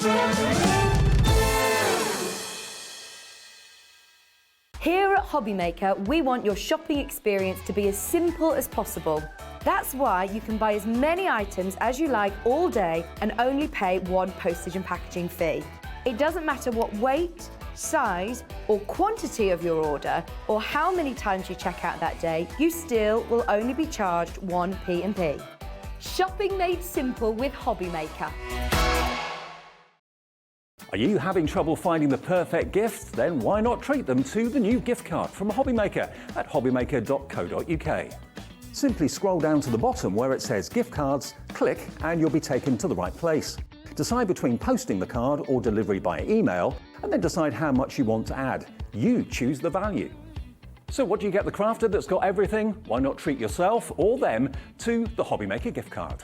Here at Hobbymaker, we want your shopping experience to be as simple as possible. That's why you can buy as many items as you like all day and only pay one postage and packaging fee. It doesn't matter what weight, size or quantity of your order or how many times you check out that day, you still will only be charged one P&P. Shopping made simple with Hobbymaker. Are you having trouble finding the perfect gift? Then why not treat them to the new gift card from Hobbymaker at hobbymaker.co.uk. Simply scroll down to the bottom where it says gift cards, click and you'll be taken to the right place. Decide between posting the card or delivery by email and then decide how much you want to add. You choose the value. So what do you get the crafter that's got everything? Why not treat yourself or them to the Hobbymaker gift card?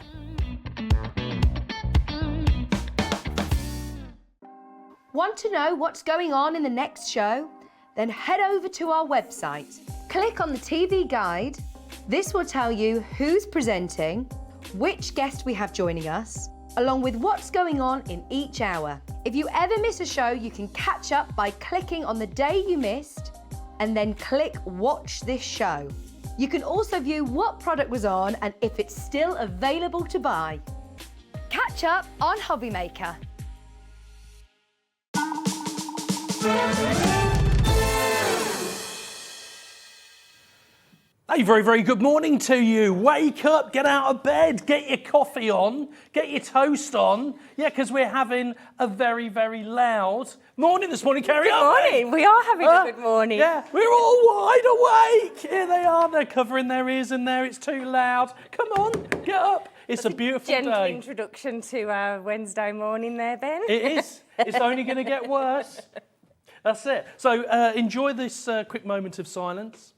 Want to know what's going on in the next show? Then head over to our website. Click on the TV guide. This will tell you who's presenting, which guest we have joining us, along with what's going on in each hour. If you ever miss a show, you can catch up by clicking on the day you missed and then click Watch This Show. You can also view what product was on and if it's still available to buy. Catch up on Hobbymaker. A very, very good morning to you. Wake up, get out of bed, get your coffee on, get your toast on. Yeah, because we're having a very, very loud morning this morning, Kerry. Good morning. We are having a good morning. Yeah, we're all wide awake. Here they are. They're covering their ears in there. It's too loud. Come on, get up. It's a beautiful Gentle day. introduction to our Wednesday morning there, Ben. It is. It's only going to get worse. That's it. So enjoy this quick moment of silence.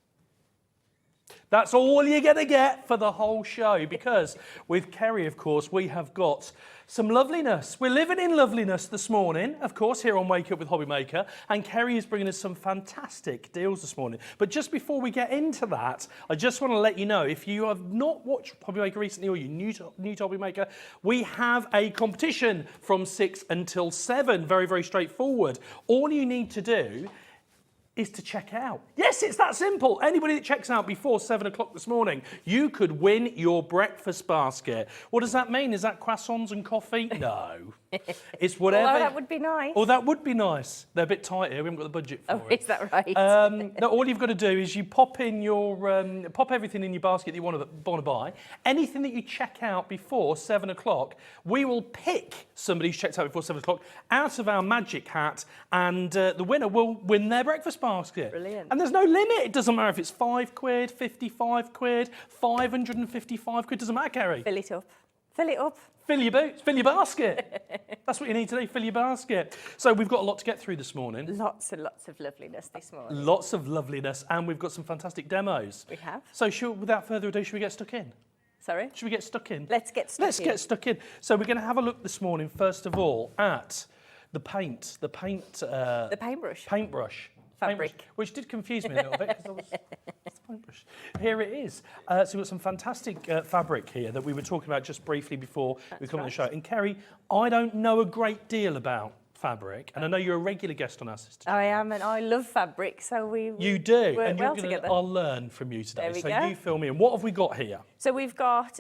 That's all you're going to get for the whole show, because with Kerry, of course, we have got some loveliness. We're living in loveliness this morning, of course, here on Wake Up with Hobbymaker, and Kerry is bringing us some fantastic deals this morning. But just before we get into that, I just want to let you know, if you have not watched Hobbymaker recently or you're new to Hobbymaker, we have a competition from 6 until 7. Very, very straightforward. All you need to do is to check out. Yes, it's that simple. Anybody that checks out before 7 o'clock this morning, you could win your breakfast basket. What does that mean? Is that croissants and coffee? No. It's whatever. Oh, that would be nice. Oh, that would be nice. They're a bit tight here. We haven't got the budget for it. Is that right? No, all you've got to do is you pop in your pop everything in your basket that you want to buy. Anything that you check out before 7 o'clock, we will pick somebody who's checked out before 7 o'clock out of our magic hat, and the winner will win their breakfast basket. Brilliant. And there's no limit. It doesn't matter if it's £5, 55 quid, 555 quid. Doesn't matter, Kerry. Fill it up. Fill it up. Fill your boots, fill your basket. That's what you need to do, fill your basket. So we've got a lot to get through this morning. Lots and lots of loveliness this morning. Lots of loveliness, and we've got some fantastic demos. We have. So without further ado, should we get stuck in? Sorry? Should we get stuck in? Let's get stuck in. Let's get stuck in. So we're going to have a look this morning, first of all, at the paintbrush. Fabric. Paintbrush, which did confuse me a little bit, because I was... It's a paintbrush. Here it is. So we've got some fantastic fabric here that we were talking about just briefly before we come on the show. And Kerry, I don't know a great deal about fabric, and I know you're a regular guest on our system. I am, and I love fabric, so You do, work and well together. I'll learn from you today. There we so go. you fill me in. What have we got here? So we've got,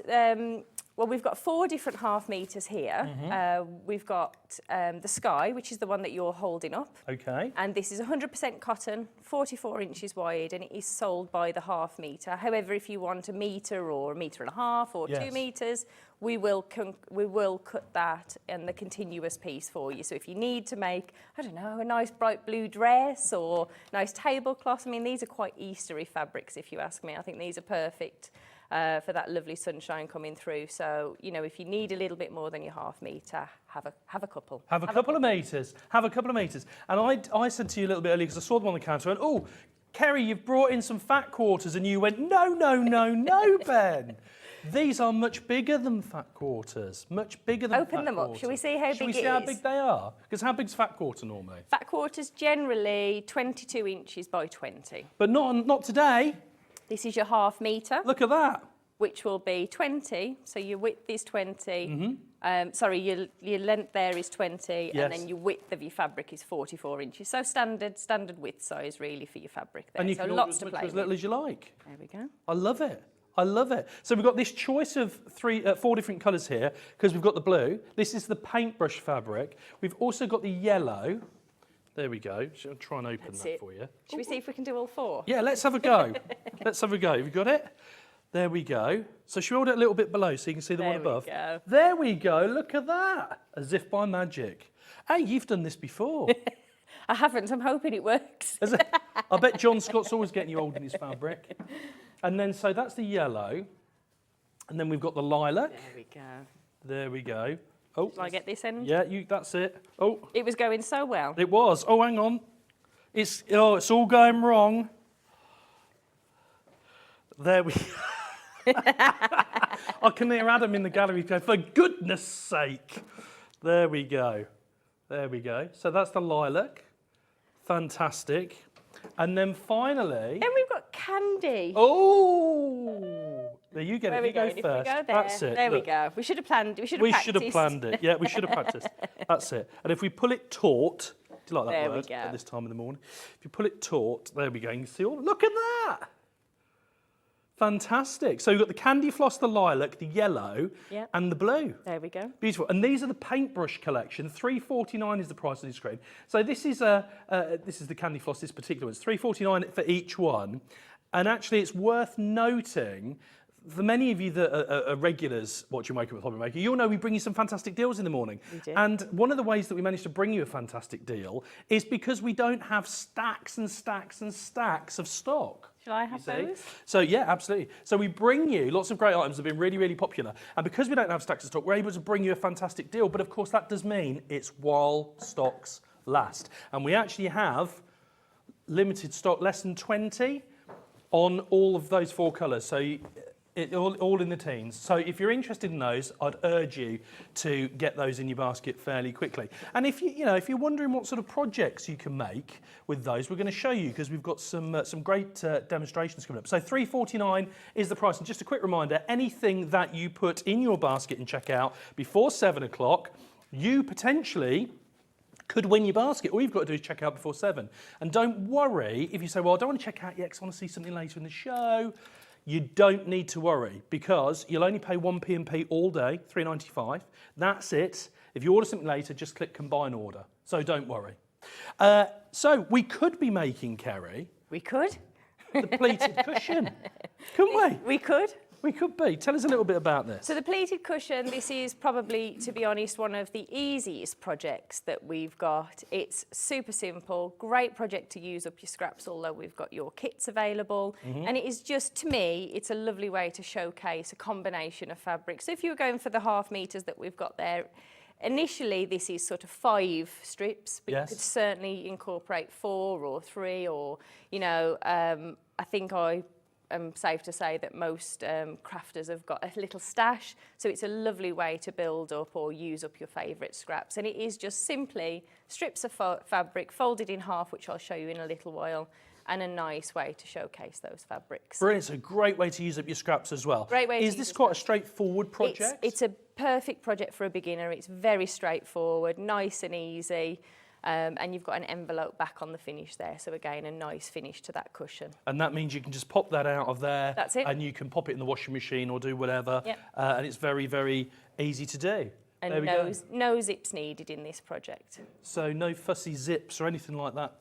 we've got 4 different half meters here. We've got the Sky, which is the one that you're holding up. Okay. And this is 100% cotton, 44 inches wide, and it is sold by the half metre. However, if you want a metre or a metre and a half or 2 metres, we will cut that in the continuous piece for you. So if you need to make, I don't know, a nice bright blue dress or nice tablecloth, I mean, these are quite Eastery fabrics, if you ask me. I think these are perfect for that lovely sunshine coming through. So, you know, if you need a little bit more than your half metre, have a couple. Have a couple of metres. Have a couple of metres. And I said to you a little bit earlier, because I saw them on the counter, and oh, Kerry, you've brought in some fat quarters, and you went, no, no, no, no, Ben. These are much bigger than fat quarters. Much bigger than fat quarters. Open them up. Shall we see how big it is? Shall we see how big they are? Because how big's fat quarter normally? Fat quarters generally 22 inches by 20. But not today. This is your half metre. Look at that. Which will be 20, so your width is 20, Sorry, your length there is 20, Yes. and then your width of your fabric is 44 inches. So standard width size really for your fabric there. And you so can order lots as to much play or as little with. as you like. There we go. I love it. I love it. So we've got this choice of 4 different colours here because we've got the blue. This is the paintbrush fabric. We've also got the yellow. There we go. I'll try and open that for you. Should we see if we can do all 4? Yeah, let's have a go. Let's have a go. Have you got it? There we go. So should we hold it a little bit below so you can see the one There we above? go. There we go. Look at that. As if by magic. Hey, you've done this before. I haven't. I'm hoping it works. Is it? I bet John Scott's always getting you old in his fabric. And then, so that's the yellow. And then we've got the lilac. There we go. There we go. Oh, Shall I get this end? yeah, that's it. Oh, It was going so well. it was. Oh, hang on. It's all going wrong. There we I can hear Adam in the gallery go, for goodness sake. There we go. There we go. So that's the lilac. Fantastic. And then finally... Then we've got candy. Oh! There you get Where it. we You go going? If we first. go there, That's it. there we Look. go. We should have planned. We should have We practiced. should have planned it. Yeah, we should have practiced. That's it. And if we pull it taut, do you like that There we word go. at this time of the morning? If you pull it taut, there we go. You can see all. Look at that! Fantastic. So you've got the candy floss, the lilac, the yellow, Yeah. and the blue. There we go. Beautiful. And these are the paintbrush collection. $3.49 is the price on the screen. So this is the candy floss. This particular one. It's $3.49 for each one. And actually, it's worth noting. For many of you that are regulars watching Wake Up with Hobby Maker, you'll know we bring you some fantastic deals in the morning. We do. And one of the ways that we manage to bring you a fantastic deal is because we don't have stacks and stacks and stacks of stock. Shall I have See? those? So yeah, absolutely. So we bring you lots of great items that have been really, really popular. And because we don't have stacks of stock, we're able to bring you a fantastic deal. But of course, that does mean it's while stocks last. And we actually have limited stock, less than 20 on all of those 4 colours. So all in the teens. So if you're interested in those, I'd urge you to get those in your basket fairly quickly. And if if you're wondering what sort of projects you can make with those, we're going to show you because we've got some great demonstrations coming up. So $3.49 is the price. And just a quick reminder: anything that you put in your basket and check out before 7 o'clock, you potentially could win your basket. All you've got to do is check out before 7. And don't worry if you say, well, I don't want to check out yet because I want to see something later in the show. You don't need to worry because you'll only pay 1 P&P all day, $3.95. That's it. If you order something later, just click combine order. So don't worry. So we could be making, Kerry, We could. the pleated cushion, couldn't we? We could. We could be. Tell us a little bit about this. So the pleated cushion, this is probably, to be honest, one of the easiest projects that we've got. It's super simple, great project to use up your scraps, although we've got your kits available. And it is just, to me, it's a lovely way to showcase a combination of fabrics. So if you were going for the 1/2 meters that we've got there, initially this is sort of 5 strips, but Yes. you could certainly incorporate 4 or 3 or, I think safe to say that most crafters have got a little stash, so it's a lovely way to build up or use up your favourite scraps. And it is just simply strips of fabric folded in half, which I'll show you in a little while, and a nice way to showcase those fabrics. Brilliant. It's a great way to use up your scraps as well. Great way to Is use this your quite a straightforward project? It's a perfect project for a beginner. It's very straightforward, nice and easy. And you've got an envelope back on the finish there. So again, a nice finish to that cushion. And that means you can just pop that out of there. That's it. And you can pop it in the washing machine or do whatever. Yep. And it's very, very easy to do. There And we go. no zips needed in this project. So no fussy zips or anything like that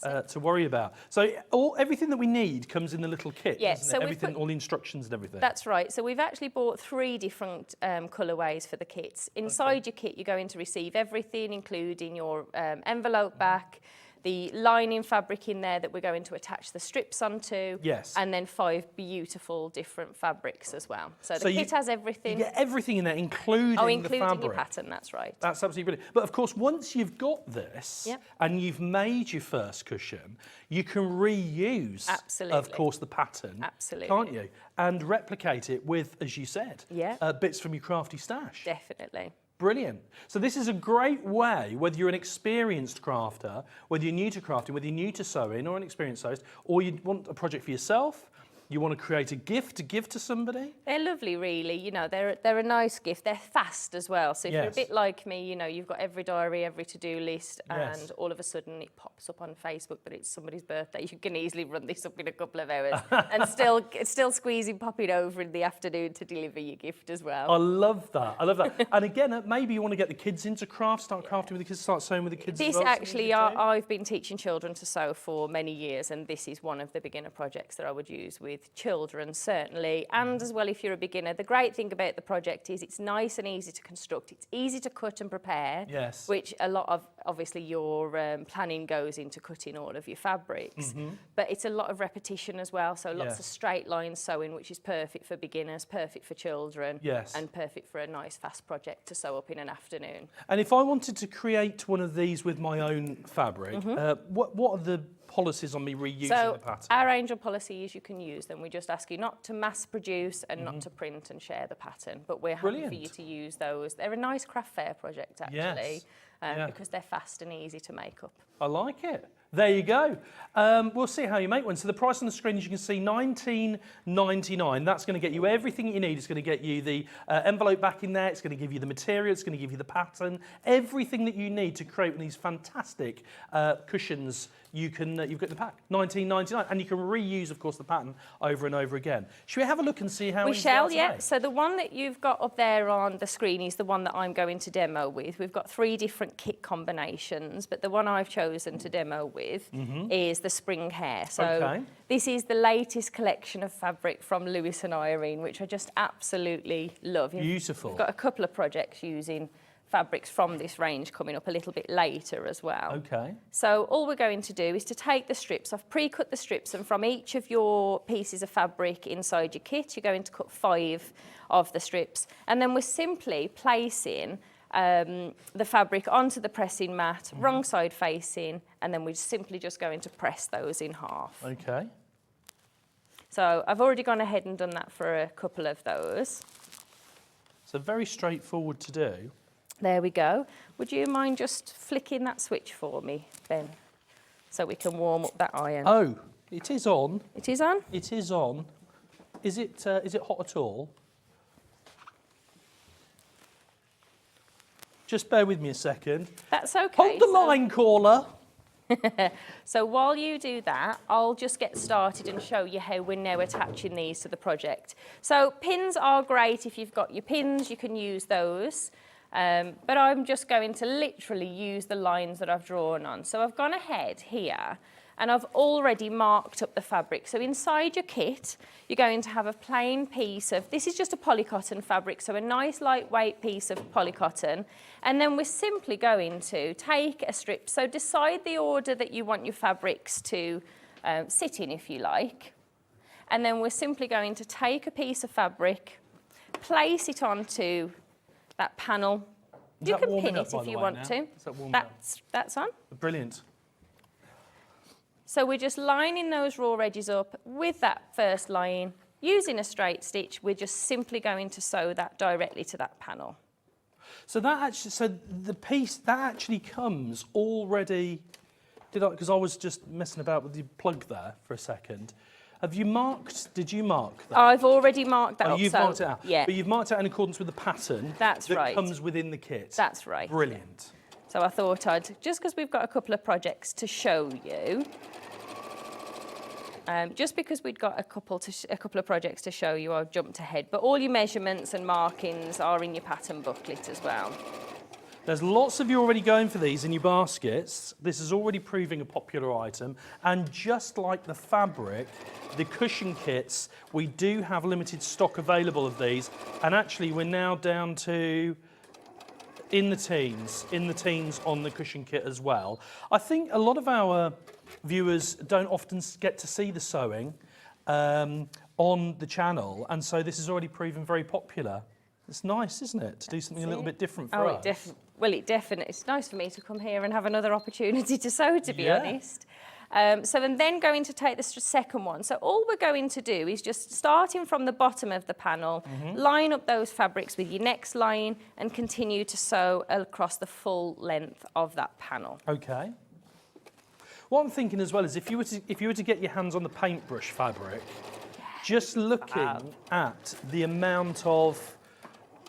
That's to worry about. So everything that we need comes in the little kit, Yes, doesn't so it? we've Everything, put- all the instructions and everything. That's right. So we've actually bought 3 different colourways for the kits. Inside your kit, you're going to receive everything, including your envelope back, the lining fabric in there that we're going to attach the strips onto, Yes. and then 5 beautiful different fabrics as well. So the So kit has everything. You get everything in there, including including the fabric. your pattern, that's right. That's absolutely brilliant. But of course, once you've got this Yep. and you've made your first cushion, you can reuse, Absolutely. of course, the pattern, Absolutely. can't you? And replicate it with, as you said, Yeah. Bits from your crafty stash. Definitely. Brilliant. So this is a great way, whether you're an experienced crafter, whether you're new to crafting, whether you're new to sewing or an experienced sewist, or you want a project for yourself, You want to create a gift to give to somebody? They're lovely, really. You know, they're a nice gift. They're fast as well. So if you're a Yes. bit like me, you know, you've got every diary, every to-do list, Yes. and all of a sudden it pops up on Facebook that it's somebody's birthday. You can easily run this up in a couple of hours and still squeeze and pop it over in the afternoon to deliver your gift as well. I love that. I love that. And again, maybe you want to get the kids into crafts, start crafting with the kids, start sewing with the kids. This as well, actually, something you do? I've been teaching children to sew for many years, and this is one of the beginner projects that I would use with children, certainly. And as well, if you're a beginner, the great thing about the project is it's nice and easy to construct. It's easy to cut and prepare, Yes. which a lot of, obviously, your planning goes into cutting all of your fabrics. But it's a lot of repetition as well, so lots Yes. of straight line sewing, which is perfect for beginners, perfect for children, Yes. and perfect for a nice, fast project to sew up in an afternoon. And if I wanted to create one of these with my own fabric, what are the policies on me reusing So the pattern? our Angel policy is you can use them. We just ask you not to mass produce and not to print and share the pattern, but we're happy for you Brilliant. to use those. They're a nice craft fair project actually, Yes. Yeah. because they're fast and easy to make up. I like it. There you go. We'll see how you make one. So the price on the screen, as you can see, $19.99. That's going to get you everything you need. It's going to get you the envelope back in there. It's going to give you the material. It's going to give you the pattern. Everything that you need to create one of these fantastic cushions. You've got the pack, $19.99, and you can reuse, of course, the pattern over and over again. Should we have a look and see how We it's shall, done yeah. today? So the one that you've got up there on the screen is the one that I'm going to demo with. We've got 3 different kit combinations, but the one I've chosen to demo with is the spring hair. So Okay. this is the latest collection of fabric from Lewis and Irene, which I just absolutely love. Beautiful. We've got a couple of projects using fabrics from this range coming up a little bit later as well. Okay. So all we're going to do is to take the strips. I've pre-cut the strips, and from each of your pieces of fabric inside your kit, you're going to cut 5 of the strips. And then we're simply placing the fabric onto the pressing mat, wrong side facing, and then we're simply just going to press those in half. Okay. So I've already gone ahead and done that for a couple of those. So very straightforward to do. There we go. Would you mind just flicking that switch for me, Ben, so we can warm up that iron? Oh, it is on. It is on? It is on. Is it hot at all? Just bear with me a second. That's okay. Hold the So- line, caller. So while you do that, I'll just get started and show you how we're now attaching these to the project. So pins are great. If you've got your pins, you can use those. But I'm just going to literally use the lines that I've drawn on. So I've gone ahead here and I've already marked up the fabric. So inside your kit, you're going to have a plain piece of, this is just a polycotton fabric, so a nice lightweight piece of polycotton. And then we're simply going to take a strip. So decide the order that you want your fabrics to sit in, if you like. And then we're simply going to take a piece of fabric, place it onto that panel. Is You that can warming pin up, it by if the you way, want now? to. Is that warming up? That's on. Brilliant. So we're just lining those raw edges up with that first line. Using a straight stitch, we're just simply going to sew that directly to that panel. So that actually, so the piece that actually comes already. Because I was just messing about with the plug there for a second. Have you marked? Did you mark that? I've already marked that Oh, up. you've so, marked it out. Yeah, But you've marked it out in accordance with the pattern. That's that right. comes within the kit. that's right. Brilliant. So I thought I'd, just because we've got a couple of projects to show you, just because we'd got a couple of projects to show you, I've jumped ahead. But all your measurements and markings are in your pattern booklet as well. There's lots of you already going for these in your baskets. This is already proving a popular item. And just like the fabric, the cushion kits, we do have limited stock available of these. And actually, we're now down to in the teens on the cushion kit as well. I think a lot of our viewers don't often get to see the sewing on the channel. And so this is already proven very popular. It's nice, isn't it, to do something a little bit different for us? It definitely. It's nice for me to come here and have another opportunity to sew, to be Yeah. honest. So I'm then going to take the second one. So all we're going to do is just starting from the bottom of the panel, line up those fabrics with your next line and continue to sew across the full length of that panel. Okay. What I'm thinking as well is if you were to get your hands on the paintbrush fabric, just looking at the amount of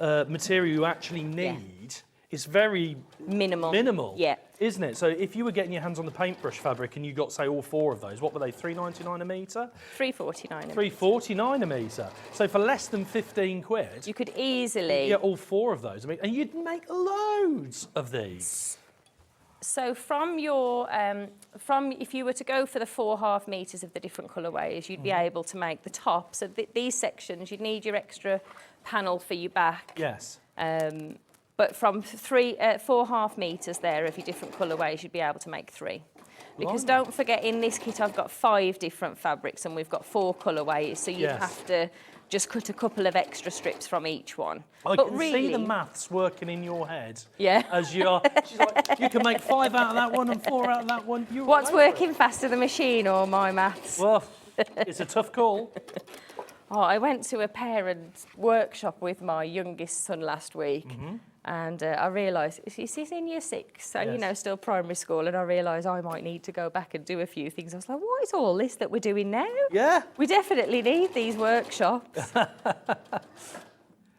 material you actually need, it's very minimal. Yeah. Isn't it? So if you were getting your hands on the paintbrush fabric and you got, say, all 4 of those, what were they, £3.99 a metre? £3.49. £3.49 a metre. So for less than 15 quid, You could easily. get all 4 of those. I mean, and you'd make loads of these. So from your, if you were to go for the 4.5 metres of the different colourways, you'd be able to make the top. So these sections, you'd need your extra panel for your back. Yes. But from 4.5 metres there of your different colourways, you'd be able to make 3. Because Blimey. don't forget, in this kit, I've got 5 different fabrics and we've got 4 colourways. So you'd Yes. have to just cut a couple of extra strips from each one. I but can really, see the maths working in your head. Yeah. As you are. She's like, you can make 5 out of that one and 4 out of that one. You're What's all over working faster, the machine or my maths? it. Well, it's a tough call. Oh, I went to a parent workshop with my youngest son last week, and I realised he's in year 6, so you Yes. know, still primary school, and I realised I might need to go back and do a few things. I was like, what is all this that we're doing now? Yeah. We definitely need these workshops.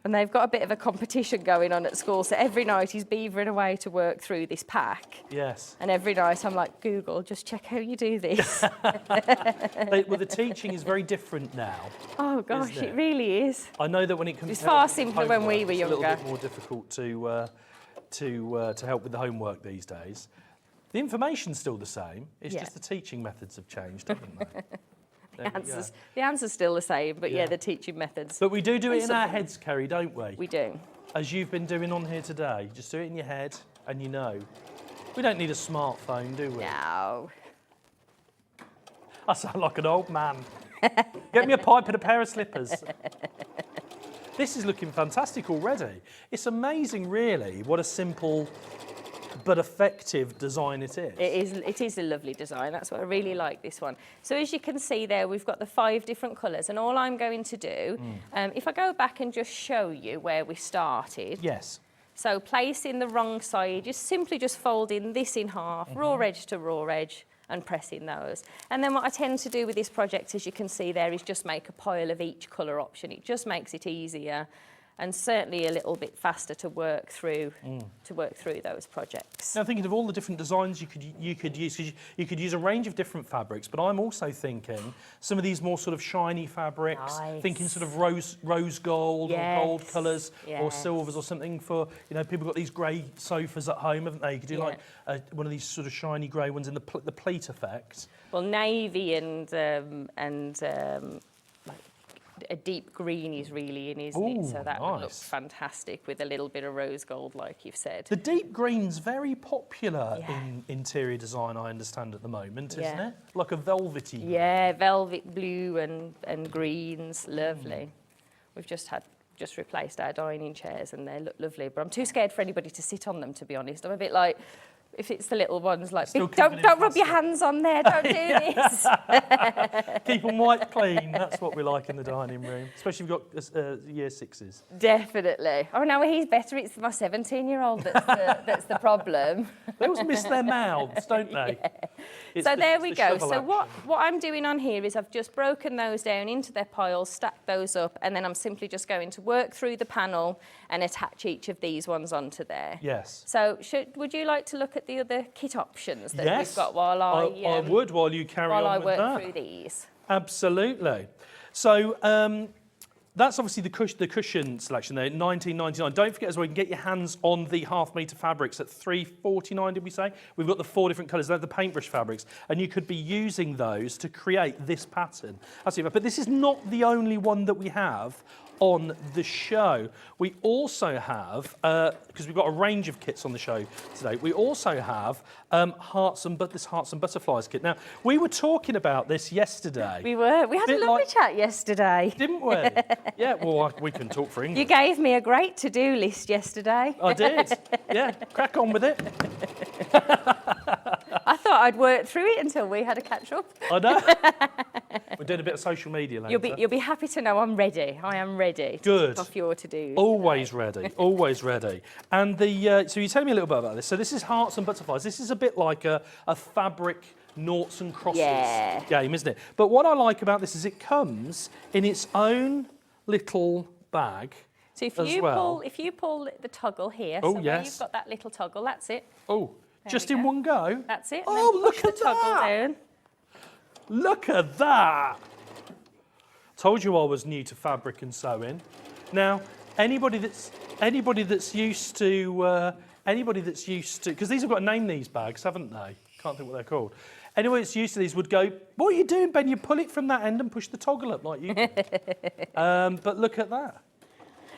And they've got a bit of a competition going on at school, so every night he's beavering away to work through this pack. Yes. And every night I'm like, Google, just check how you do this. Well, the teaching is very different now. Oh gosh, Isn't it? it really is. I know that when it comes It's to far helping with simpler when we homework, were it's a little younger. bit more difficult to help with the homework these days. The information's still the same. It's Yeah. just the teaching methods have changed, haven't they? There we go. The answer's still the same, but yeah, Yeah. the teaching methods. But we do it in our something. heads, Kerry, don't we? We do. As you've been doing on here today. Just do it in your head and you know. We don't need a smartphone, do we? No. I sound like an old man. Get me a pipe and a pair of slippers. This is looking fantastic already. It's amazing, really, what a simple but effective design it is. It is a lovely design. That's what I really like this one. So as you can see there, we've got the 5 different colours, and all I'm going to do, if I go back and just show you where we started. Yes. So placing the wrong side, simply folding this in half, raw edge to raw edge, and pressing those. And then what I tend to do with this project, as you can see there, is just make a pile of each colour option. It just makes it easier and certainly a little bit faster to work through those projects. Now, thinking of all the different designs you could use, 'cause you could use a range of different fabrics, but I'm also thinking some of these more sort of shiny fabrics, Nice. thinking sort of rose gold or gold Yes, colours or yes. silvers or something for, you know, people got these grey sofas at home, haven't they? You could do Yeah. like one of these sort of shiny grey ones in the pleat effect. Well, navy and like a deep green is really in, isn't it? So Ooh, that would look nice. fantastic with a little bit of rose gold, like you've said. The deep green's very popular Yeah. in interior design, I understand, at the moment, isn't Yeah. it? Like a velvety. Yeah, velvet blue and greens, lovely. We've just replaced our dining chairs and they look lovely, but I'm too scared for anybody to sit on them, to be honest. I'm a bit like, if it's the little ones, like, Still covered don't in rub your plastic." hands on there, don't do this. Keep them wiped clean. That's what we like in the dining room, especially if you've got year 6s. Definitely. Oh, no, he's better. It's my 17-year-old that's the problem. They always miss their mouths, don't they? It's So the- there it's we the go. shovel So what action. I'm doing on here is I've just broken those down into their piles, stacked those up, and then I'm simply just going to work through the panel and attach each of these ones onto there. Yes. So would you like to look at the other kit options that Yes. we've got while I would while you carry while on I with work that. through these? Absolutely. So that's obviously the cushion selection there, $19.99. Don't forget as well, you can get your hands on the half-metre fabrics at $3.49, did we say? We've got the 4 different colours. They're the paintbrush fabrics, and you could be using those to create this pattern. But this is not the only one that we have on the show. We also have, because we've got a range of kits on the show today, we also have this Hearts and Butterflies kit. Now, we were talking about this yesterday. We had a Bit lovely like- chat yesterday. Didn't we? Yeah, well, we can talk for English. You gave me a great to-do list yesterday. I did. Yeah, crack on with it. I thought I'd work through it until we had a catch-up. I know. We're doing a bit of social media later. You'll be happy to know I'm ready. I am ready. Good. To tick off your to-dos. Always ready, always ready. And so you tell me a little bit about this. So this is Hearts and Butterflies. This is a bit like a fabric noughts and crosses game, isn't it? But what I like about this is it comes in its own little bag. So if you pull the toggle here, Oh, so where you've got that little toggle, that's it. Oh, There just we in go. one go? That's it. Oh, Then look push the at toggle that. down. Look at that! Told you I was new to fabric and sewing. Now, anybody that's used to, because these have got to name these bags, haven't they? Can't think what they're called. Anyone that's used to these would go, what are you doing, Ben? You pull it from that end and push the toggle up like you do. But look at that.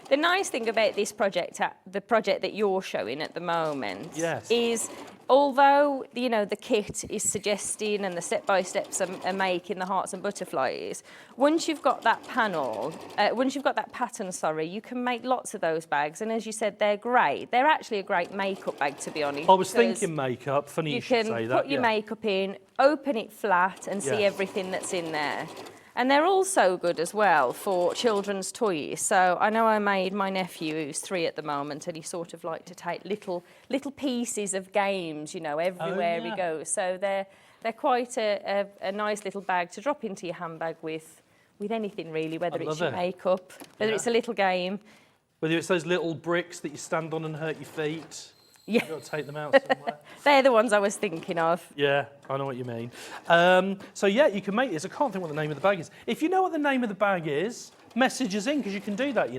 The nice thing about this project, the project that you're showing at the moment, Yes. is although the kit is suggesting and the step-by-steps are making the hearts and butterflies, once you've got that pattern, you can make lots of those bags. And as you said, they're great. They're actually a great makeup bag, to be honest. I was because thinking makeup. Funny you should say can that. put your makeup in, open it flat, and see Yeah. everything that's in there. And they're also good as well for children's toys. So I know I made my nephew, who's 3 at the moment, and he sort of liked to take little pieces of games, everywhere he yeah. goes. So they're quite a nice little bag to drop into your handbag with anything really, whether I it's love your it. makeup, whether Yeah. it's a little game. Whether it's those little bricks that you stand on and hurt your feet. Yeah. You've got to take them out somewhere. They're the ones I was thinking of. Yeah, I know what you mean. So yeah, you can make this. I can't think what the name of the bag is. If you know what the name of the bag is, message us in, because you can do that,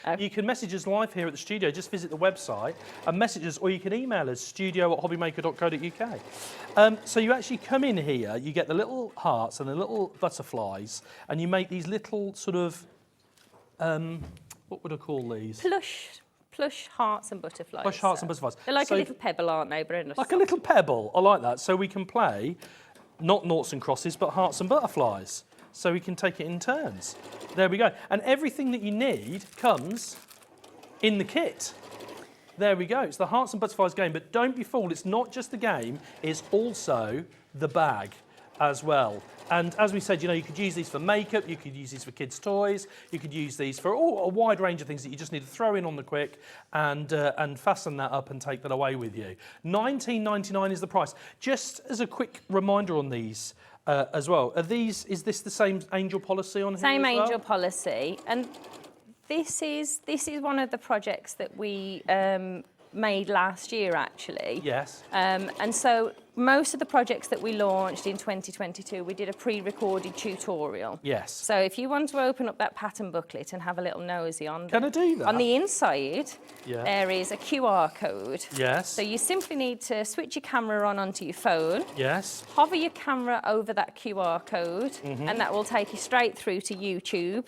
Oh. You can message us live here at the studio. Just visit the website and message us, or you can email us, studio@hobbymaker.co.uk. So you actually come in here, you get the little hearts and the little butterflies, and you make these little sort of, what would I call these? Plush hearts and butterflies. Plush hearts and butterflies. They're like So- a little pebble, aren't they, Brenda? Like a little pebble. I like that. So we can play not noughts and crosses, but hearts and butterflies. So we can take it in turns. There we go. And everything that you need comes in the kit. There we go. It's the Hearts and Butterflies game. But don't be fooled. It's not just the game. It's also the bag as well. And as we said, you could use these for makeup, you could use these for kids' toys, you could use these for a wide range of things that you just need to throw in on the quick and fasten that up and take that away with you. $19.99 is the price. Just as a quick reminder on these as well, is this the same Angel policy on here Same as well? Angel policy, and this is one of the projects that we made last year, actually. Yes. And so most of the projects that we launched in 2022, we did a pre-recorded tutorial. Yes. So if you want to open up that pattern booklet and have a little nosy on Can I do that? on the inside, Yeah. there is a QR code. Yes. So you simply need to switch your camera onto your phone, Yes. hover your camera over that QR code, Mm-hmm. and that will take you straight through to YouTube.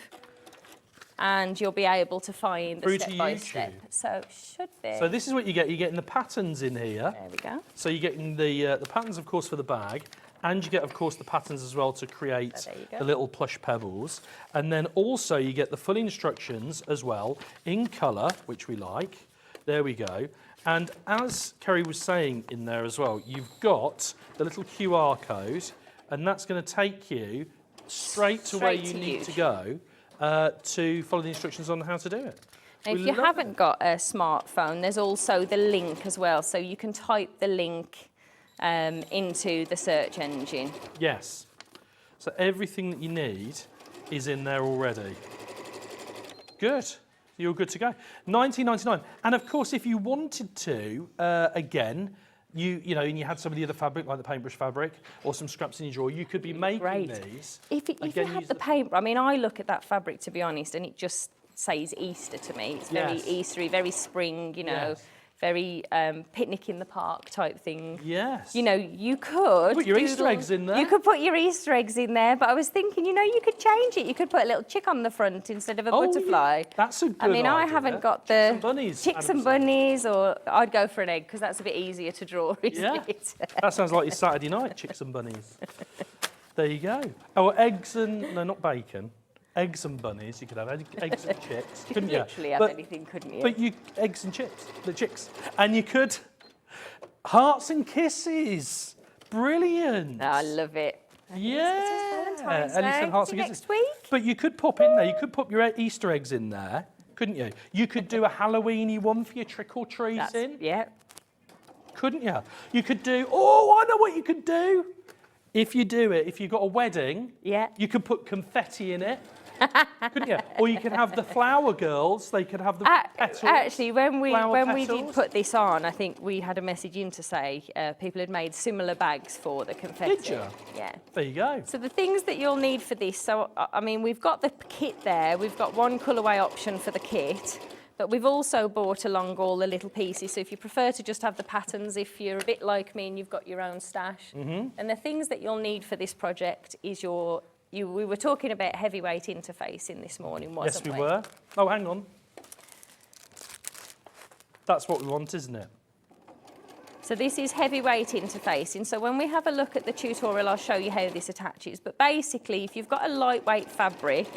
And you'll be able to find Through the to step-by-step. YouTube. So should be. So this is what you get. You're getting the patterns in here. There we go. So you're getting the patterns, of course, for the bag, and you get, of course, the patterns as well to create So there you go. the little plush pebbles. And then also you get the full instructions as well in colour, which we like. There we go. And as Kerry was saying in there as well, you've got the little QR code, and that's going to take you straight to where Straight you to need to YouTube. go to follow the instructions on how to do it. Now, We if you love haven't got a smartphone, there's also the link as well. So you can type the link into the search engine. Yes. So everything that you need is in there already. Good. You're good to go. $19.99. And of course, if you wanted to, again, and you had some of the other fabric, like the paintbrush fabric, or some scraps in your drawer, you could be making Great. these. If you Again, had use the paint, I mean, I look at that fabric, to be honest, and it just says Easter to me. It's very Yes. Eastery, very spring, Yes. very picnic in the park type thing. Yes. You could Put your Easter eggs in there. You could put your Easter eggs in there, but I was thinking, you could change it. You could put a little chick on the front instead of a Oh, butterfly. that's a good I mean, I idea. haven't got the Chicks and bunnies, chicks and 100%. bunnies, or I'd go for an egg because that's a bit easier to draw, isn't Yeah. it? That sounds like your Saturday night, chicks and bunnies. There you go. Oh, eggs and, no, not bacon. Eggs and bunnies. You could have eggs and chicks, couldn't you? Literally have But- anything, couldn't you? But eggs and chips, the chicks. And you could, hearts and kisses. Brilliant. I love it. Yeah. It's Valentine's Day. Ellie said hearts and next kisses. week. But you could pop in there. You could pop your Easter eggs in there, couldn't you? You could do a Halloweeny one for your trick or treating, Yeah. couldn't you? You could do. Oh, I know what you could do. If you do it, if you've got a wedding, Yeah. you could put confetti in it, couldn't you? Or you could have the flower girls. They could have the petals. Actually, when we flower did petals. put this on, I think we had a message in to say people had made similar bags for the confetti. Did you? Yeah. There you go. So the things that you'll need for this, so I mean, we've got the kit there. We've got one colourway option for the kit, but we've also bought along all the little pieces. So if you prefer to just have the patterns, if you're a bit like me and you've got your own stash, and the things that you'll need for this project is we were talking about heavyweight interfacing this morning, wasn't Yes, we were. Oh, hang on. That's what we want, isn't it? So this is heavyweight interfacing. So when we have a look at the tutorial, I'll show you how this attaches. But basically, if you've got a lightweight fabric,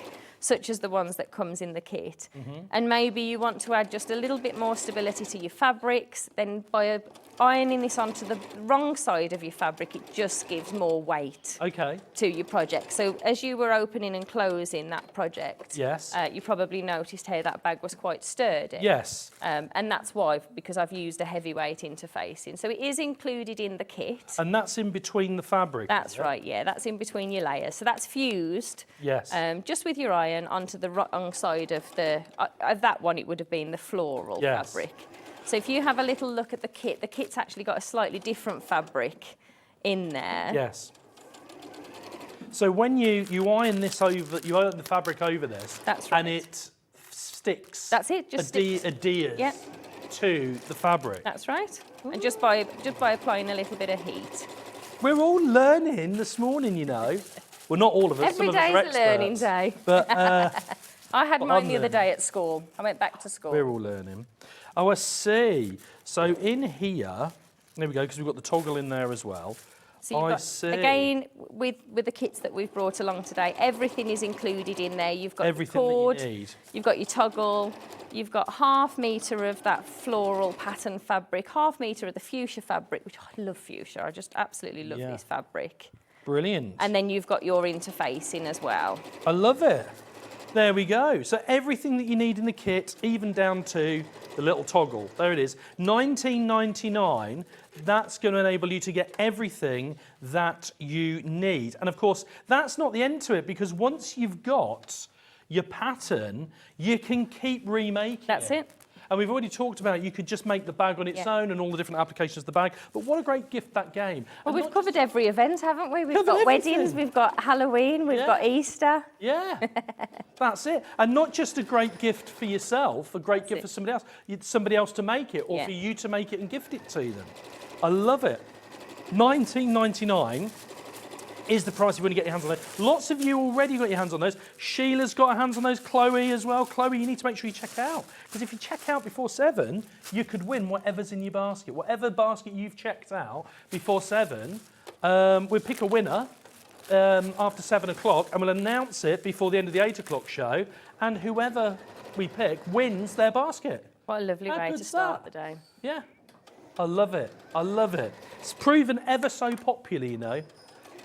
such as the ones that comes in the kit, and maybe you want to add just a little bit more stability to your fabrics, then by ironing this onto the wrong side of your fabric, it just gives more weight Okay. to your project. So as you were opening and closing that project, Yes. you probably noticed how that bag was quite sturdy. Yes. And that's why, because I've used a heavyweight interfacing. So it is included in the kit. And that's in between the fabric. That's is it? right, yeah, that's in between your layers. So that's fused Yes. just with your iron onto the wrong side of that one, it would have been the floral Yes. fabric. So if you have a little look at the kit's actually got a slightly different fabric in there. Yes. So when you iron this over, you iron the fabric over this. That's And right. it sticks. That's it, just sticks. Adheres Yep. to the fabric. That's right. And just by applying a little bit of heat. We're all learning this morning, you know. Well, not all of us. Every some of us day's are a learning experts. day. But I had Well, mine I'm the other learning. day at school. I went back to school. we're all learning. Oh, I see. So in here, there we go, because we've got the toggle in there as well. So you've I got, see. again, with the kits that we've brought along today, everything is included in there. You've got Everything your that you cord, need. you've got your toggle, you've got 1/2 metre of that floral pattern fabric, 1/2 metre of the fuchsia fabric, which I love fuchsia. I just absolutely love Yeah. this fabric. Brilliant. And then you've got your interfacing as well. I love it. There we go. So everything that you need in the kit, even down to the little toggle. There it is. $19.99. That's going to enable you to get everything that you need. And of course, that's not the end to it, because once you've got your pattern, you can keep remaking That's it. And we've already talked about you could just make the bag on its Yeah. own and all the different applications of the bag. But what a great gift, that game. Well, And we've not covered every event, haven't we? We've Covered got weddings, everything. we've got Halloween, we've got Easter. Yeah, that's it. And not just a great gift for yourself, a great gift it. for somebody else. Somebody else to make it, or Yeah. for you to make it and gift it to them. I love it. $19.99 is the price you want to get your hands on those. Lots of you already got your hands on those. Sheila's got her hands on those. Chloe as well. Chloe, you need to make sure you check out, because if you check out before 7, you could win whatever's in your basket. Whatever basket you've checked out before 7, we'll pick a winner after 7 o'clock, and we'll announce it before the end of the 8 o'clock show, and whoever we pick wins their basket. What a lovely How way good's to start that? the day. Yeah, I love it. I love it. It's proven ever so popular, you know.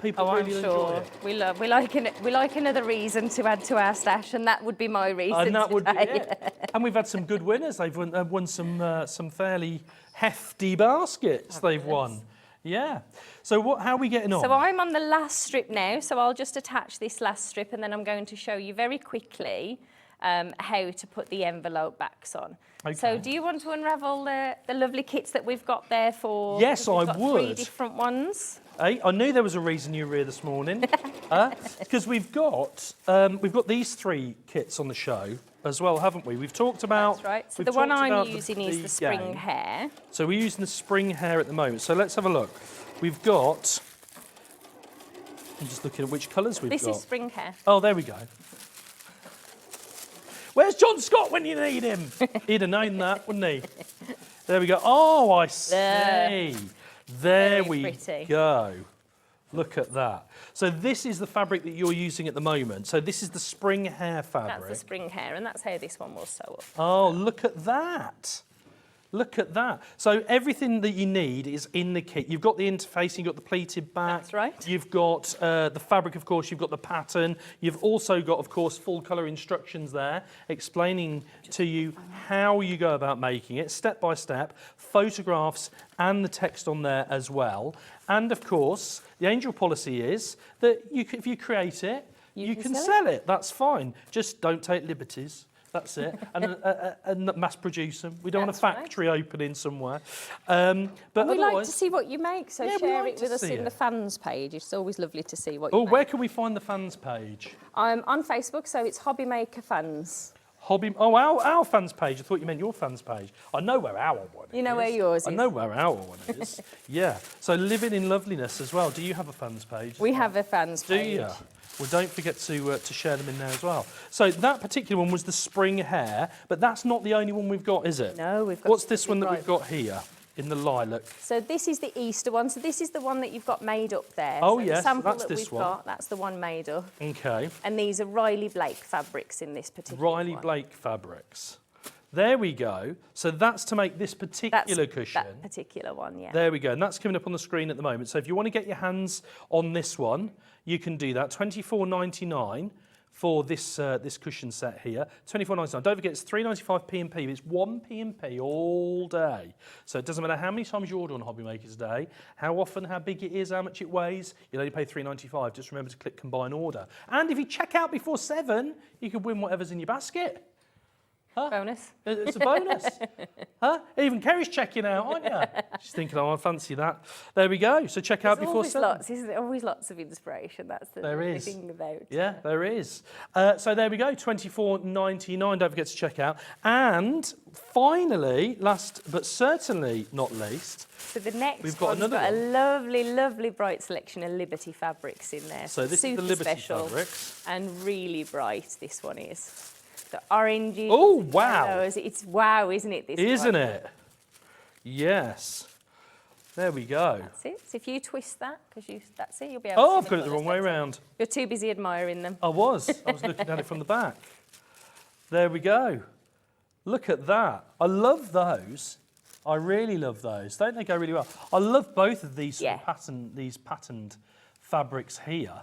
People Oh, really I'm enjoy sure. it. We like another reason to add to our stash, and that would be my reason And that would be today. it. And we've had some good winners. They've won some fairly hefty baskets. They've won. Yeah. So how are we getting on? So I'm on the last strip now, so I'll just attach this last strip, and then I'm going to show you very quickly how to put the envelope backs on. Okay. So do you want to unravel the lovely kits that we've got there for? Yes, we've I got would. 3 different ones. Hey, I knew there was a reason you were here this morning. Because we've got these 3 kits on the show as well, haven't we? We've talked about. That's right. So we've the one talked I'm about using is the spring game. hair. So we're using the spring hair at the moment. So let's have a look. We've got. I'm just looking at which colours we've This got. is spring hair. Oh, there we go. Where's John Scott when you need him? He'd have known that, wouldn't he? There we go. Oh, I see. There Very we pretty. go. Look at that. So this is the fabric that you're using at the moment. So this is the spring hair That's fabric. the spring hair, and that's how this one will sew up. Oh, look at that. Look at that. So everything that you need is in the kit. You've got the interfacing, you've got the pleated back. That's right. You've got the fabric, of course, you've got the pattern. You've also got, of course, full colour instructions there explaining to you how you go about making it, step by step, photographs and the text on there as well. And, of course, the Angel policy is that if you create it, you can sell it. That's fine. Just don't take liberties. That's it. And mass produce them. We don't want a factory opening somewhere. But we like to see what you make, so Yeah, we share like it to with us see in it. the fans page. It's always lovely to see what you Oh, make. where can we find the fans page? I'm on Facebook, so it's Hobby Maker Fans. Our fans page. I thought you meant your fans page. I know where our one is. You know where yours I is. know where our one is. Yeah. So living in loveliness as well. Do you have a fans page? We have a fans Do page. you? Well, don't forget to share them in there as well. So that particular one was the spring hare, but that's not the only one we've got, is it? No, we've got What's this something one that we've right. got here in the lilac? So this is the Easter one. So this is the one that you've got made up there. Oh, so yes, the sample that's that this we've one. got, that's the one made up. Okay. And these are Riley Blake fabrics in this particular Riley one. Blake fabrics. There we go. So that's to make this particular cushion. That particular one, yeah. There we go, and that's coming up on the screen at the moment. So if you want to get your hands on this one, you can do that. $24.99 for this this cushion set here. $24.99. Don't forget, it's 3.95 P&P, but it's 1 P&P all day. So it doesn't matter how many times you order on Hobby Makers Day, how often, how big it is, how much it weighs. You'll only pay $3.95. Just remember to click Combine Order. And if you check out before 7, you can win whatever's in your basket. Bonus. It's a bonus. Huh? Even Kerry's checking out, aren't you? She's thinking, oh, I fancy that. There we go. So check out There's before always 7. lots, isn't there? Always lots of inspiration. That's the There lovely is. thing about Yeah, there is. So there we go, $24.99. Don't forget to check out. And finally, last but certainly not least, So the next We've got one's another got one. a lovely, lovely bright selection of Liberty fabrics in there. so this Super is the Liberty special fabrics. and really bright. This one is. The oranges. Oh, wow. yellows. It's wow, isn't it? This Isn't one? it? Yes. There we go. That's it. So if you twist that, that's it. You'll be able. Oh, to I've see got it the wrong way colours. round. You're too busy admiring them. I was looking at it from the back. There we go. Look at that. I love those. I really love those. Don't they go really well? I love both of these sort of these patterned fabrics here.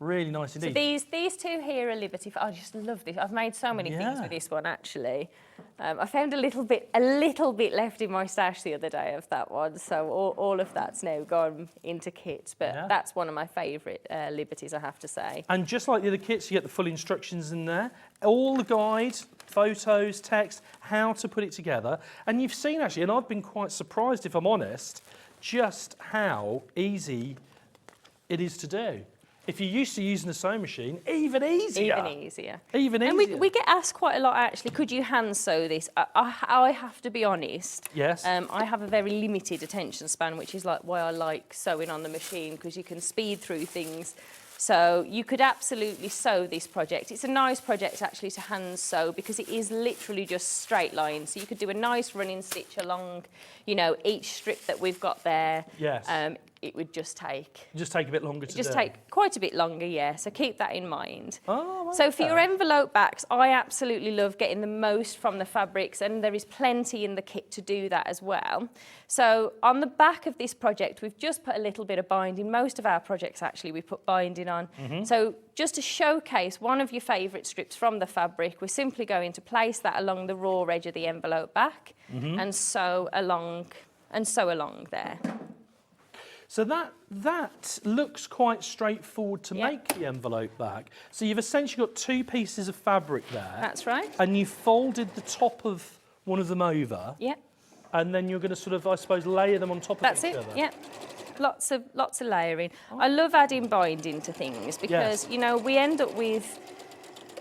Really nice So indeed. these two here are Liberty. I just love this. I've made so many things Yeah. with this one actually. I found a little bit left in my stash the other day of that one. So all of that's now gone into kit. But Yeah. that's one of my favourite Liberties, I have to say. And just like the other kits, you get the full instructions in there. All the guide, photos, text, how to put it together. And you've seen actually, and I've been quite surprised if I'm honest, just how easy it is to do. If you're used to using a sewing machine, even easier. Even easier. Even And easier. we get asked quite a lot actually, could you hand sew this? I have to be honest. Yes. I have a very limited attention span, which is like why I like sewing on the machine, because you can speed through things. So you could absolutely sew this project. It's a nice project actually to hand sew because it is literally just straight lines. So you could do a nice running stitch along, each strip that we've got there. Yes. It would just take a bit longer to do. just take quite a bit longer, yeah. So keep that in mind. Oh, So for okay. your envelope backs, I absolutely love getting the most from the fabrics, and there is plenty in the kit to do that as well. So on the back of this project, we've just put a little bit of binding. Most of our projects actually we put binding on. Mm-hmm. So just to showcase one of your favourite strips from the fabric, we're simply going to place that along the raw edge of the envelope back Mm-hmm. and sew along there. So that looks quite straightforward to Yeah. make the envelope back. So you've essentially got two pieces of fabric there. That's right. And you folded the top of one of them over. Yeah. And then you're going to sort of, I suppose, layer them on top of That's each it, other. yeah. Lots of layering. I love adding binding to things because, we end up with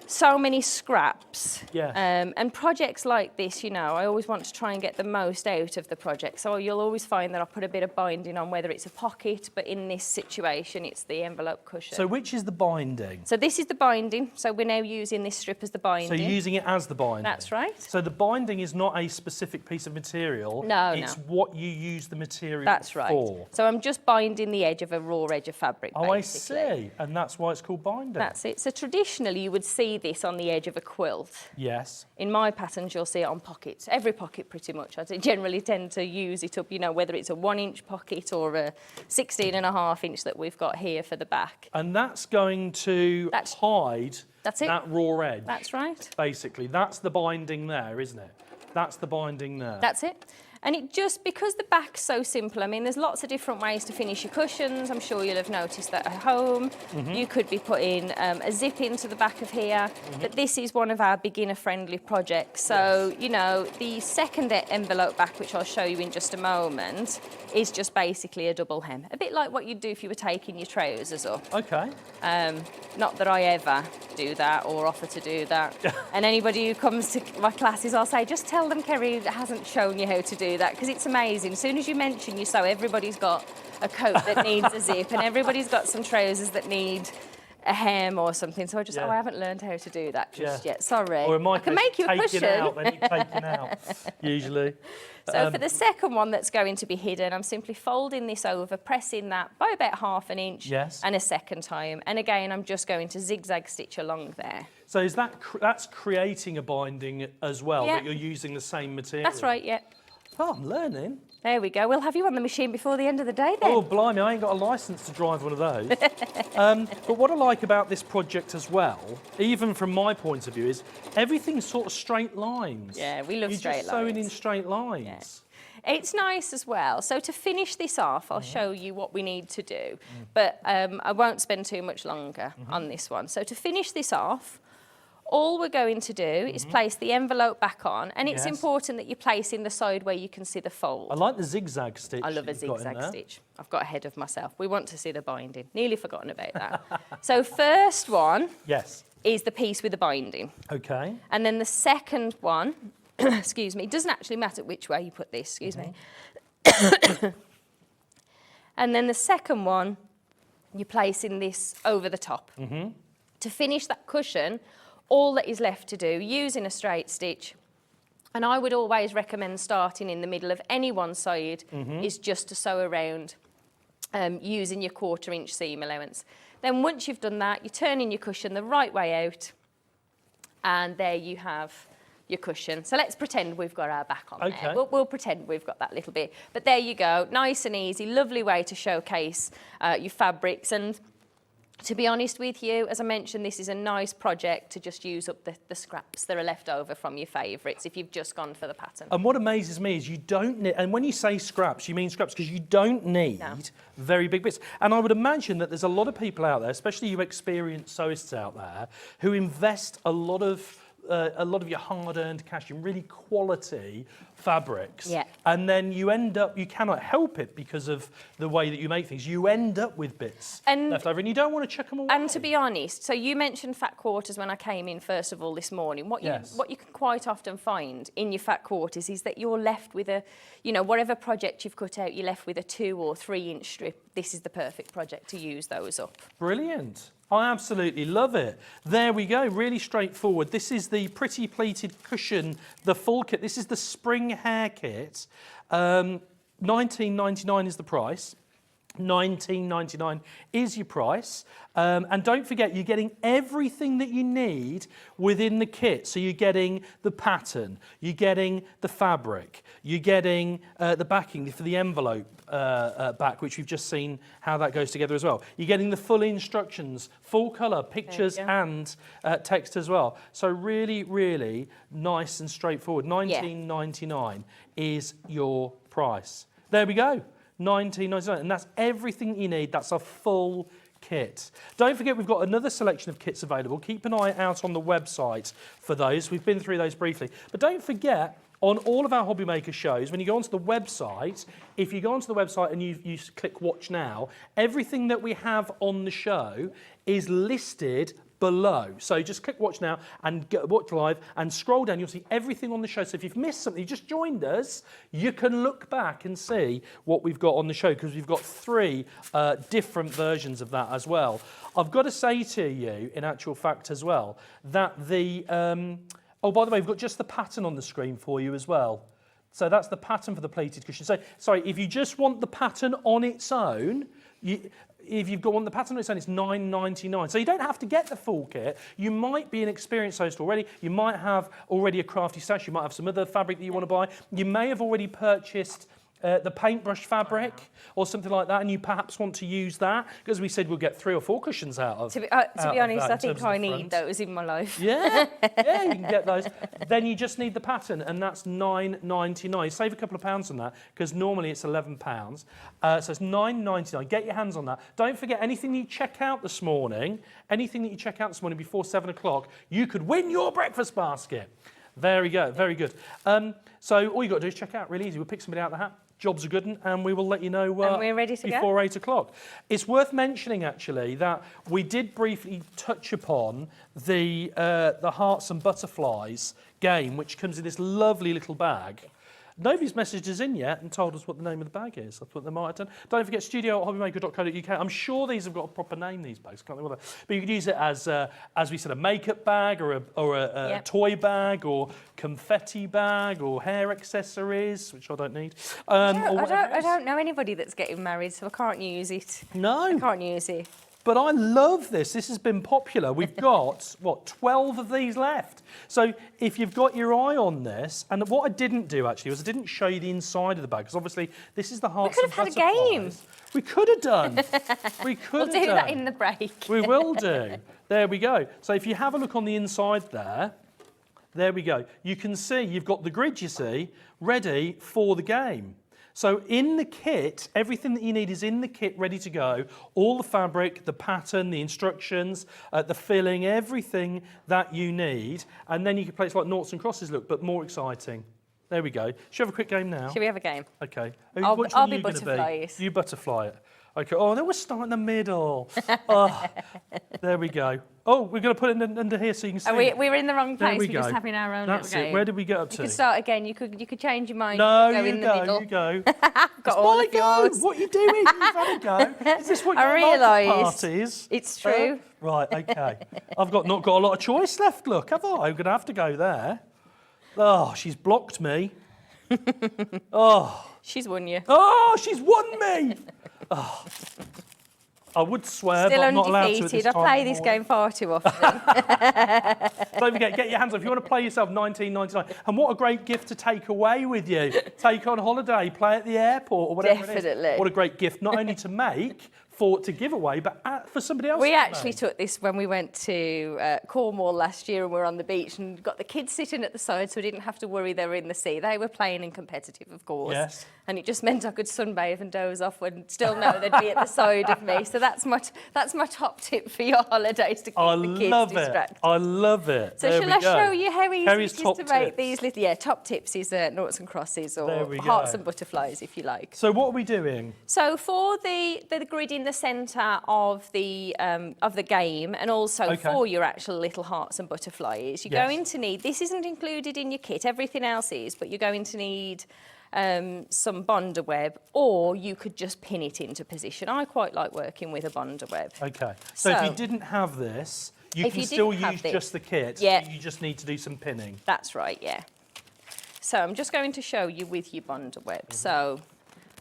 so many scraps. Yes. And projects like this, I always want to try and get the most out of the project. So you'll always find that I put a bit of binding on, whether it's a pocket, but in this situation, it's the envelope cushion. So which is the binding? So this is the binding. So we're now using this strip as the binding. So you're using it as the binding? That's right. So the binding is not a specific piece of material. No, It's what you use the material That's right. for. So I'm just binding the edge of a raw edge of fabric, Oh, basically. I see. And that's why it's called binding. That's it. So traditionally, you would see this on the edge of a quilt. Yes. In my patterns, you'll see it on pockets. Every pocket, pretty much. I generally tend to use it up, you know, whether it's a 1-inch pocket or a 16.5-inch that we've got here for the back. And that's going to hide That's it. that raw edge. That's right. Basically, that's the binding there, isn't it? That's the binding there. That's it. And it just, because the back's so simple, I mean, there's lots of different ways to finish your cushions. I'm sure you'll have noticed that at home. You could be putting a zip into the back of here, but this is one of our beginner-friendly projects. So, you know, the second envelope back, which I'll show you in just a moment, is just basically a double hem. A bit like what you'd do if you were taking your trousers up. Okay. Not that I ever do that or offer to do that. And anybody who comes to my classes, I'll say, just tell them Kerry hasn't shown you how to do that, because it's amazing. As soon as you mention you sew, everybody's got a coat that needs a zip, and everybody's got some trousers that need a hem or something. So I just, I haven't learned how to do that just yet. Sorry. Or in my I can case, make you a cushion. Out, they need taken out, usually. So for the second one that's going to be hidden, I'm simply folding this over, pressing that by about 1/2 inch, and a second time. And again, I'm just going to zigzag stitch along there. So is that that's creating a binding as well, but you're using the same material? That's right, yeah. Oh, I'm learning. There we go. We'll have you on the machine before the end of the day then. Oh, blimey, I ain't got a licence to drive one of those. But what I like about this project as well, even from my point of view, is everything's sort of straight lines. Yeah, we love straight lines. You're just sewing in straight lines. Yeah. It's nice as well. So to finish this off, I'll show you what we need to do. But I won't spend too much longer on this one. So to finish this off, all we're going to do is place the envelope back on, and it's important that you place in the side where you can see the fold. I like the zigzag stitch. I love a zigzag stitch. I've got ahead of myself. We want to see the binding. Nearly forgotten about that. So first one is the piece with the binding. Okay. And then the second one, excuse me, it doesn't actually matter which way you put this, excuse me. And then the second one, you're placing this over the top. To finish that cushion, all that is left to do, using a straight stitch, and I would always recommend starting in the middle of any one side, is just to sew around using your 1/4 inch seam allowance. Then once you've done that, you turn in your cushion the right way out, and there you have your cushion. So let's pretend we've got our back on there. We'll pretend we've got that little bit. But there you go, nice and easy, lovely way to showcase your fabrics. And to be honest with you, as I mentioned, this is a nice project to just use up the scraps that are left over from your favourites if you've just gone for the pattern. And what amazes me is you don't need, and when you say scraps, you mean scraps because you don't need very big bits. And I would imagine that there's a lot of people out there, especially you experienced sewists out there, who invest a lot of your hard-earned cash in really quality fabrics, and then you end up, you cannot help it because of the way that you make things, you end up with bits left over and you don't want to chuck them away. And to be honest, so you mentioned fat quarters when I came in first of all this morning. What you can quite often find in your fat quarters is that you're left with a, you know, whatever project you've cut out, you're left with a 2 or 3 inch strip. This is the perfect project to use those up. Brilliant. I absolutely love it. There we go, really straightforward. This is the Pretty Pleated Cushion, the full kit. This is the spring hair kit. $19.99 is the price. $19.99 is your price. And don't forget, you're getting everything that you need within the kit. So you're getting the pattern, you're getting the fabric, you're getting the backing for the envelope back, which we've just seen how that goes together as well. You're getting the full instructions, full colour, pictures and text as well. So really, really nice and straightforward. $19.99 is your price. There we go. $19.99, and that's everything you need. That's a full kit. Don't forget, we've got another selection of kits available. Keep an eye out on the website for those. We've been through those briefly. But don't forget, on all of our Hobby Maker shows, when you go onto the website, if you go onto the website and you click Watch Now, everything that we have on the show is listed below. So just click Watch Now and watch live and scroll down. You'll see everything on the show. So if you've missed something, you just joined us, you can look back and see what we've got on the show, because we've got 3 different versions of that as well. I've got to say to you, in actual fact as well, that the... oh, by the way, we've got just the pattern on the screen for you as well. So that's the pattern for the pleated cushion. So, sorry, if you just want the pattern on its own, if you've got one, the pattern on its own, it's $9.99. So you don't have to get the full kit. You might be an experienced sewist already. You might have already a crafty stash. You might have some other fabric that you want to buy. You may have already purchased the paintbrush fabric or something like that, and you perhaps want to use that, because we said we'll get 3 or 4 cushions out of. To be honest, I think I need those in my life. Yeah, yeah, you can get those. Then you just need the pattern, and that's $9.99. You save a couple of pounds on that, because normally it's £11. So it's $9.99. Get your hands on that. Don't forget, anything that you check out this morning, before 7 o'clock, you could win your breakfast basket. There we go, very good. So all you've got to do is check out, really easy. We'll pick somebody out of the hat. Jobs are good, and we will let you know and we're ready to before 8 o'clock. It's worth mentioning, actually, that we did briefly touch upon the Hearts and Butterflies game, which comes in this lovely little bag. Nobody's messaged us in yet and told us what the name of the bag is. I thought they might have done. Don't forget studio@hobbymaker.co.uk. I'm sure these have got a proper name, these bags. Can't think what but you could use it as we said, a makeup bag or a toy bag or confetti bag or hair accessories, which I don't need. I don't know anybody that's getting married, so I can't use it. No. I can't use it. But I love this. This has been popular. We've got, 12 of these left. So if you've got your eye on this, and what I didn't do, actually, was I didn't show you the inside of the bag, because obviously this is the Hearts and Butterflies. We could have had a game. We could have done. We could We'll have do done. that in the break. We will do. There we go. So if you have a look on the inside there we go. You can see you've got the grid, you see, ready for the game. So in the kit, everything that you need is in the kit, ready to go. All the fabric, the pattern, the instructions, the filling, everything that you need. And then you can play it like noughts and crosses look, but more exciting. There we go. Should we have a quick game now? Should we have a game? Okay. I'll Which be one are you gonna butterflies. You butterfly it. Okay. Oh, then we'll start in the middle. Oh, there we go. Oh, we're going to put it under here so you can see. We're in the wrong There place. we We're go. just having our own That's little game. it. Where did we get up You to? could start again. You could change your mind. No, go you in the go. middle. You go. Got all My of go. yours. What are you doing? You've had a go. Is this what I you like at realised parties? it's true. Right. Okay. I've not got a lot of choice left. Look, have I? I'm going to have to go there. Oh, she's blocked me. Oh. She's won you. Oh, she's won me. Oh. I would swear, Still but I'm not allowed to at undefeated. this I time play of this morning. game far too often. Don't forget, get your hands up. If you want to play yourself, $19.99. And what a great gift to take away with you. Take on holiday, play at the airport or whatever it is. Definitely. What a great gift, not only to make, to give away, but for somebody else We to actually make. took this when we went to Cornwall last year, and we were on the beach and got the kids sitting at the side, so we didn't have to worry they were in the sea. They were playing and competitive, of course. Yes. And it just meant I could sunbathe and doze off and still know they'd be at the side of me. So that's my top tip for your holidays, to keep the kids distracted. I love it. So There shall we I go. show you how easy Harry's it is top to make tips. these little... top tips is noughts and crosses, There or we hearts go. and butterflies, if you like. So what are we doing? So for the grid in the centre of the game, and also Okay. for your actual little hearts and butterflies, you're Yes. going to need, this isn't included in your kit, everything else is, but you're going to need some bonder web, or you could just pin it into position. I quite like working with a bonder web. Okay. So if So- you didn't have this, you If can you still didn't have use this- just the kit. Yeah. You just need to do some pinning. That's right, yeah. So I'm just going to show you with your bonder web. So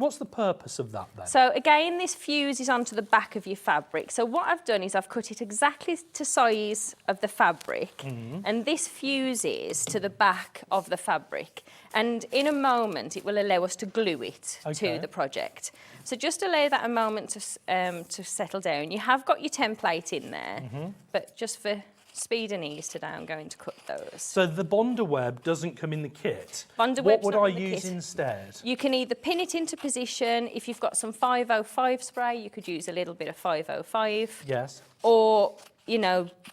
What's the purpose of that then? So again, this fuses onto the back of your fabric. So what I've done is I've cut it exactly to size of the fabric, and this fuses to the back of the fabric. And in a moment, it will allow us to glue it Okay. to the project. So just allow that a moment to settle down. You have got your template in there, but just for speed and ease today, I'm going to cut those. So the bonder web doesn't come in the kit. Bonder What web's would not I in the use kit. instead? You can either pin it into position. If you've got some 505 spray, you could use a little bit of 505. Yes. Or,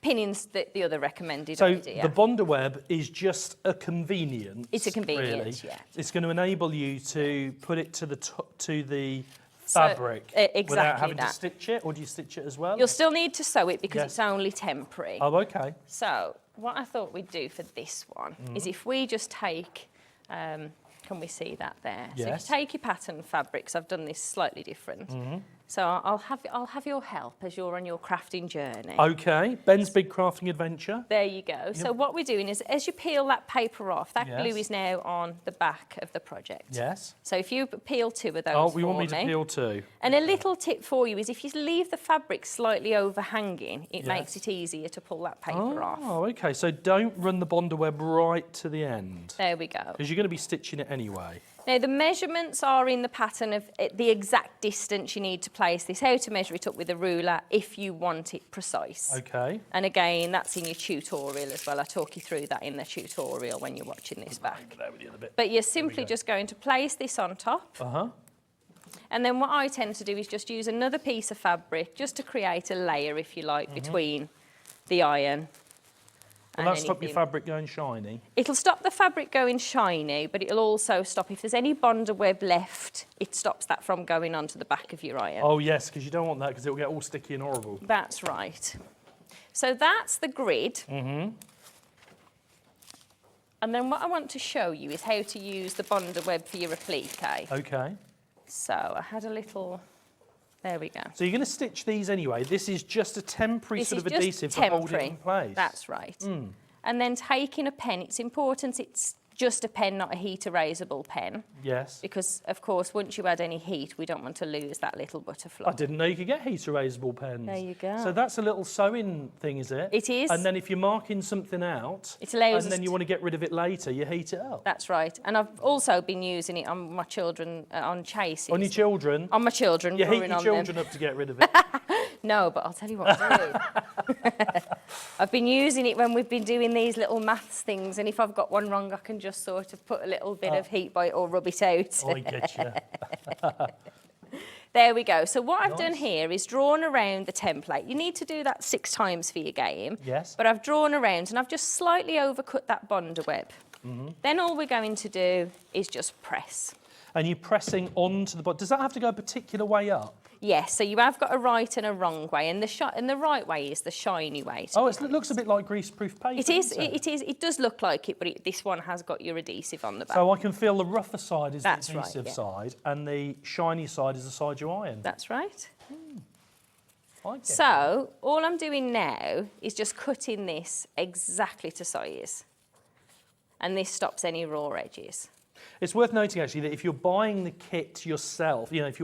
pinning's the other recommended So idea. the bonder web is just a convenience. It's a convenience, really. yeah. It's going to enable you to put it to the fabric exactly without having to that. stitch it, or do you stitch it as well? You'll still need to sew it because Yes. it's only temporary. Oh, okay. So what I thought we'd do for this one is if we just take, can we see that there? So Yes. if you take your pattern fabrics, I've done this slightly different, So I'll have your help as you're on your crafting journey. Okay, Ben's Big Crafting Adventure. There you go. So what we're doing is, as you peel that paper off, that Yes. glue is now on the back of the project. Yes. So if you peel 2 of those Oh, we want for me to peel 2. And a little tip for you is if you leave the fabric slightly overhanging, it Yes. makes it easier to pull that paper off. Oh, okay. So don't run the Bonder web right to the end, There we go. because you're going to be stitching it anyway. Now the measurements are in the pattern of the exact distance you need to place this, how to measure it up with a ruler if you want it precise. Okay. And again, that's in your tutorial as well. I talk you through that in the tutorial when you're watching this back. There with the other bit. But you're simply just going to place this on top. Uh-huh. And then what I tend to do is just use another piece of fabric just to create a layer, if you like, between the iron Will and that stop your anything. fabric going shiny? It'll stop the fabric going shiny, but it'll also stop, if there's any Bonder web left, it stops that from going onto the back of your iron. Oh, yes, because you don't want that, because it will get all sticky and horrible. That's right. So that's the grid. And then what I want to show you is how to use the Bonder web for your applique. Okay. So I had a little, there we go. So you're going to stitch these anyway. This is just a temporary This sort is of just adhesive to hold it temporary. in place. That's right. And then taking a pen, it's important it's just a pen, not a heat erasable pen, Yes. because of course once you add any heat, we don't want to lose that little butterfly. I didn't know you could get heat erasable pens. There you go. So that's a little sewing thing, is it? It is. And then if you're marking something out, It allows and then us you want to get rid of it later, you heat it up. That's right. And I've also been using it on my children, on chases. On your children, On my children, you heat drawing your on children them. up to get rid of it. No, but I'll tell you what I do. I've been using it when we've been doing these little maths things, and if I've got one wrong, I can just sort of put a little bit of heat by it or rub it out. I get you. There we go. So what I've done Nice. here is drawn around the template. You need to do that 6 times for your game. Yes. But I've drawn around and I've just slightly overcut that Bonder web. Then all we're going to do is just press. And you're pressing onto the bottom. Does that have to go a particular way up? Yes, so you have got a right and a wrong way, and the right way is the shiny way. to Oh, be it looks a bit like greaseproof paper. It is. doesn't It is. It does look like it, but this one has got your adhesive on the back. So I can feel the rougher side is That's the right, adhesive yeah. side, and the shiny side is the side you iron. That's right. I get it. So all I'm doing now is just cutting this exactly to size, and this stops any raw edges. It's worth noting actually that if you're buying the kit yourself, you know, if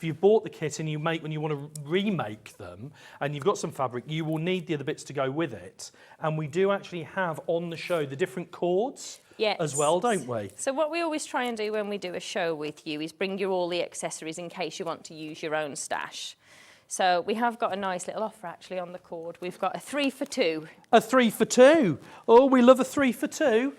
you've bought the kit and you want to remake them, and you've got some fabric, you will need the other bits to go with it. And we do actually have on the show the different cords Yes. as well, don't we? So what we always try and do when we do a show with you is bring you all the accessories in case you want to use your own stash. So we have got a nice little offer actually on the cord. We've got a 3 for 2. A 3 for 2. Oh, we love a 3 for 2.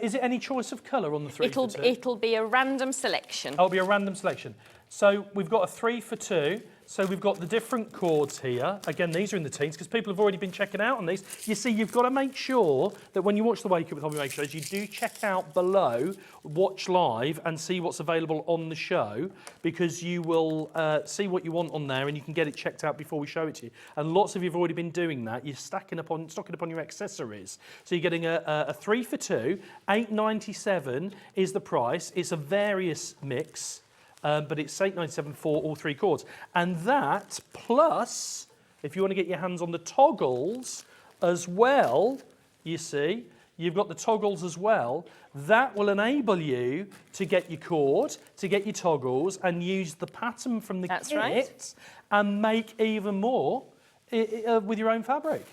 Is it any choice of colour on the 3 for 2? It'll be a random selection. It'll be a random selection. So we've got a 3 for 2. So we've got the different cords here. Again, these are in the teens because people have already been checking out on these. You see, you've got to make sure that when you watch the Wake Up with Hobby Maker shows, you do check out below, watch live and see what's available on the show, because you will see what you want on there and you can get it checked out before we show it to you. And lots of you have already been doing that. You're stocking up on your accessories. So you're getting a 3 for 2. $8.97 is the price. It's a various mix. But it's $8.97 for all 3 cords. And that, plus, if you want to get your hands on the toggles as well, you see, you've got the toggles as well. That will enable you to get your cord, to get your toggles, and use the pattern from the That's kit right. and make even more with your own fabric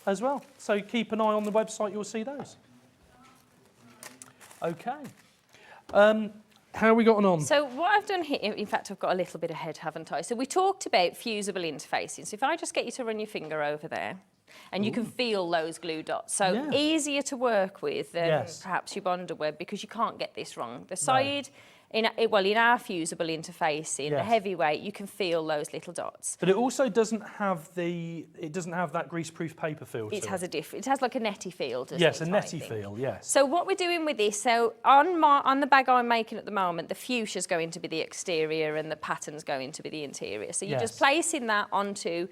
as well. So keep an eye on the website, you'll see those. Okay. How are we gotten on? So what I've done here, in fact, I've got a little bit ahead, haven't I? So we talked about fusible interfacing. So if I just get you to run your finger over there, and you can feel those glue dots. So Yeah. easier to work with than Yes. perhaps your Bonder web, because you can't get this wrong. The side, in our fusible interfacing, the Yes. heavyweight, you can feel those little dots. But it also doesn't have that greaseproof paper feel to It has it has like a netty feel, doesn't Yes, it? a I netty think? feel, yes. So what we're doing with this, so on the bag I'm making at the moment, the fuchsia is going to be the exterior and the pattern's going to be the interior. So you're just Yes. placing that onto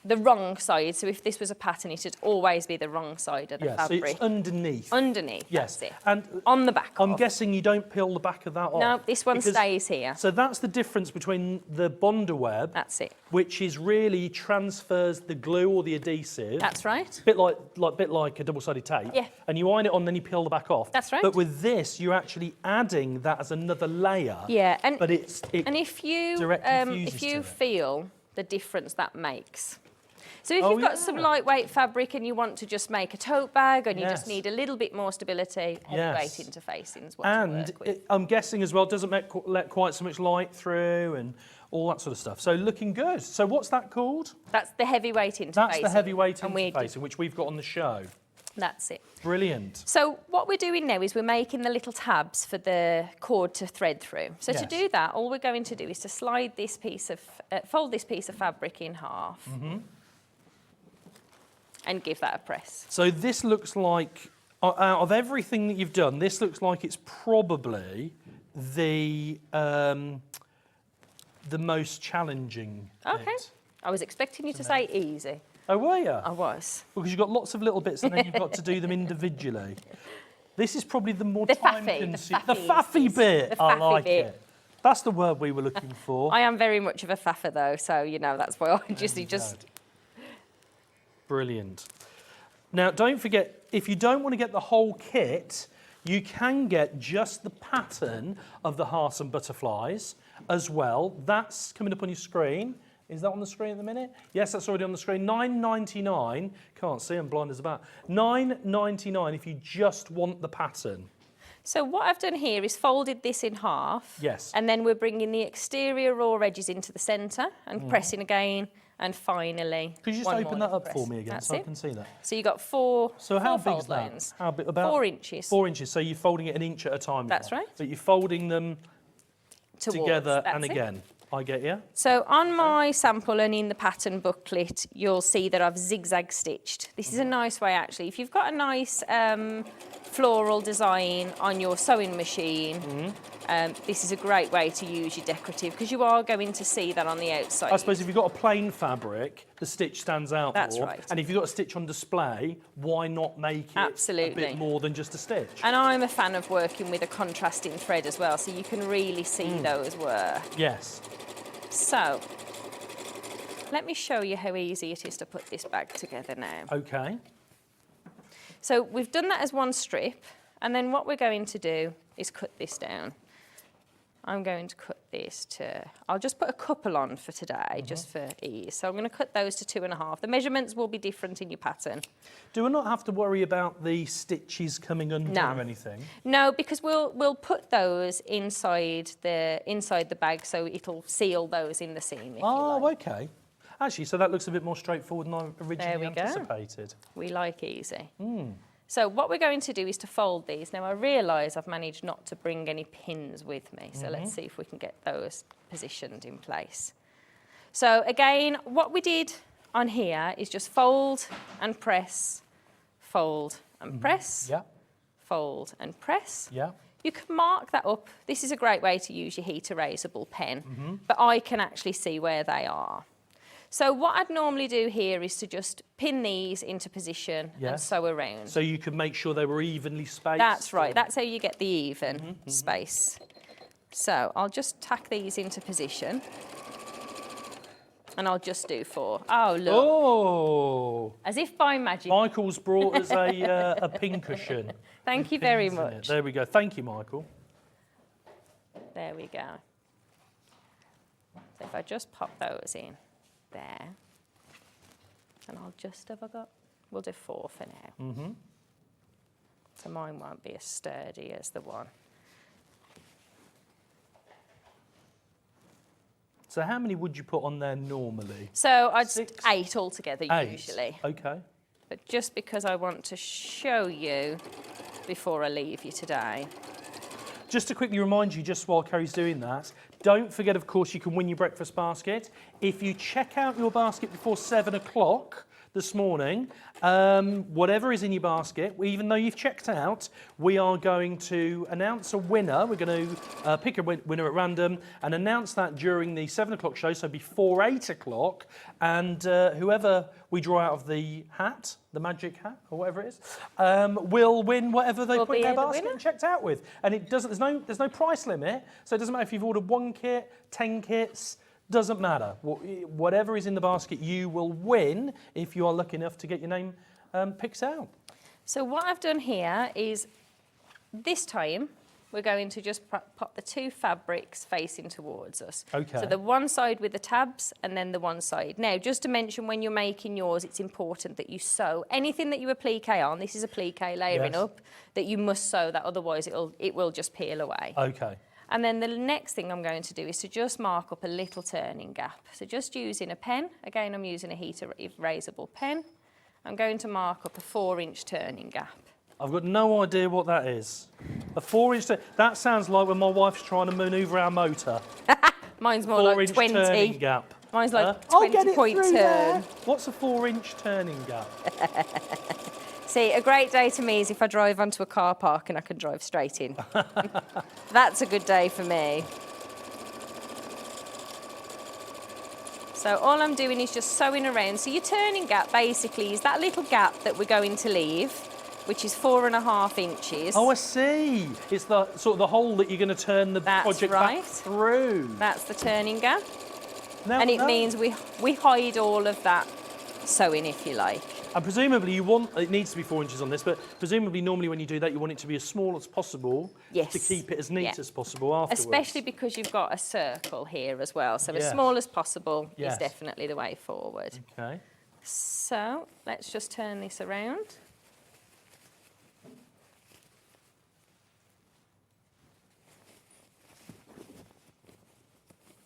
the wrong side. So if this was a pattern, it would always be the wrong side of the Yes, so fabric. it's underneath. Underneath, Yes, that's it. and On the back I'm of. guessing you don't peel the back of that off. No, this one because- stays here. So that's the difference between the Bondaweb, That's it. which is really transfers the glue or the adhesive. That's right. bit like a double-sided tape. Yeah. And you iron it on, then you peel the back off. That's right. But with this, you're actually adding that as another layer. Yeah, and But it and if you directly fuses if you to it. feel the difference that makes. So if Oh, you've got some yeah. lightweight fabric and you want to just make a tote bag and you just Yes. need a little bit more stability, heavyweight Yes. interfacing is what to And work with. I'm guessing as well, doesn't let quite so much light through and all that sort of stuff. So looking good. So what's that called? That's the heavyweight interfacing. That's the heavyweight and we do- interfacing, which we've got on the show. That's it. Brilliant. So what we're doing now is we're making the little tabs for the cord to thread through. So to Yes. do that, all we're going to do is to slide this piece of, fold this piece of fabric in half and give that a press. So this looks like, out of everything that you've done, this looks like it's probably the most challenging Okay. bit. I was expecting you to say easy. Oh, were you? I was. Because you've got lots of little bits and then you've got to do them individually. This is probably the more The time-consuming... faffy, the faffy bit. the I faffy like bit. it. That's the word we were looking for. I am very much of a faffer though, so you know that's why I just Brilliant. Now, don't forget, if you don't want to get the whole kit, you can get just the pattern of the hearts and butterflies as well. That's coming up on your screen. Is that on the screen at the minute? Yes, that's already on the screen. $9.99. Can't see, I'm blind as a bat. $9.99 if you just want the pattern. So what I've done here is folded this in half. Yes. And then we're bringing the exterior raw edges into the centre and pressing again, and finally. Could you just one open more that up press. for me again That's so I it. can see that? So you've got four. So how four big is fold that? lines. How big? About 4 inches. 4 inches. So you're folding it an inch at a time. That's now. right. But you're folding them Towards. together That's and it. again. I get you. So on my sample and in the pattern booklet, you'll see that I've zigzag stitched. This is a nice way actually. If you've got a nice floral design on your sewing machine, this is a great way to use your decorative because you are going to see that on the outside. I suppose if you've got a plain fabric, the stitch stands out That's more. right. And if you've got a stitch on display, why not make it a Absolutely. bit more than just a stitch? And I'm a fan of working with a contrasting thread as well, so you can really see those work. Yes. So, let me show you how easy it is to put this bag together now. Okay. So we've done that as one strip, and then what we're going to do is cut this down. I'm going to cut this to, I'll just put a couple on for today, just for ease. So I'm going to cut those to 2.5. The measurements will be different in your pattern. Do we not have to worry about the stitches coming undone No. or anything? No, because we'll put those inside the bag, so it'll seal those in the seam. If you Oh, like. okay. Actually, so that looks a bit more straightforward than I originally we go. anticipated. We like easy. So what we're going to do is to fold these. Now I realise I've managed not to bring any pins with me, so let's see if we can get those positioned in place. So again, what we did on here is just fold and press, fold and press, Yeah, fold and press. yeah. You can mark that up. This is a great way to use your heat erasable pen, but I can actually see where they are. So what I'd normally do here is to just pin these into position and Yes. sew around. So you could make sure they were evenly spaced? That's right. That's how you get the even space. So I'll just tack these into position. And I'll just do 4. Oh, look. Oh! As if by magic. Michael's brought us a pin cushion. Thank you very Pins in it. much. There we go. Thank you, Michael. There we go. So if I just pop those in there. And I'll just, we'll do 4 for now. So mine won't be as sturdy as the one. So how many would you put on there normally? So I'd 6? 8 altogether 8. usually. Okay. But just because I want to show you before I leave you today. Just to quickly remind you, just while Kerry's doing that, don't forget, of course, you can win your breakfast basket. If you check out your basket before 7 o'clock, this morning. Whatever is in your basket, even though you've checked out, we are going to announce a winner. We're going to pick a winner at random and announce that during the 7 o'clock show, so before 8 o'clock. And whoever we draw out of the hat, the magic hat or whatever it is, will win whatever they put in their basket and checked out with. And it doesn't. There's no price limit, so it doesn't matter if you've ordered 1 kit, 10 kits. Doesn't matter. Whatever is in the basket, you will win if you are lucky enough to get your name picked out. So what I've done here is, this time, we're going to just pop the 2 fabrics facing towards us. Okay. So the one side with the tabs and then the one side. Now, just to mention, when you're making yours, it's important that you sew anything that you applique on. This is applique layering up, that you must sew that, otherwise it will just peel away. Okay. And then the next thing I'm going to do is to just mark up a little turning gap. So just using a pen, again I'm using a heat erasable pen, I'm going to mark up a 4-inch turning gap. I've got no idea what that is. A 4-inch, that sounds like when my wife's trying to manoeuvre our motor. Mine's more like 20. Turning gap. Mine's like 20-point turn. There. What's a 4-inch turning gap? See, a great day to me is if I drive onto a car park and I can drive straight in. That's a good day for me. So all I'm doing is just sewing around. So your turning gap basically is that little gap that we're going to leave, which is 4.5 inches. Oh, I see. It's the sort of the hole that you're going to turn the project back through. That's the turning gap. Now, and it means we hide all of that sewing, if you like. And presumably it needs to be 4 inches on this, but presumably normally when you do that, you want it to be as small as possible to keep it as neat as possible afterwards. Especially because you've got a circle here as well. So as small as possible is definitely the way forward. Okay. So let's just turn this around.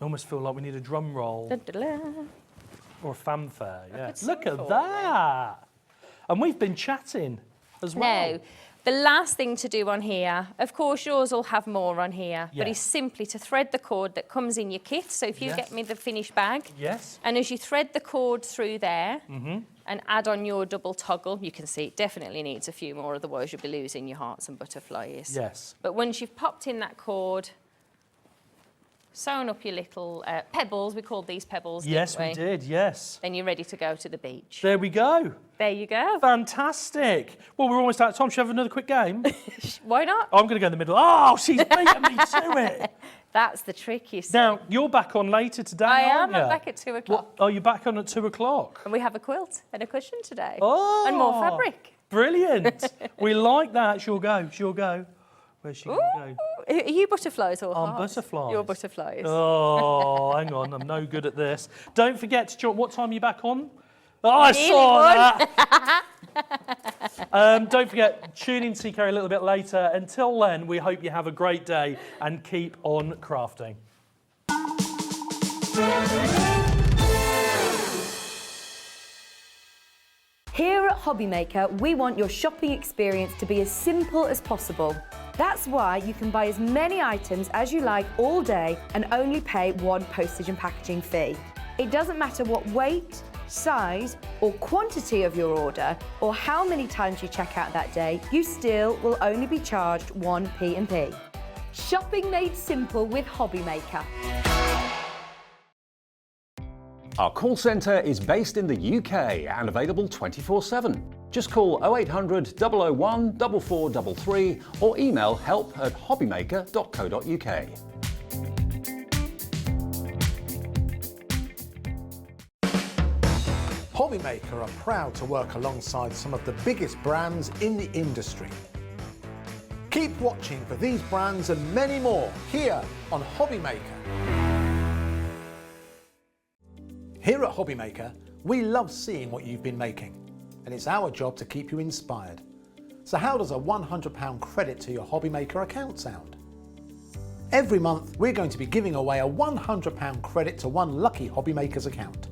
I almost feel like we need a drum roll. Da-da-da. Or a fanfare, yeah. Look at that! And we've been chatting as well. Now, the last thing to do on here, of course yours will have more on here, but is simply to thread the cord that comes in your kit. So if you get me the finished bag, and as you thread the cord through there and add on your double toggle, you can see it definitely needs a few more, otherwise you'll be losing your hearts and butterflies. Yes. But once you've popped in that cord, sewn up your little pebbles, we called these pebbles, Yes, didn't we did, yes. Then you're ready to go to the beach. There we go. There you go. Fantastic. Well, we're almost out of time. Should we have another quick game? Why not? I'm going to go in the middle. Oh, she's beating me to it. That's the trick, you see. Now, you're back on later today, aren't you? I'm back at 2 o'clock. Are you back on at 2 o'clock? And we have a quilt and a cushion today. Oh. And more fabric. Brilliant. We like that. She'll go. Where's she going to go? Are you butterflies or I'm hearts? butterflies. You're butterflies. Oh, hang on. I'm no good at this. Don't forget to join. What time are you back on? Oh, I saw that. Don't forget, tune in to see Kerry a little bit later. Until then, we hope you have a great day and keep on crafting. Here at Hobbymaker, we want your shopping experience to be as simple as possible. That's why you can buy as many items as you like all day and only pay one postage and packaging fee. It doesn't matter what weight, size or quantity of your order or how many times you check out that day, you still will only be charged one P&P. Shopping made simple with Hobbymaker. Our call centre is based in the UK and available 24/7. Just call 0800 001 4433 or email help@hobbymaker.co.uk. Hobbymaker are proud to work alongside some of the biggest brands in the industry. Keep watching for these brands and many more here on Hobbymaker. Here at Hobbymaker, we love seeing what you've been making, and it's our job to keep you inspired. So how does a £100 credit to your Hobbymaker account sound? Every month, we're going to be giving away a £100 credit to one lucky Hobbymaker's account.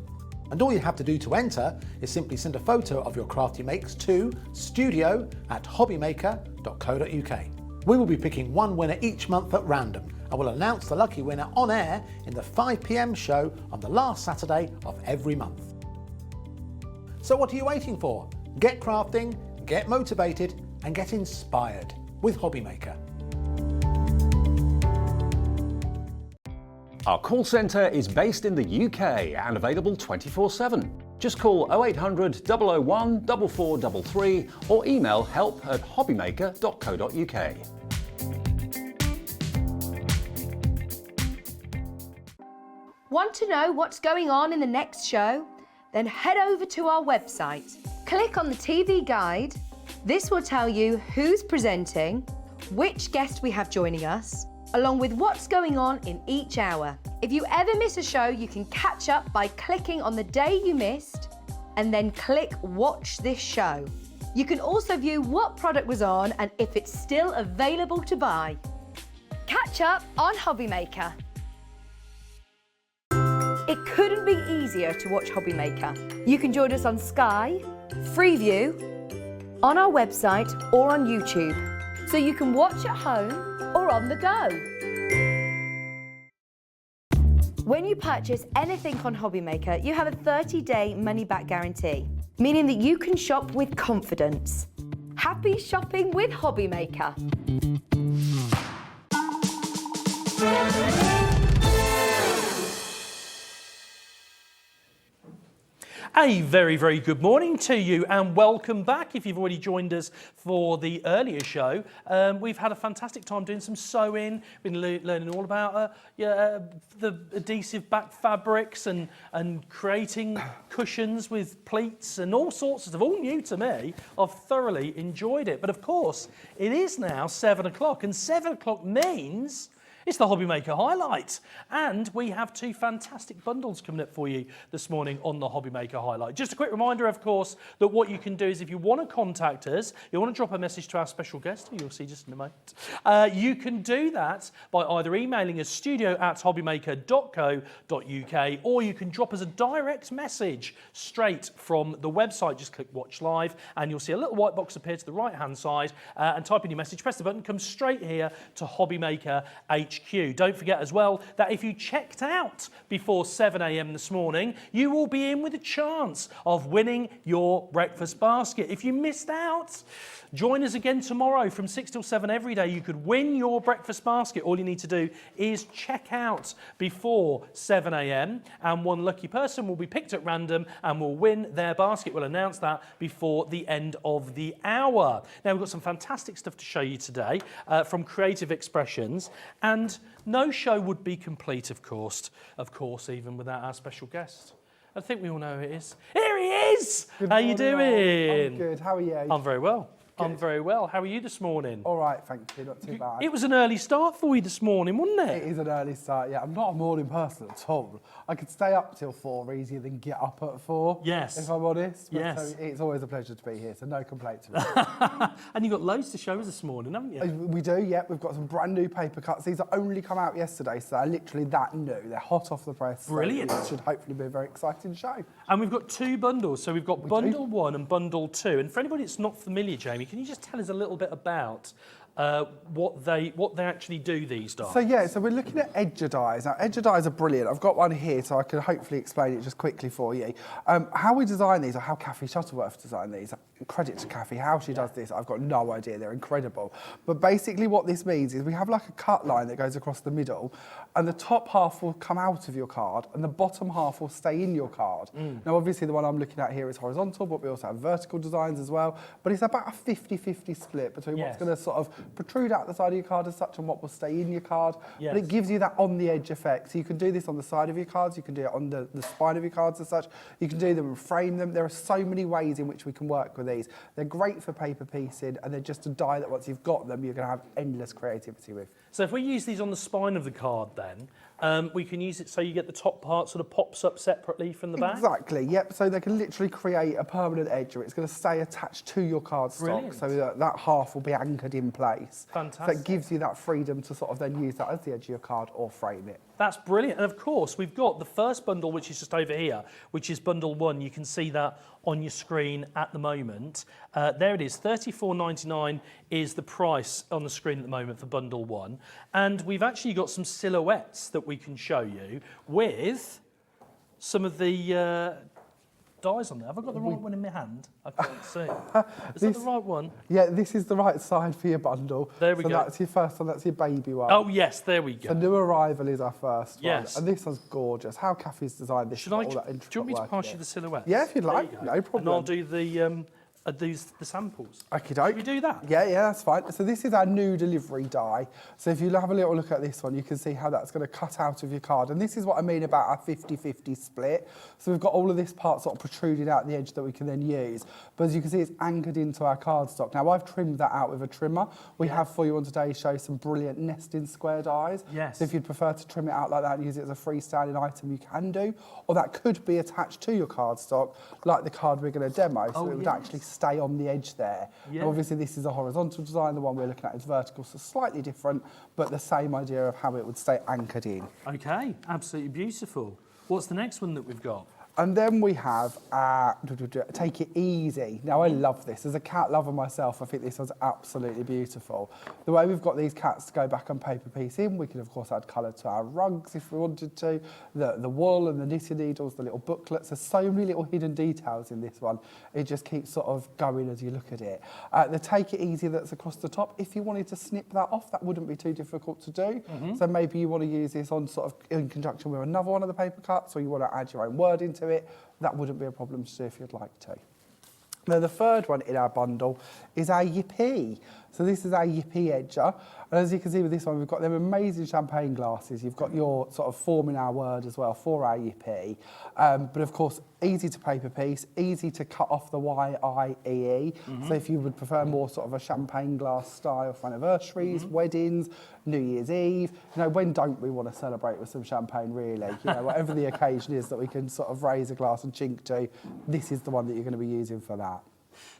And all you have to do to enter is simply send a photo of your craft you makes to studio@hobbymaker.co.uk. We will be picking one winner each month at random and will announce the lucky winner on air in the 5 PM show on the last Saturday of every month. So what are you waiting for? Get crafting, get motivated, and get inspired with HobbyMaker. Our call centre is based in the UK and available 24/7. Just call 0800 001 4433 or email help@hobbymaker.co.uk. Want to know what's going on in the next show? Then head over to our website. Click on the TV guide. This will tell you who's presenting, which guest we have joining us, along with what's going on in each hour. If you ever miss a show, you can catch up by clicking on the day you missed and then click Watch This Show. You can also view what product was on and if it's still available to buy. Catch up on HobbyMaker. It couldn't be easier to watch HobbyMaker. You can join us on Sky, Freeview, on our website or on YouTube, so you can watch at home or on the go. When you purchase anything on HobbyMaker, you have a 30-day money-back guarantee, meaning that you can shop with confidence. Happy shopping with HobbyMaker. A very, very good morning to you and welcome back. If you've already joined us for the earlier show, we've had a fantastic time doing some sewing, been learning all about the adhesive back fabrics and creating cushions with pleats and all sorts of stuff, all new to me. I've thoroughly enjoyed it. But of course, it is now 7 o'clock and 7 o'clock means it's the HobbyMaker Highlight, and we have two fantastic bundles coming up for you this morning on the HobbyMaker Highlight. Just a quick reminder, of course, that what you can do is if you want to contact us, you want to drop a message to our special guest, who you'll see just in a moment, you can do that by either emailing us studio@hobbymaker.co.uk, or you can drop us a direct message straight from the website. Just click Watch Live, and you'll see a little white box appear to the right-hand side, and type in your message, press the button, come straight here to HobbyMaker HQ. Don't forget as well that if you checked out before 7 a.m. this morning, you will be in with a chance of winning your breakfast basket. If you missed out, join us again tomorrow from 6 till 7 every day. You could win your breakfast basket. All you need to do is check out before 7 a.m. and one lucky person will be picked at random and will win their basket. We'll announce that before the end of the hour. Now, we've got some fantastic stuff to show you today from Creative Expressions, and no show would be complete, of course, even without our special guest. I think we all know who it is. Here he is! Good How you morning, doing? I'm good. How are you? I'm very well. Good. I'm very well. How are you this morning? All right, thank you. Not too bad. It was an early start for you this morning, wasn't It is an early start, yeah. I'm not a morning person at all. I could stay up till 4 easier than get up at 4. Yes. If I'm honest. But Yes. So it's always a pleasure to be here, so no complaints to me. And you've got loads to show us this morning, haven't you? We do, yeah. We've got some brand new paper cuts. These are only come out yesterday, so they're literally that new. They're hot off the press. Brilliant. So it should hopefully be a very exciting show. And we've got two bundles. So we've got bundle 1 and bundle 2. And for anybody that's not familiar, Jamie, can you just tell us a little bit about what they actually do, these dies? So yeah, so we're looking at edger dies. Now edger dies are brilliant. I've got one here so I can hopefully explain it just quickly for you. How we design these, or how Kathy Shuttleworth designed these, credit to Kathy, how she does this, I've got no idea, they're incredible. But basically what this means is we have like a cut line that goes across the middle, and the top half will come out of your card and the bottom half will stay in your card. Now obviously the one I'm looking at here is horizontal, but we also have vertical designs as well, but it's about a 50-50 split between what's going to sort of protrude out the side of your card as such and what will stay in your card. But it gives you that on the edge effect. So you can do this on the side of your cards, you can do it on the spine of your cards as such, you can do them and frame them. There are so many ways in which we can work with these. They're great for paper piecing, and they're just a die that once you've got them, you're going to have endless creativity with. So if we use these on the spine of the card then, we can use it so you get the top part sort of pops up separately from the back? Exactly, yep. So they can literally create a permanent edger. It's going to stay attached to your cardstock. Brilliant. So that half will be anchored in place. Fantastic. So it gives you that freedom to sort of then use that as the edge of your card or frame it. That's brilliant. And of course, we've got the first bundle, which is just over here, which is bundle 1. You can see that on your screen at the moment. There it is, $34.99 is the price on the screen at the moment for bundle 1. And we've actually got some silhouettes that we can show you with some of the dies on there. Have I got the right one in my hand? I can't see. Is that the right one? Yeah, this is the right side for your bundle. There we so go. That's your first one, that's your baby one. Oh, yes, there we go. The new arrival is our first Yes. one. And this one's gorgeous. How Kathy's designed this. Should I? got all that Do you intricate want me to work pass in you it. the silhouettes? Yeah, if you'd There like. you go. No problem. And I'll do the samples. Okie Should doke. we do that? Yeah, that's fine. So this is our new delivery die. So if you have a little look at this one, you can see how that's going to cut out of your card. And this is what I mean about our 50-50 split. So we've got all of this part sort of protruding out the edge that we can then use. But as you can see, it's anchored into our cardstock. Now, I've trimmed that out with a trimmer. We have for you on today's show some brilliant nesting square dies. Yes. So if you'd prefer to trim it out like that and use it as a freestanding item, you can do. Or that could be attached to your cardstock, like the card we're going to demo. So it would actually stay on the edge there. Yeah. And obviously this is a horizontal design, the one we're looking at is vertical, so slightly different, but the same idea of how it would stay anchored in. Okay, absolutely beautiful. What's the next one that we've got? And then we have Take It Easy. Now, I love this. As a cat lover myself, I think this one's absolutely beautiful. The way we've got these cats to go back and paper piece in, we can, of course, add colour to our rugs if we wanted to, the wool and the knitting needles, the little booklets. There's so many little hidden details in this one. It just keeps sort of going as you look at it. The Take It Easy that's across the top, if you wanted to snip that off, that wouldn't be too difficult to do. So maybe you want to use this on sort of in conjunction with another one of the paper cuts, or you want to add your own wording to it. That wouldn't be a problem to do if you'd like to. Now, the third one in our bundle is our Yippee. So this is our Yippee Edger. And as you can see with this one, we've got them amazing champagne glasses. You've got your sort of form in our word as well for our Yippee. But of course, easy to paper piece, easy to cut off the YIEE. So if you would prefer more sort of a champagne glass style for anniversaries, weddings, New Year's Eve, you know, when don't we want to celebrate with some champagne really? You know, whatever the occasion is that we can sort of raise a glass and chink to, this is the one that you're going to be using for that.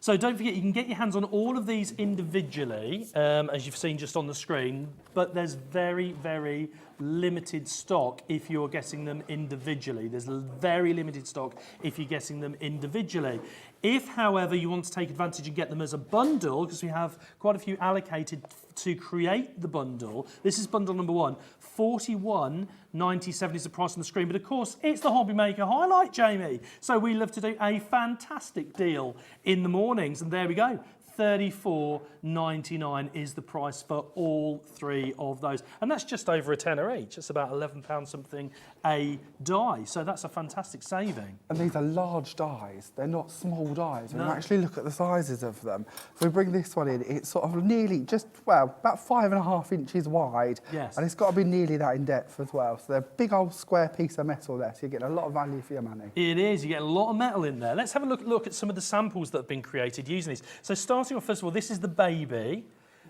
So don't forget, you can get your hands on all of these individually, as you've seen just on the screen, but there's very, very limited stock if you're getting them individually. There's very limited stock if you're getting them individually. If, however, you want to take advantage and get them as a bundle, because we have quite a few allocated to create the bundle, this is bundle number one. $41.97 is the price on the screen, but of course it's the Hobby Maker highlight, Jamie. So we love to do a fantastic deal in the mornings, and there we go. $34.99 is the price for all three of those. And that's just over a tenner each. It's about £11 something a die. So that's a fantastic saving. And these are large dies. They're not small dies. When you actually look at the sizes of them. So we bring this one in. It's sort of nearly just, well, about 5.5 inches wide. Yes. And it's got to be nearly that in depth as well. So they're a big old square piece of metal there. So you're getting a lot of value for your money. It is. You get a lot of metal in there. Let's have a look at some of the samples that have been created using these. So starting off, first of all, this is the baby.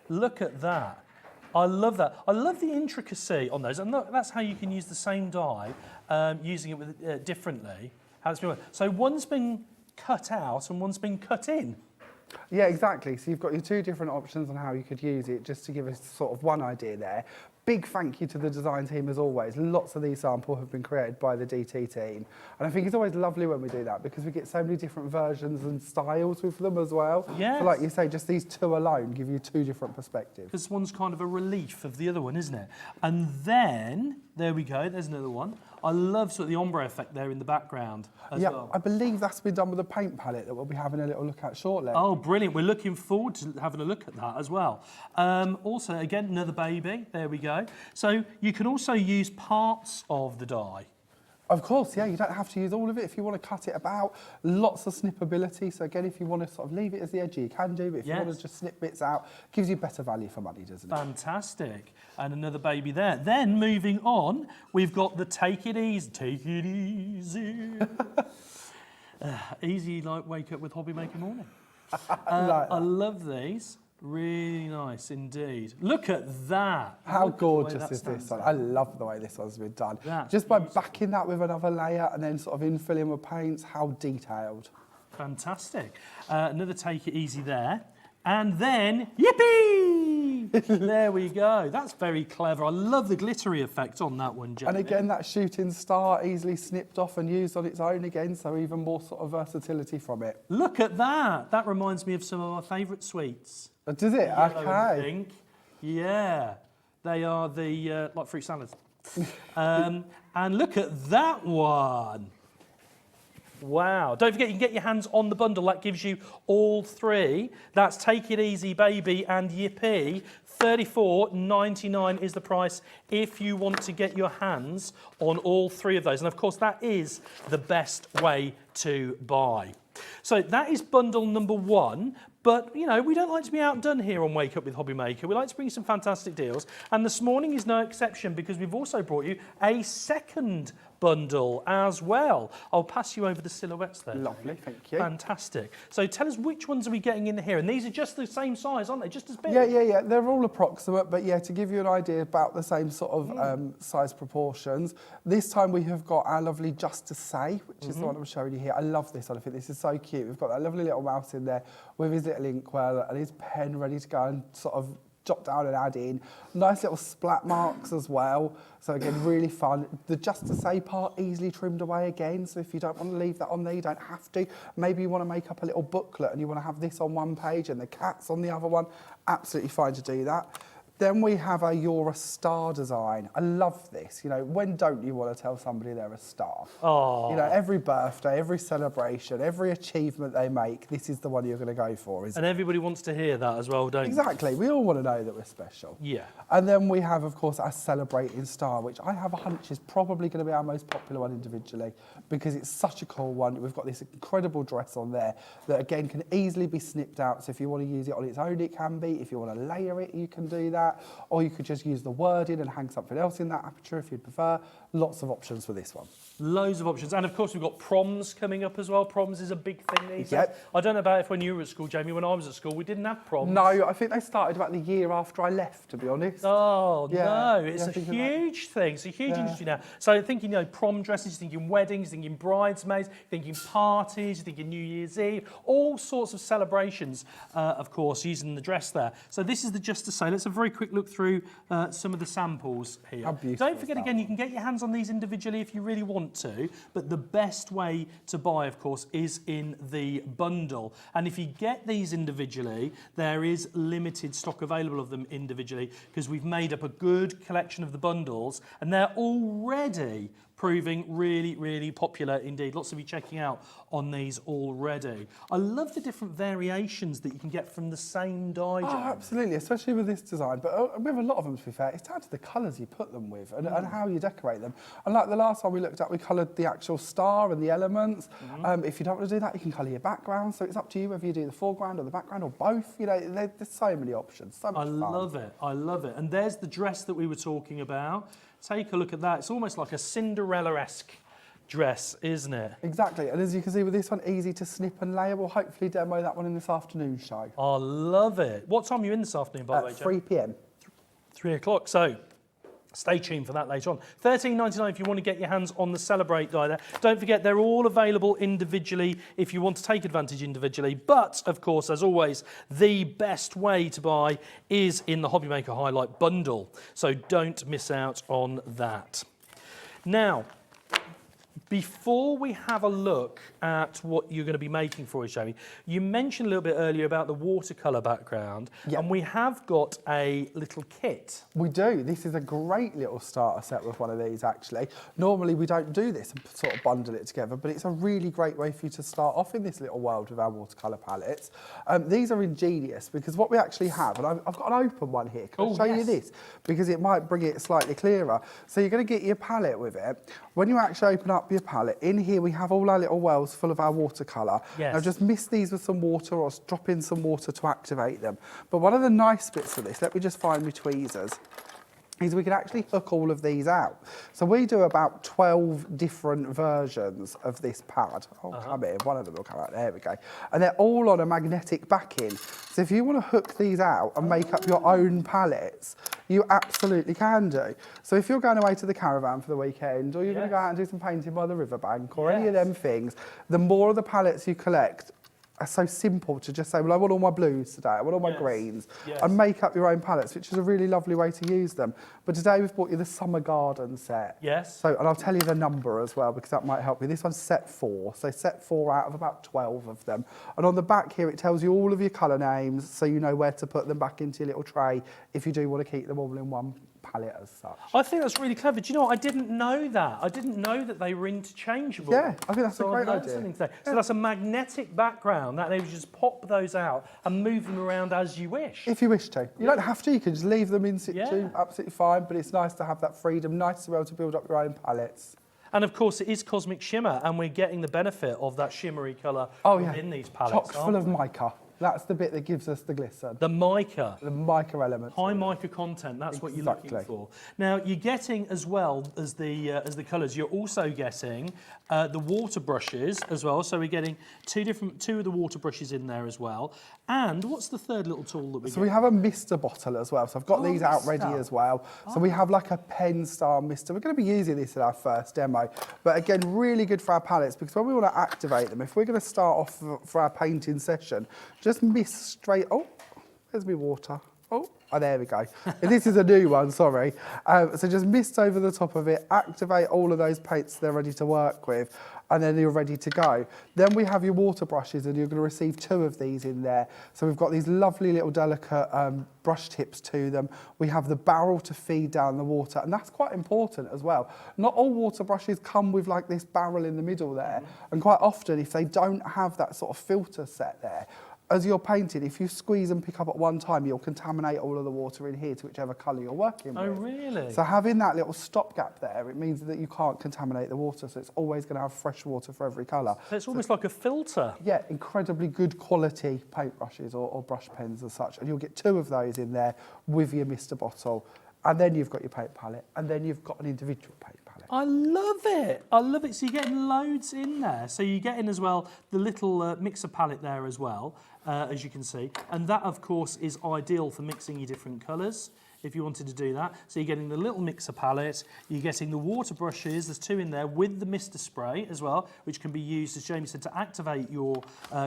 Look at that. I love that. I love the intricacy on those. And look, that's how you can use the same die, using it with, differently. How it's been. So one's been cut out and one's been cut in. Yeah, exactly. So you've got your two different options on how you could use it, just to give us sort of one idea there. Big thank you to the design team as always. Lots of these samples have been created by the DT team. And I think it's always lovely when we do that because we get so many different versions and styles with them as well. Yes. So like you say, just these two alone give you two different perspectives. Because one's kind of a relief of the other one, isn't it? And then, there we go, there's another one. I love sort of the ombre effect there in the background as Yeah, well. I believe that's been done with a paint palette that we'll be having a little look at shortly. Oh, brilliant. We're looking forward to having a look at that as well. Also, again, another baby. There we go. So you can also use parts of the die. Of course, yeah, you don't have to use all of it if you want to cut it about. Lots of snippability. So again, if you want to sort of leave it as the edgy, you can do, but if you want Yes. to just snip bits out, gives you better value for money, doesn't it? Fantastic. And another baby there. Then moving on, we've got the Take It Easy. Take it easy. Easy like wake up with Hobby Maker morning. I love these. Really nice indeed. Look at that. How Look at the way gorgeous that is this stands one? out. I love the way this one's been done. That's Just by backing that with another layer and then sort of infilling with paints, how detailed. Fantastic. Another Take It Easy there. And then, yippee! There we go. That's very clever. I love the glittery effect on that one, Jamie. And again, that shooting star easily snipped off and used on its own again, so even more sort of versatility from it. Look at that. That reminds me of some of my favourite sweets. Does it? Yellow and Okay. pink. Yeah. They are the, like fruit salads. And look at that one. Wow. Don't forget, you can get your hands on the bundle. That gives you all three. That's Take It Easy, Baby and Yippee. $34.99 is the price if you want to get your hands on all three of those. And of course, that is the best way to buy. So that is bundle number one. But, you know, we don't like to be outdone here on Wake Up with Hobby Maker. We like to bring you some fantastic deals. And this morning is no exception because we've also brought you a second bundle as well. I'll pass you over the silhouettes there. Lovely, thank you. Fantastic. So tell us, which ones are we getting in here? And these are just the same size, aren't they? Just as big? Yeah. They're all approximate, but yeah, to give you an idea about the same sort of size proportions. This time we have got our lovely Just to Say, which is the one I'm showing you here. I love this one. I think this is so cute. We've got that lovely little mouse in there with his little inkwell and his pen ready to go and sort of jot down and add in. Nice little splat marks as well. So again, really fun. The Just to Say part easily trimmed away again. So if you don't want to leave that on there, you don't have to. Maybe you want to make up a little booklet and you want to have this on one page and the cats on the other one. Absolutely fine to do that. Then we have a You're a Star design. I love this. You know, when don't you want to tell somebody they're a star? Oh. You know, every birthday, every celebration, every achievement they make, this is the one you're going to go for, isn't And everybody wants to hear that as well, don't you? Exactly. We all want to know that we're special. Yeah. And then we have, of course, our Celebrating Star, which I have a hunch is probably going to be our most popular one individually because it's such a cool one. We've got this incredible dress on there that, again, can easily be snipped out. So if you want to use it on its own, it can be. If you want to layer it, you can do that. Or you could just use the wording and hang something else in that aperture if you'd prefer. Lots of options for this one. Loads of options. And of course, we've got proms coming up as well. Proms is a big thing these days. Yep. I don't know about if when you were at school, Jamie. When I was at school, we didn't have proms. No, I think they started about the year after I left, to be honest. Oh, Yeah, no. It's yeah, a thinking about huge thing. It's a huge industry now. So thinking, you know, prom dresses, thinking weddings, thinking bridesmaids, thinking parties, thinking New Year's Eve, all sorts of celebrations, of course, using the dress there. So this is the Just to Say. Let's have a very quick look through some of the samples here. How beautiful Don't forget, is that? again, you can get your hands on these individually if you really want to, but the best way to buy, of course, is in the bundle. And if you get these individually, there is limited stock available of them individually because we've made up a good collection of the bundles and they're already proving really, really popular indeed. Lots of you checking out on these already. I love the different variations that you can get from the same dye. Oh, Jan. absolutely, especially with this design. But with a lot of them, to be fair, it's down to the colours you put them with and how you decorate them. And like the last one we looked at, we coloured the actual star and the elements. If you don't want to do that, you can colour your background. So it's up to you whether you do the foreground or the background or both. You know, there's so many options. So much I fun. love it. I love it. And there's the dress that we were talking about. Take a look at that. It's almost like a Cinderella-esque dress, isn't it? Exactly, and as you can see with this one, easy to snip and layer. We'll hopefully demo that one in this afternoon show. I love it. What time are you in this afternoon, by the way, At Joe? 3 p.m. 3 o'clock. So stay tuned for that later on. $13.99 if you want to get your hands on the Celebrate die there. Don't forget, they're all available individually if you want to take advantage individually. But, of course, as always, the best way to buy is in the Hobby Maker Highlight Bundle. So don't miss out on that. Now, before we have a look at what you're going to be making for us, Jamie, you mentioned a little bit earlier about the watercolour background, Yep. and we have got a little kit. We do. This is a great little starter set with one of these, actually. Normally, we don't do this and sort of bundle it together, but it's a really great way for you to start off in this little world with our watercolour palettes. These are ingenious because what we actually have, and I've got an open one here. Can I show you this? Because it might bring it slightly clearer. So you're going to get your palette with it. When you actually open up your palette, in here we have all our little wells full of our watercolour. Yes. Now just mist these with some water or drop in some water to activate them. But one of the nice bits of this, let me just find my tweezers, is we can actually hook all of these out. So we do about 12 different versions of this pad. Oh, come here, one of them will come out, there we go. And they're all on a magnetic backing. So if you want to hook these out and make up your own palettes, you absolutely can do. So if you're going away to the caravan for the weekend, or you're going to go out and do some painting by the riverbank, or any of them things, the more of the palettes you collect, are so simple to just say, well, I want all my blues today, I want all my greens, and make up your own palettes, which is a really lovely way to use them. But today we've brought you the Summer Garden set. Yes. So, and I'll tell you the number as well, because that might help you. This one's set 4, so set 4 out of about 12 of them. And on the back here, it tells you all of your colour names, so you know where to put them back into your little tray if you do want to keep them all in one palette as such. I think that's really clever. Do you know what? I didn't know that. I didn't know that they were interchangeable. Yeah, I think that's a I've great learned idea. something today. So that's a magnetic background that they would just pop those out and move them around as you wish. If you wish to. You don't have to, you can just leave them in situ, Yeah. absolutely fine, but it's nice to have that freedom, nice to be able to build up your own palettes. And of course, it is Cosmic Shimmer, and we're getting the benefit of that shimmery colour in these palettes. Chock full of aren't we? mica. That's the bit that gives us the glisten. The mica. The mica element. High mica content, that's what you're looking Exactly. for. Now, you're getting, as well as the colours, you're also getting the water brushes as well. So we're getting two of the water brushes in there as well. And what's the third little tool that we So we have a mister bottle as well. So I've got these out ready mister. as well. So we have like a pen style mister. We're going to be using this in our first demo. But again, really good for our palettes because when we want to activate them, if we're going to start off for our painting session, just mist straight. Oh, there's my water. Oh, there we go. This is a new one, sorry. So just mist over the top of it, activate all of those paints they're ready to work with, and then you're ready to go. Then we have your water brushes, and you're going to receive 2 of these in there. So we've got these lovely little delicate brush tips to them. We have the barrel to feed down the water, and that's quite important as well. Not all water brushes come with like this barrel in the middle there, and quite often if they don't have that sort of filter set there, as you're painting, if you squeeze and pick up at one time, you'll contaminate all of the water in here to whichever colour you're working with. Oh, really? So having that little stopgap there, it means that you can't contaminate the water, so it's always going to have fresh water for every colour. So it's almost like a filter. Yeah, incredibly good quality paintbrushes or brush pens and such, and you'll get 2 of those in there with your mister bottle, and then you've got your paint palette, and then you've got an individual paint palette. I love it. I love it. So you're getting loads in there. So you get in as well the little mixer palette there as well, as you can see. And that, of course, is ideal for mixing your different colours if you wanted to do that. So you're getting the little mixer palette, you're getting the water brushes, there's 2 in there with the mister spray as well, which can be used, as Jamie said, to activate your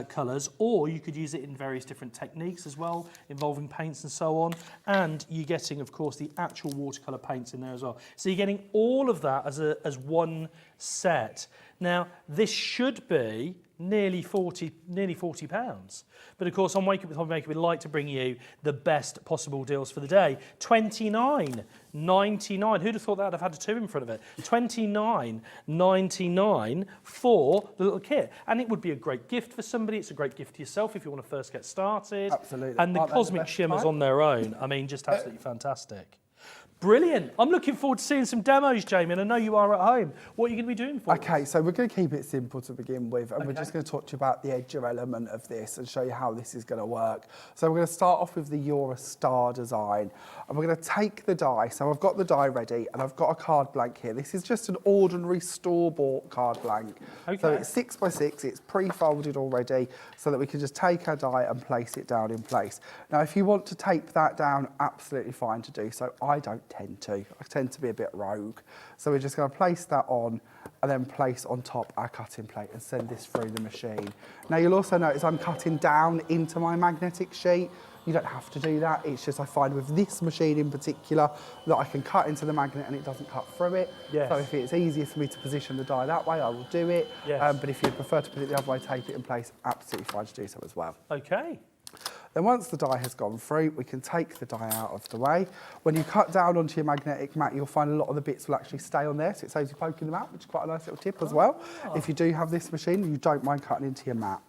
colours, or you could use it in various different techniques as well, involving paints and so on. And you're getting, of course, the actual watercolour paints in there as well. So you're getting all of that as one set. Now, this should be nearly £40. But of course, on Wake Up with Hobbymaker, we'd like to bring you the best possible deals for the day. $29.99. Who'd have thought that would have had a 2 in front of it? $29.99 for the little kit. And it would be a great gift for somebody. It's a great gift to yourself if you want to first get started. Absolutely. And the Aren't they the Cosmic best Shimmers type? on their own. I mean, just absolutely fantastic. Brilliant. I'm looking forward to seeing some demos, Jamie, and I know you are at home. What are you going to be doing for us? Okay, so we're going to keep it simple to begin with, and we're just going to talk to you about the edger element of this and show you how this is going to work. So we're going to start off with the You're a Star design, and we're going to take the die. So I've got the die ready, and I've got a card blank here. This is just an ordinary store-bought card blank. Okay. So it's 6 by 6, it's pre-folded already, so that we can just take our die and place it down in place. Now, if you want to tape that down, absolutely fine to do so. I don't tend to. I tend to be a bit rogue. So we're just going to place that on and then place on top our cutting plate and send this through the machine. Now you'll also notice I'm cutting down into my magnetic sheet. You don't have to do that. It's just I find with this machine in particular that I can cut into the magnet and it doesn't cut through it. Yes. So if it's easier for me to position the die that way, I will do it. Yes. But if you prefer to put it the other way, tape it in place, absolutely fine to do so as well. Okay. Then once the die has gone through, we can take the die out of the way. When you cut down onto your magnetic mat, you'll find a lot of the bits will actually stay on there, so it saves you poking them out, which is quite a nice little tip as well. If you do have this machine, you don't mind cutting into your mat.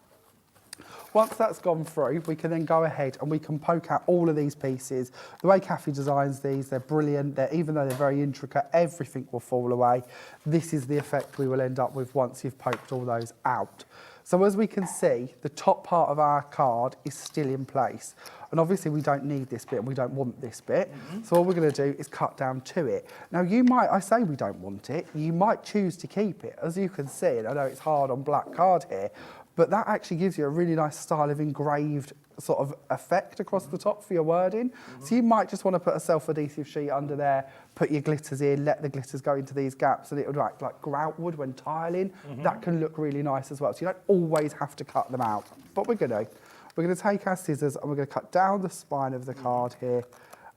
Once that's gone through, we can then go ahead and we can poke out all of these pieces. The way Kathy designs these, they're brilliant. Even though they're very intricate, everything will fall away. This is the effect we will end up with once you've poked all those out. So as we can see, the top part of our card is still in place. And obviously we don't need this bit and we don't want this bit. So all we're going to do is cut down to it. Now I say we don't want it, you might choose to keep it. As you can see, and I know it's hard on black card here, but that actually gives you a really nice style of engraved sort of effect across the top for your wording. So you might just want to put a self-adhesive sheet under there, put your glitters in, let the glitters go into these gaps, and it would act like grout wood when tiling. That can look really nice as well. So you don't always have to cut them out. But we're going to take our scissors and we're going to cut down the spine of the card here.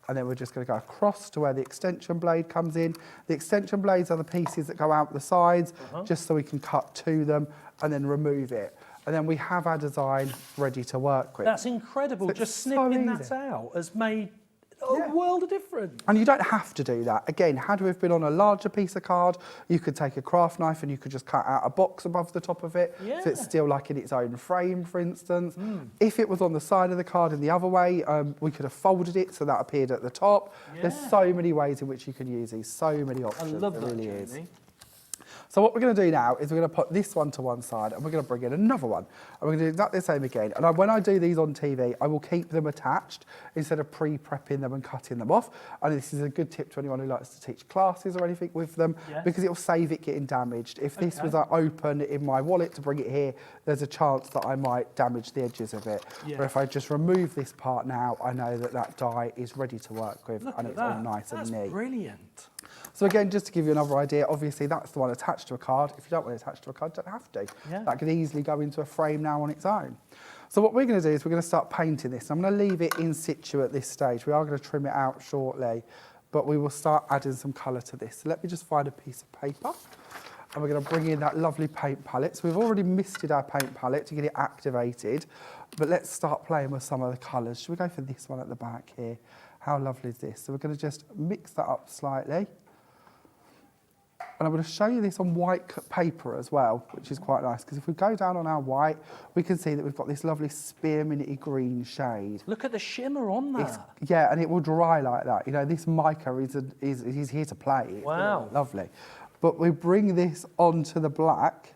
And then we're just going to go across to where the extension blade comes in. The extension blades are the pieces that go out the sides, just so we can cut to them and then remove it. And then we have our design ready to work with. That's incredible. So Just it's so snipping easy. that out has made A world of difference. And you don't have to do that. Again, had we have been on a larger piece of card, you could take a craft knife and you could just cut out a box above the top of it. Yeah. So it's still like in its own frame, for instance. If it was on the side of the card in the other way, we could have folded it so that appeared at the top. There's so many ways in which you can use these, so many I options. love there that, really is. Jamie. So what we're going to do now is we're going to put this one to one side and we're going to bring in another one. And we're going to do exactly the same again. And when I do these on TV, I will keep them attached instead of pre-prepping them and cutting them off. And this is a good tip to anyone who likes to teach classes or anything with them, because it will save it getting damaged. If this was open in my wallet to bring it here, there's a chance that I might damage the edges of it. But if I just remove this part now, I know that that die is ready to work with and it's all nice and neat. That's brilliant. So again, just to give you another idea, obviously that's the one attached to a card. If you don't want it attached to a card, you don't have to. That could easily go into a frame now on its own. So what we're going to do is we're going to start painting this. I'm going to leave it in situ at this stage. We are going to trim it out shortly, but we will start adding some colour to this. So let me just find a piece of paper. And we're going to bring in that lovely paint palette. So we've already misted our paint palette to get it activated, but let's start playing with some of the colours. Should we go for this one at the back here? How lovely is this? So we're going to just mix that up slightly. And I'm going to show you this on white paper as well, which is quite nice, because if we go down on our white, we can see that we've got this lovely spearminty green shade. Look at the shimmer on that. Yeah, and it will dry like that. You know, this mica is here to play. It's Wow. lovely. But we bring this onto the black,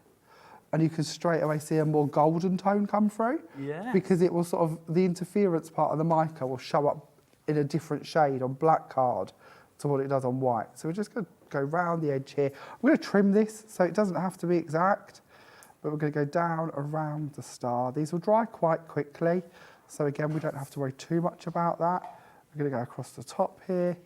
and you can straight away see a more golden tone come through. Yeah. Because it will sort of, the interference part of the mica will show up in a different shade on black card to what it does on white. So we're just going to go round the edge here. I'm going to trim this so it doesn't have to be exact, but we're going to go down around the star. These will dry quite quickly, so again, we don't have to worry too much about that. We're going to go across the top here.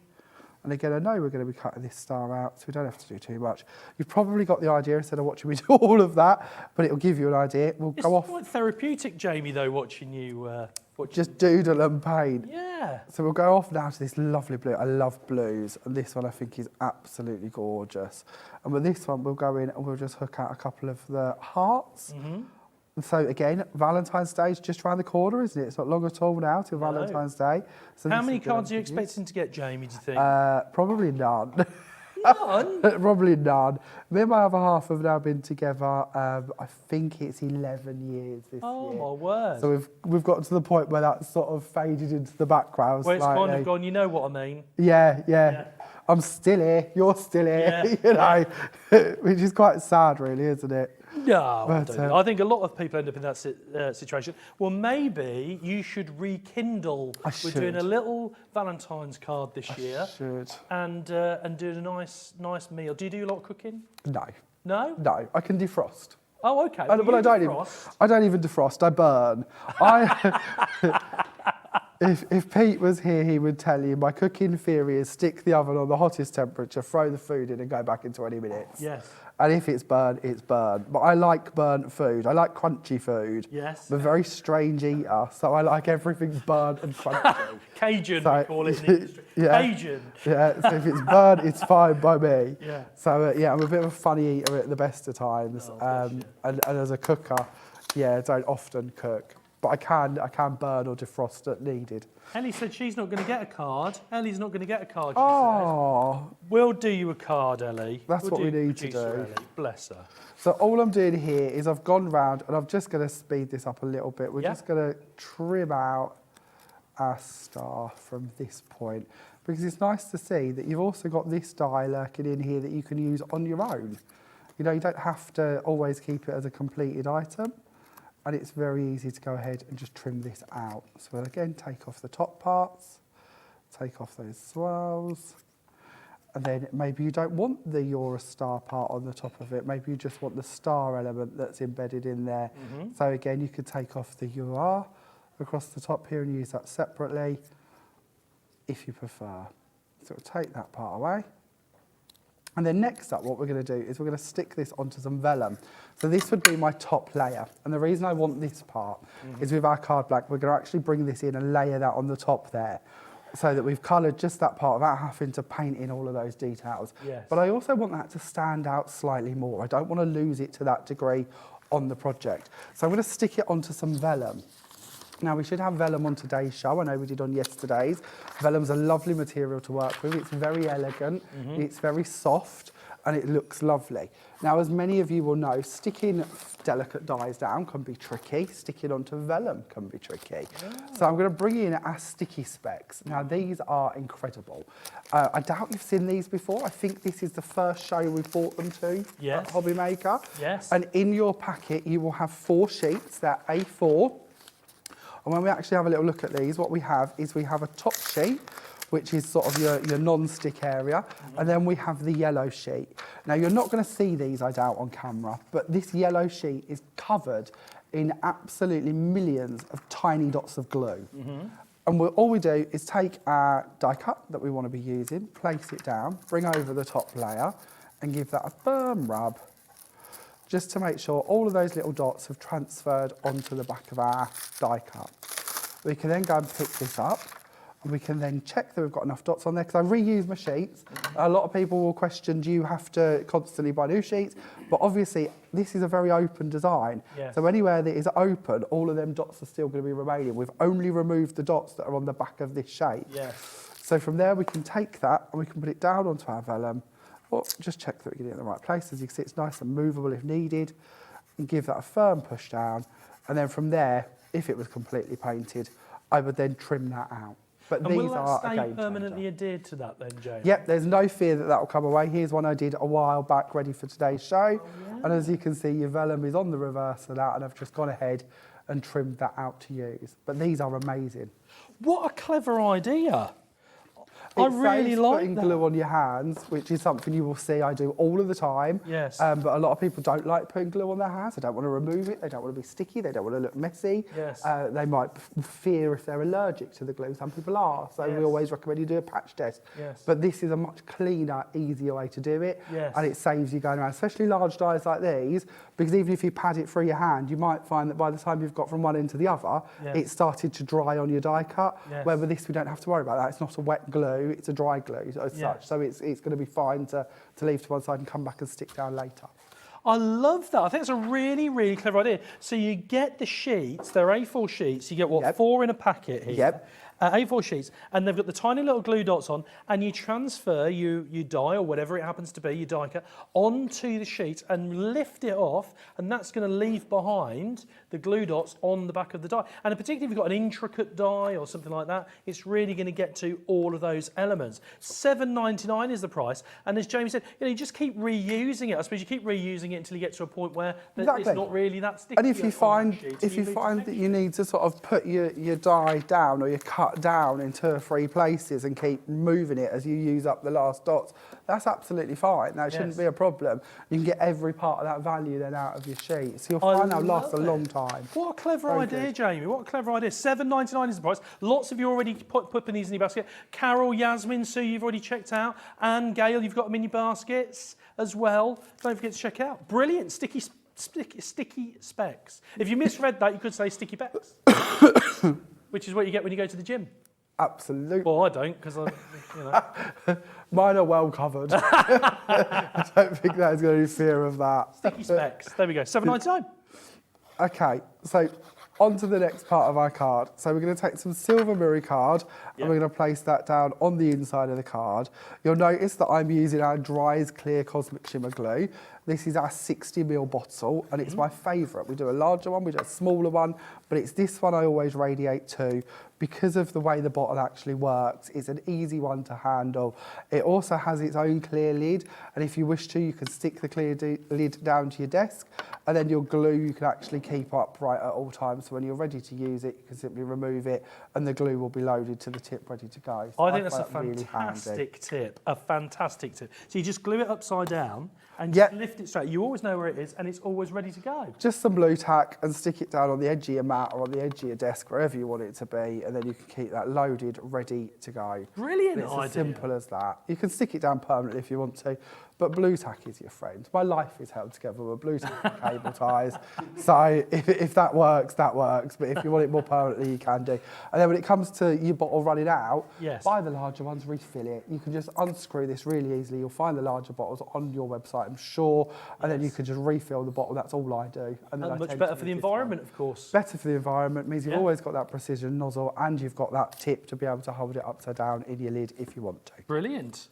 And again, I know we're going to be cutting this star out, so we don't have to do too much. You've probably got the idea instead of watching me do all of that, but it'll give you an idea. We'll go off. It's quite therapeutic, Jamie, though, watching you... Just doodle and paint. Yeah. So we'll go off now to this lovely blue. I love blues, and this one I think is absolutely gorgeous. And with this one, we'll go in and we'll just hook out a couple of the hearts. And so again, Valentine's Day is just around the corner, isn't it? It's not long at all now till Valentine's Day. So How many cards are you expecting to get, Jamie, do you think? Probably none. None? Probably none. Me and my other half have now been together, I think it's 11 years this year. Oh, my word. So we've got to the point where that's sort of faded into the background Where it's slightly. kind of gone, you know what I mean? Yeah. I'm still here, you're still here, you know, which is quite sad really, isn't it? No, But, I don't. I think a lot of people end up in that situation. Well, maybe you should rekindle. I We're doing should. a little Valentine's card this year, Should. and do a nice meal. Do you do a lot of cooking? No, No. I can defrost. Oh, okay. But I don't even defrost, I burn. If Pete was here, he would tell you my cooking theory is stick the oven on the hottest temperature, throw the food in and go back in 20 minutes. Yes. And if it's burnt, it's burnt. But I like burnt food. I like crunchy food. Yes. I'm a very strange eater, so I like everything burnt and crunchy. Cajun, So- we call it in the industry. Yeah. Cajun. Yeah, so if it's burnt, it's fine by me. Yeah. So yeah, I'm a bit of a funny eater at the best of times. And as a cooker, yeah, I don't often cook. But I can burn or defrost at needed. Ellie said she's not going to get a card. Ellie's not going to get a card, she Oh, said. We'll do you a card, Ellie. That's what we need to producer do. Ellie. Bless her. so all I'm doing here is I've gone round and I'm just going to speed this up a little bit. We're just going to trim out our star from this point because it's nice to see that you've also got this die lurking in here that you can use on your own. You know, you don't have to always keep it as a completed item. And it's very easy to go ahead and just trim this out. So we'll again take off the top parts, take off those swirls, and then maybe you don't want the You're a Star part on the top of it. Maybe you just want the star element that's embedded in there. So again, you could take off the You Are across the top here and use that separately if you prefer. So we'll take that part away. And then next up, what we're going to do is we're going to stick this onto some vellum. So this would be my top layer. And the reason I want this part is with our card black, we're going to actually bring this in and layer that on the top there so that we've coloured just that part without having to paint in all of those details. Yes. But I also want that to stand out slightly more. I don't want to lose it to that degree on the project. So I'm going to stick it onto some vellum. Now, we should have vellum on today's show. I know we did on yesterday's. Vellum's a lovely material to work with. It's very elegant, it's very soft, and it looks lovely. Now, as many of you will know, sticking delicate dyes down can be tricky. Sticking onto vellum can be tricky. So I'm going to bring in our sticky specs. Now, these are incredible. I doubt you've seen these before. I think this is the first show we brought them to Yes. at Hobby Maker. Yes. And in your packet, you will have 4 sheets. They're A4. And when we actually have a little look at these, what we have is we have a top sheet, which is sort of your non-stick area, and then we have the yellow sheet. Now, you're not going to see these, I doubt, on camera, but this yellow sheet is covered in absolutely millions of tiny dots of glue. And all we do is take our die cut that we want to be using, place it down, bring over the top layer, and give that a firm rub, just to make sure all of those little dots have transferred onto the back of our die cut. We can then go and pick this up, and we can then check that we've got enough dots on there, because I reuse my sheets. A lot of people will question, do you have to constantly buy new sheets? But obviously, this is a very open design. Yes. So anywhere that is open, all of them dots are still going to be remaining. We've only removed the dots that are on the back of this shape. Yes. So from there, we can take that and we can put it down onto our vellum, or just check that we get it in the right place. As you can see, it's nice and movable if needed, and give that a firm push down. And then from there, if it was completely painted, I would then trim that out. But And these will that are a stay game permanently changer. adhered to that then, James? Yep, there's no fear that that will come away. Here's one I did a while back, ready for today's show. And as you can see, your vellum is on the reverse of that, and I've just gone ahead and trimmed that out to use. But these are amazing. What a clever idea. I really saves like putting that. glue on your hands, which is something you will see I do all of the time. Yes. But a lot of people don't like putting glue on their hands. They don't want to remove it. They don't want to be sticky. They don't want to look messy. Yes. They might fear if they're allergic to the glue. Some people are. So Yes. we always recommend you do a patch test. Yes. But this is a much cleaner, easier way to do it. Yes. And it saves you going around, especially large dies like these, because even if you pad it through your hand, you might find that by the time you've got from one end to the other, Yes. it started to dry on your die cut. Yes. Where with this, we don't have to worry about that. It's not a wet glue, it's a dry glue as Yeah. such. So it's going to be fine to leave to one side and come back and stick down later. I love that. I think it's a really, really clever idea. So you get the sheets, they're A4 sheets, you get what, Yep. 4 in a packet here? Yep. A4 sheets, and they've got the tiny little glue dots on, and you transfer your dye, or whatever it happens to be, your die cut, onto the sheet and lift it off, and that's going to leave behind the glue dots on the back of the die. And particularly if you've got an intricate die or something like that, it's really going to get to all of those elements. $7.99 is the price, and as Jamie said, you just keep reusing it. I suppose you keep reusing it until you get to a point where Exactly. it's not really that sticky. And if you on find that sheet, if you need to find make that sure. you need to sort of put your die down or your cut down in 2 or 3 places and keep moving it as you use up the last dots, that's absolutely fine. That shouldn't Yes. be a problem. You can get every part of that value then out of your sheet. So you'll I find that'll last a love long it. time. What a clever Very idea, good. Jamie. What a clever idea. $7.99 is the price. Lots of you already put these in your basket. Carol, Yasmin, Sue, you've already checked out. And Gail, you've got them in your baskets as well. Don't forget to check out. Brilliant. Sticky specs. If you misread that, you could say sticky pecs, which is what you get when you go to the gym. Absolutely. Well, I don't, because I. Mine are well covered. I don't think there's going to be fear of that. Sticky specs. There we go. $7.99. Okay, so on to the next part of our card. So we're going to take some silver mirror card and we're going to place that down on the inside of the card. You'll notice that I'm using our Dries Clear Cosmic Shimmer Glue. This is our 60ml bottle and it's my favourite. We do a larger one, we do a smaller one, but it's this one I always radiate to because of the way the bottle actually works. It's an easy one to handle. It also has its own clear lid, and if you wish to, you can stick the clear lid down to your desk, and then your glue you can actually keep upright at all times. So when you're ready to use it, you can simply remove it, and the glue will be loaded to the tip, ready to go. So I think that's a find that really handy. fantastic tip. A fantastic tip. So you just glue it upside down and Yep. just lift it straight. You always know where it is, and it's always ready to go. Just some blue tack and stick it down on the edge of your mat or on the edge of your desk, wherever you want it to be, and then you can keep that loaded, ready to go. Brilliant And it's idea. as simple as that. You can stick it down permanently if you want to, but blue tack is your friend. My life is held together with blue tack and cable ties. So if that works, that works. But if you want it more permanently, you can do. And then when it comes to your bottle running out, Yes. buy the larger ones, refill it. You can just unscrew this really easily. You'll find the larger bottles on your website, I'm sure. And then you can just refill the bottle. That's all I do. And then I much tend better to for the use this one. environment, of course. Better for the environment, means you've Yeah. always got that precision nozzle and you've got that tip to be able to hold it upside down in your lid if you want to. Brilliant.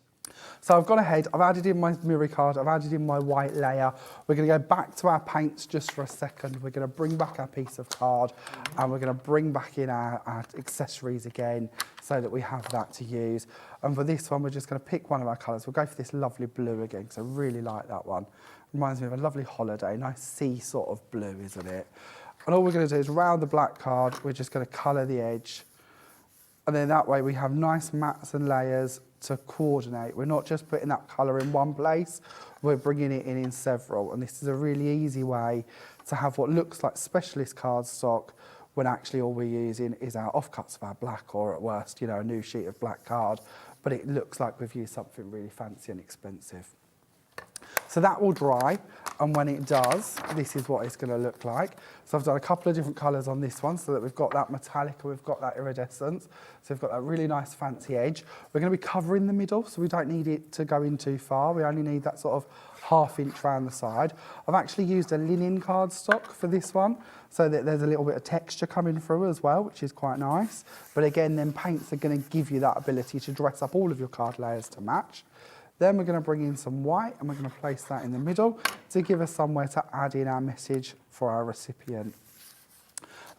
So I've gone ahead, I've added in my mirror card, I've added in my white layer. We're going to go back to our paints just for a second. We're going to bring back our piece of card and we're going to bring back in our accessories again so that we have that to use. And for this one, we're just going to pick one of our colours. We'll go for this lovely blue again because I really like that one. Reminds me of a lovely holiday, nice sea sort of blue, isn't it? And all we're going to do is round the black card, we're just going to colour the edge. And then that way we have nice mats and layers to coordinate. We're not just putting that colour in one place, we're bringing it in several. And this is a really easy way to have what looks like specialist cardstock when actually all we're using is our offcuts of our black, or at worst, you know, a new sheet of black card. But it looks like we've used something really fancy and expensive. So that will dry, and when it does, this is what it's going to look like. So I've done a couple of different colours on this one so that we've got that metallic and we've got that iridescence. So we've got that really nice fancy edge. We're going to be covering the middle, so we don't need it to go in too far. We only need that sort of ½ inch round the side. I've actually used a linen cardstock for this one, so that there's a little bit of texture coming through as well, which is quite nice. But again, then paints are going to give you that ability to dress up all of your card layers to match. Then we're going to bring in some white and we're going to place that in the middle to give us somewhere to add in our message for our recipient.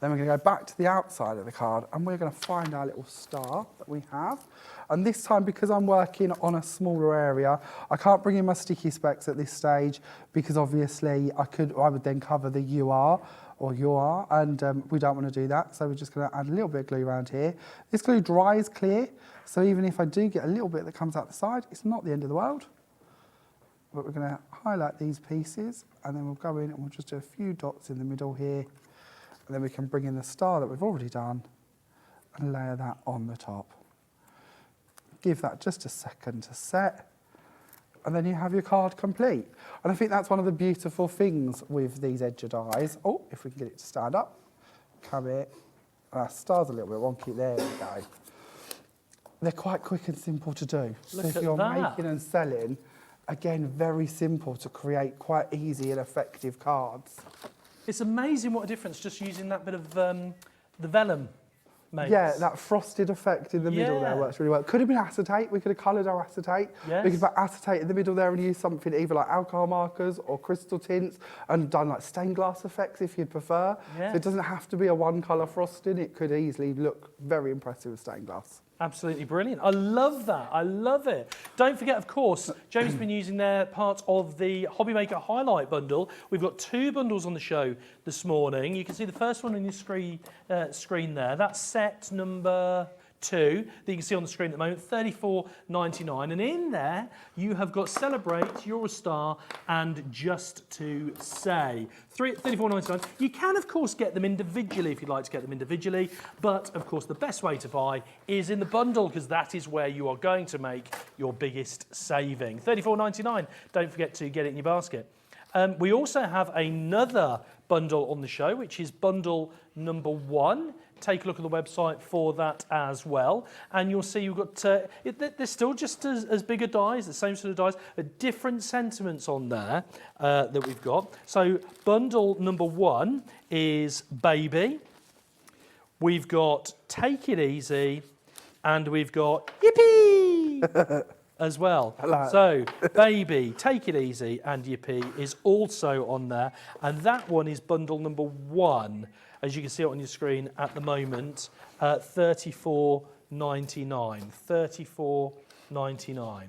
Then we're going to go back to the outside of the card and we're going to find our little star that we have. And this time, because I'm working on a smaller area, I can't bring in my sticky specs at this stage because obviously I would then cover the UR or UR, and we don't want to do that. So we're just going to add a little bit of glue around here. This glue dries clear, so even if I do get a little bit that comes out the side, it's not the end of the world. But we're going to highlight these pieces, and then we'll go in and we'll just do a few dots in the middle here, and then we can bring in the star that we've already done and layer that on the top. Give that just a second to set, and then you have your card complete. And I think that's one of the beautiful things with these Edger dies. Oh, if we can get it to stand up. Come here. Our star's a little bit wonky. There we go. They're quite quick and simple to do. So Look if at you're that. making and selling, again, very simple to create quite easy and effective cards. It's amazing what a difference just using that bit of the vellum makes. Yeah, that frosted effect in the middle there Yeah. works really well. Could have been acetate. We could have coloured our acetate. Yes. We could put acetate in the middle there and use something either like alcohol markers or crystal tints and done like stained glass effects if you'd prefer. Yeah. So it doesn't have to be a one colour frosting. It could easily look very impressive with stained glass. Absolutely brilliant. I love that. I love it. Don't forget, of course, Jamie's been using their part of the Hobbymaker Highlight Bundle. We've got 2 bundles on the show this morning. You can see the first one on your screen there. That's set number 2 that you can see on the screen at the moment, $34.99. And in there, you have got Celebrate, You're a Star, and Just to Say. $34.99. You can, of course, get them individually if you'd like to get them individually, but, of course, the best way to buy is in the bundle because that is where you are going to make your biggest saving. $34.99. Don't forget to get it in your basket. We also have another bundle on the show, which is bundle number 1. Take a look at the website for that as well. And you'll see you've got, they're still just as big a dies, the same sort of dies, but different sentiments on there that we've got. So bundle number 1 is Baby. We've got Take It Easy. And we've got Yippee! As well. So, Baby, Take It Easy and Yippee is also on there. And that one is bundle number 1, as you can see it on your screen at the moment, $34.99. $34.99.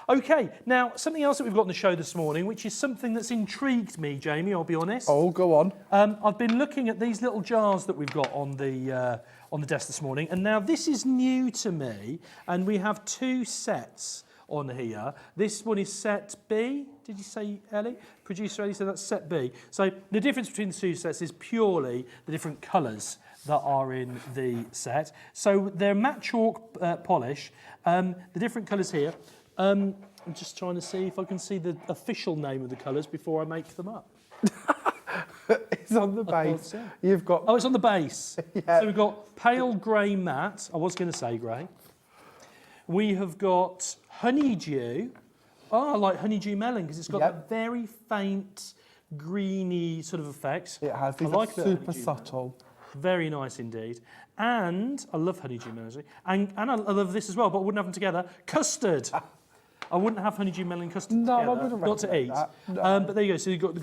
Okay, now something else that we've got on the show this morning, which is something that's intrigued me, Jamie, I'll be honest. Oh, go on. I've been looking at these little jars that we've got on the desk this morning, and now this is new to me, and we have 2 sets on here. This one is set B. Did you say, Ellie? Producer Ellie said that's set B. So the difference between the 2 sets is purely the different colours that are in the set. So they're matte chalk polish. The different colours here. I'm just trying to see if I can see the official name of the colours before I make them up. It's on the base. so. You've got Oh, it's on the base. Yeah. So we've got pale grey matte. I was going to say grey. We have got honeydew. Oh, I like honeydew melon because it's got Yep. that very faint greeny sort of effect. It has. I These like are the super honeydew melon. subtle. Very nice indeed. And I love honeydew melon. Actually. And I love this as well, but I wouldn't have them together. Custard. I wouldn't have honeydew melon custard No, I together. wouldn't Not to recommend eat. that. No. But there you go. So you've got the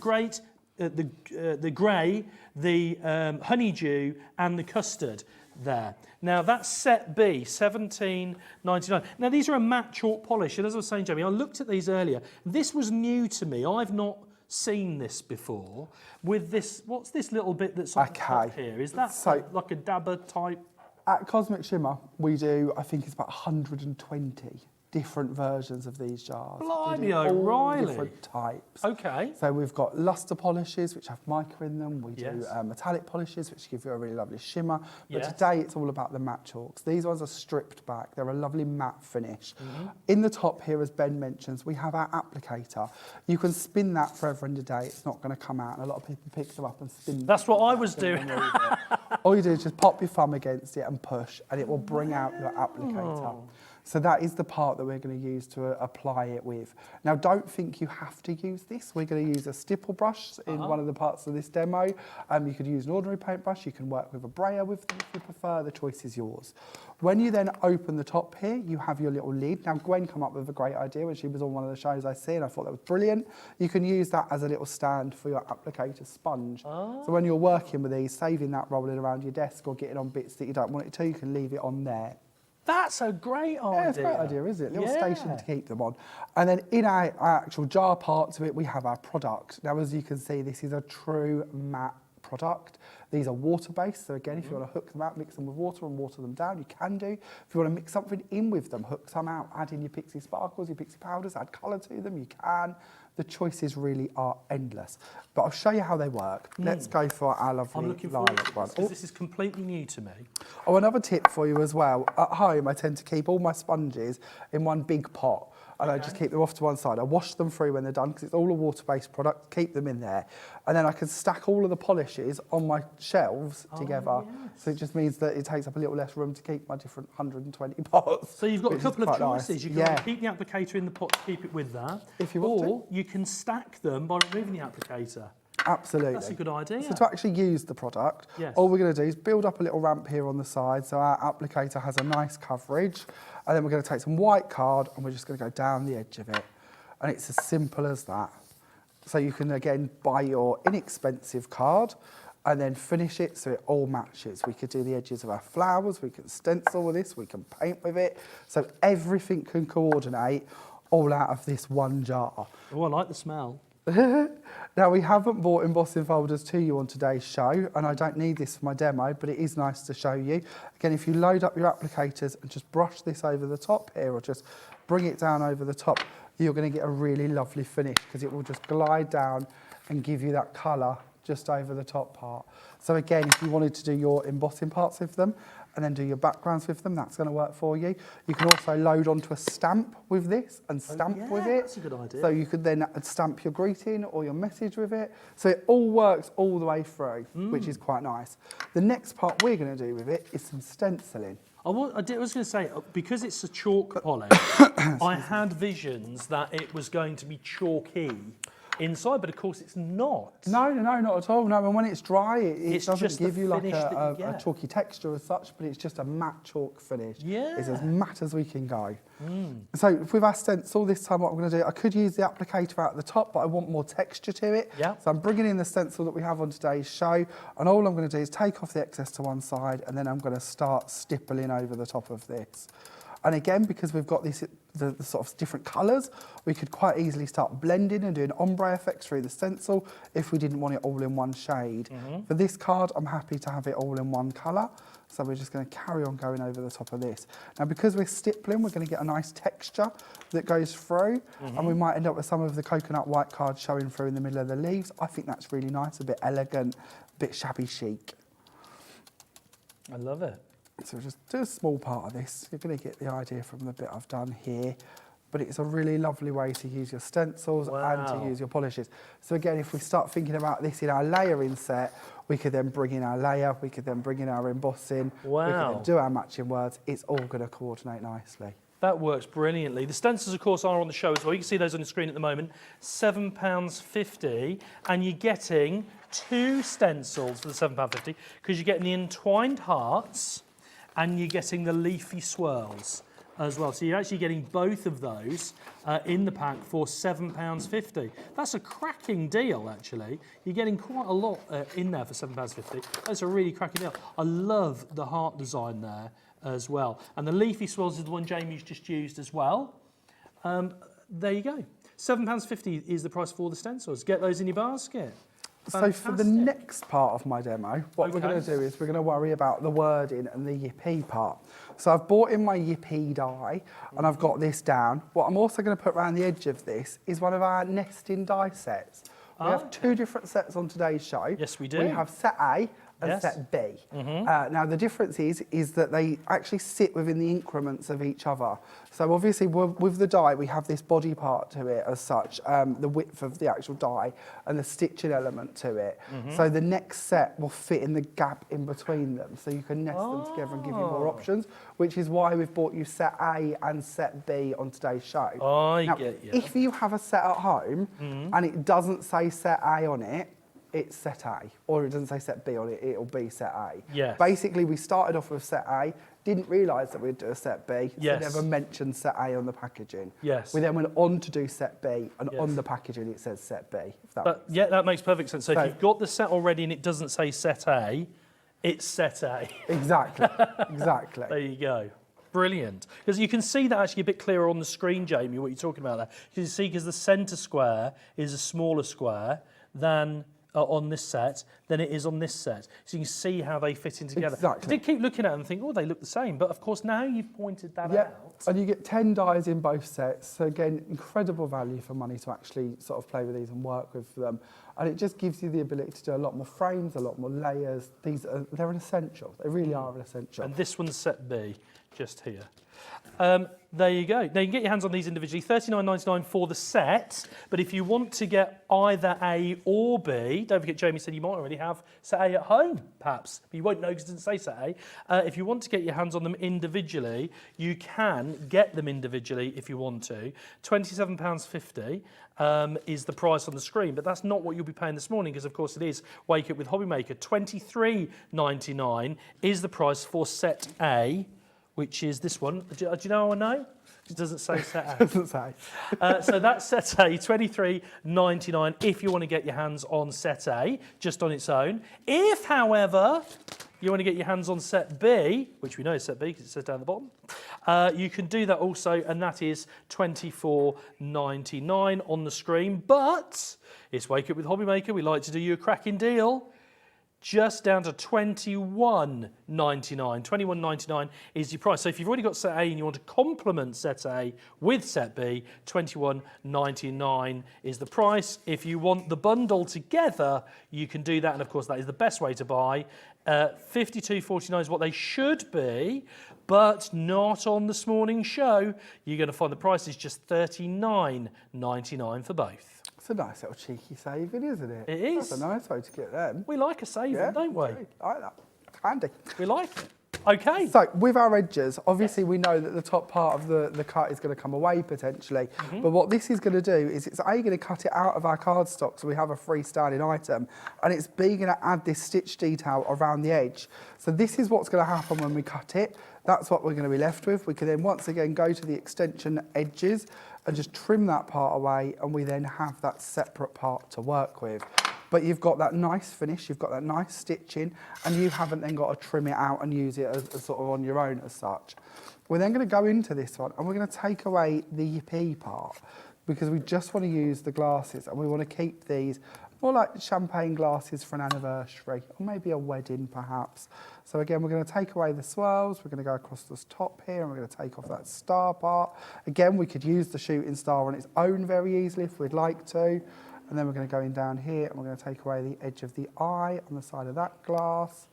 the grey, the honeydew, and the custard there. Now that's set B, $17.99. Now these are a matte chalk polish, and as I was saying, Jamie, I looked at these earlier. This was new to me. I've not seen this before. With this, what's this little bit that's on the top here? Is that So- like a dabber type? At Cosmic Shimmer, we do, I think it's about 120 different versions of these jars. We do Blimey, all O'Reilly. different types. Okay. So we've got luster polishes, which have mica in them. We do Yes. metallic polishes, which give you a really lovely shimmer. But Yes. today it's all about the matte chalks. These ones are stripped back. They're a lovely matte finish. Mm-hmm. In the top here, as Ben mentions, we have our applicator. You can spin that forever and a day. It's not going to come out. And a lot of people pick them up and spin them. That's what I was and doing. remove it. All you do is just pop your thumb against it and push, and it will bring out your applicator. So that is the part that we're going to use to apply it with. Now, don't think you have to use this. We're going to use a stipple brush in one of the parts of this demo. You could use an ordinary paintbrush. You can work with a brayer with them if you prefer. The choice is yours. When you then open the top here, you have your little lid. Now, Gwen came up with a great idea when she was on one of the shows I see, and I thought that was brilliant. You can use that as a little stand for your applicator sponge. So when you're working with these, saving that rolling around your desk or getting on bits that you don't want it to, you can leave it on there. That's a great idea. Yeah, it's a great idea, isn't it? Little Yeah. station to keep them on. And then in our actual jar parts of it, we have our product. Now, as you can see, this is a true matte product. These are water-based, so again, if you want to hook them out, mix them with water and water them down, you can do. If you want to mix something in with them, hook some out, add in your Pixie Sparkles, your Pixie Powders, add colour to them, you can. The choices really are endless. But I'll show you how they work. Let's go for our lovely I'm looking forward to lilac this one. because this is completely new to me. Oh, another tip for you as well. At home, I tend to keep all my sponges in one big pot. And I just keep them off to one side. I wash them through when they're done because it's all a water-based product. Keep them in there. And then I can stack all of the polishes on my shelves together. So it just means that it takes up a little less room to keep my different 120 pots. So you've got a which is couple of quite nice. choices. You can Yeah. either keep the applicator in the pot to keep it with that, If you want or you can stack them by removing the applicator. Absolutely. That's a good idea. So to actually use the product, Yes. all we're going to do is build up a little ramp here on the side so our applicator has a nice coverage. And then we're going to take some white card and we're just going to go down the edge of it. And it's as simple as that. So you can, again, buy your inexpensive card and then finish it so it all matches. We could do the edges of our flowers, we can stencil with this, we can paint with it. So everything can coordinate all out of this one jar. Oh, I like the smell. Now, we haven't bought embossing folders to you on today's show, and I don't need this for my demo, but it is nice to show you. Again, if you load up your applicators and just brush this over the top here, or just bring it down over the top, you're going to get a really lovely finish because it will just glide down and give you that colour just over the top part. So again, if you wanted to do your embossing parts with them and then do your backgrounds with them, that's going to work for you. You can also load onto a stamp with this and stamp with it. That's a good idea. So you could then stamp your greeting or your message with it. So it all works all the way through, which is quite nice. The next part we're going to do with it is some stenciling. I was going to say, because it's a chalk polish, I had visions that it was going to be chalky inside, but of course it's not. No, not at all. No, and when it's dry, it It's doesn't just the give you like finish that you a get. chalky texture as such, but it's just a matte chalk finish. Yeah. It's as matte as we can go. So with our stencil, this time what I'm going to do, I could use the applicator out at the top, but I want more texture to it. Yeah. So I'm bringing in the stencil that we have on today's show, and all I'm going to do is take off the excess to one side, and then I'm going to start stippling over the top of this. And again, because we've got this, the sort of different colours, we could quite easily start blending and doing ombre effects through the stencil if we didn't want it all in one shade. For this card, I'm happy to have it all in one colour. So we're just going to carry on going over the top of this. Now, because we're stippling, we're going to get a nice texture that goes through, and we might end up with some of the coconut white cards showing through in the middle of the leaves. I think that's really nice, a bit elegant, a bit shabby chic. I love it. So just do a small part of this. You're going to get the idea from the bit I've done here. but it's a really lovely way to use your stencils and Wow. to use your polishes. So again, if we start thinking about this in our layering set, we could then bring in our layer, we could then bring in our embossing, we could Wow. then do our matching words. It's all going to coordinate nicely. That works brilliantly. The stencils, of course, are on the show as well. You can see those on the screen at the moment. £7.50, and you're getting 2 stencils for the £7.50 because you're getting the entwined hearts and you're getting the leafy swirls as well. So you're actually getting both of those in the pack for £7.50. That's a cracking deal, actually. You're getting quite a lot in there for £7.50. That's a really cracking deal. I love the heart design there as well. And the leafy swirls is the one Jamie's just used as well. There you go. £7.50 is the price for the stencils. Get those in your basket. So for the Fantastic. next part of my demo, what we're Okay. going to do is we're going to worry about the wording and the yippee part. So I've bought in my yippee die and I've got this down. What I'm also going to put around the edge of this is one of our nesting die sets. We have 2 different sets on today's show. Yes, we do. We have set A and Yes. set B. Now the difference is that they actually sit within the increments of each other. So obviously with the die we have this body part to it as such, the width of the actual die and the stitching element to it. So the next set will fit in the gap in between them, so you can nest them together and give you more options, which is why we've bought you set A and set B on today's show. I Now, get you. if you have a set at home and it doesn't say set A on it, it's set A, or it doesn't say set B on it, it'll be set A. Yes. Basically, we started off with set A, didn't realise that we'd do a set B, Yes. so never mentioned set A on the packaging. Yes. We then went on to do set B, and Yes. on the packaging it says set B. If that But yeah, that makes perfect sense. So So- if you've got the set already and it doesn't say set A, it's set A. Exactly, exactly. There you go. Brilliant. Because you can see that actually a bit clearer on the screen, Jamie, what you're talking about there. You can see because the centre square is a smaller square than on this set than it is on this set. So you can see how they fit in together. Exactly. I did keep looking at them and think, oh, they look the same. But of course, now you've pointed that Yeah, out. and you get 10 dies in both sets. So again, incredible value for money to actually sort of play with these and work with them. And it just gives you the ability to do a lot more frames, a lot more layers. They're an essential. They really are an essential. And this one's set B, just here. There you go. Now you can get your hands on these individually, $39.99 for the set. But if you want to get either A or B, don't forget Jamie said you might already have set A at home, perhaps. But you won't know because it doesn't say set A. If you want to get your hands on them individually, you can get them individually if you want to. £27.50 is the price on the screen, but that's not what you'll be paying this morning because, of course, it is Wake Up with Hobby Maker. $23.99 is the price for set A, which is this one. Do you know how I know? It doesn't say set A. Doesn't say. So that's set A, $23.99 if you want to get your hands on set A, just on its own. If, however, you want to get your hands on set B, which we know is set B because it says down the bottom, you can do that also, and that is $24.99 on the screen. But it's Wake Up with Hobby Maker. We like to do you a cracking deal. Just down to $21.99. $21.99 is your price. So if you've already got set A and you want to complement set A with set B, $21.99 is the price. If you want the bundle together, you can do that. And of course, that is the best way to buy. $52.49 is what they should be, but not on this morning's show. You're going to find the price is just $39.99 for both. It's a nice little cheeky saving, isn't it? It is. That's a nice way to get them. We like a saving, don't we? I like that. Handy. We like it. Okay. So with our edges, obviously we know that the top part of the cut is going to come away potentially. But what this is going to do is it's A, going to cut it out of our cardstock so we have a freestanding item, and it's B, going to add this stitch detail around the edge. So this is what's going to happen when we cut it. That's what we're going to be left with. We can then once again go to the extension edges and just trim that part away, and we then have that separate part to work with. But you've got that nice finish, you've got that nice stitching, and you haven't then got to trim it out and use it as sort of on your own as such. We're then going to go into this one and we're going to take away the yippee part because we just want to use the glasses and we want to keep these more like champagne glasses for an anniversary or maybe a wedding perhaps. So again, we're going to take away the swirls, we're going to go across this top here and we're going to take off that star part. Again, we could use the shooting star on its own very easily if we'd like to. And then we're going to go in down here and we're going to take away the edge of the eye on the side of that glass.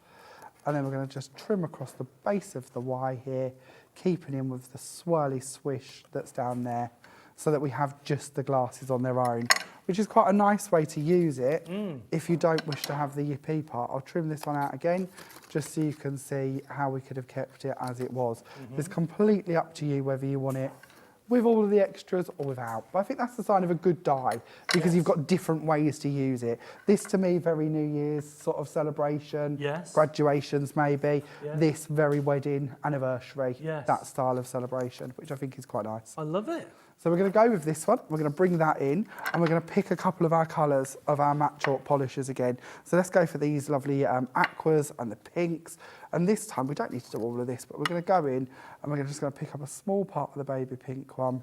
And then we're going to just trim across the base of the Y here, keeping in with the swirly swish that's down there. so that we have just the glasses on their own, which is quite a nice way to use it. If you don't wish to have the yippee part, I'll trim this one out again, just so you can see how we could have kept it as it was. It's completely up to you whether you want it with all of the extras or without. But I think that's the sign of a good die, because you've got different ways to use it. This, to me, very New Year's sort of celebration, graduations maybe. This, very wedding, anniversary, that style of celebration, which I think is quite nice. I love it. So we're going to go with this one. We're going to bring that in, and we're going to pick a couple of our colours of our matte chalk polishers again. So let's go for these lovely aquas and the pinks. And this time, we don't need to do all of this, but we're going to go in, and we're just going to pick up a small part of the baby pink one,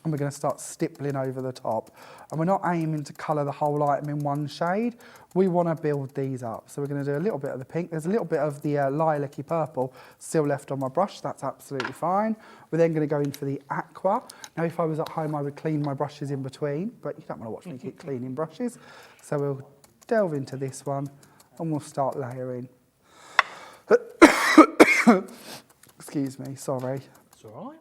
and we're going to start stippling over the top. And we're not aiming to colour the whole item in one shade. We want to build these up. So we're going to do a little bit of the pink. There's a little bit of the lilac-y purple still left on my brush. That's absolutely fine. We're then going to go in for the aqua. Now, if I was at home, I would clean my brushes in between, but you don't want to watch me keep cleaning brushes. So we'll delve into this one, and we'll start layering. Excuse me, sorry. It's all right.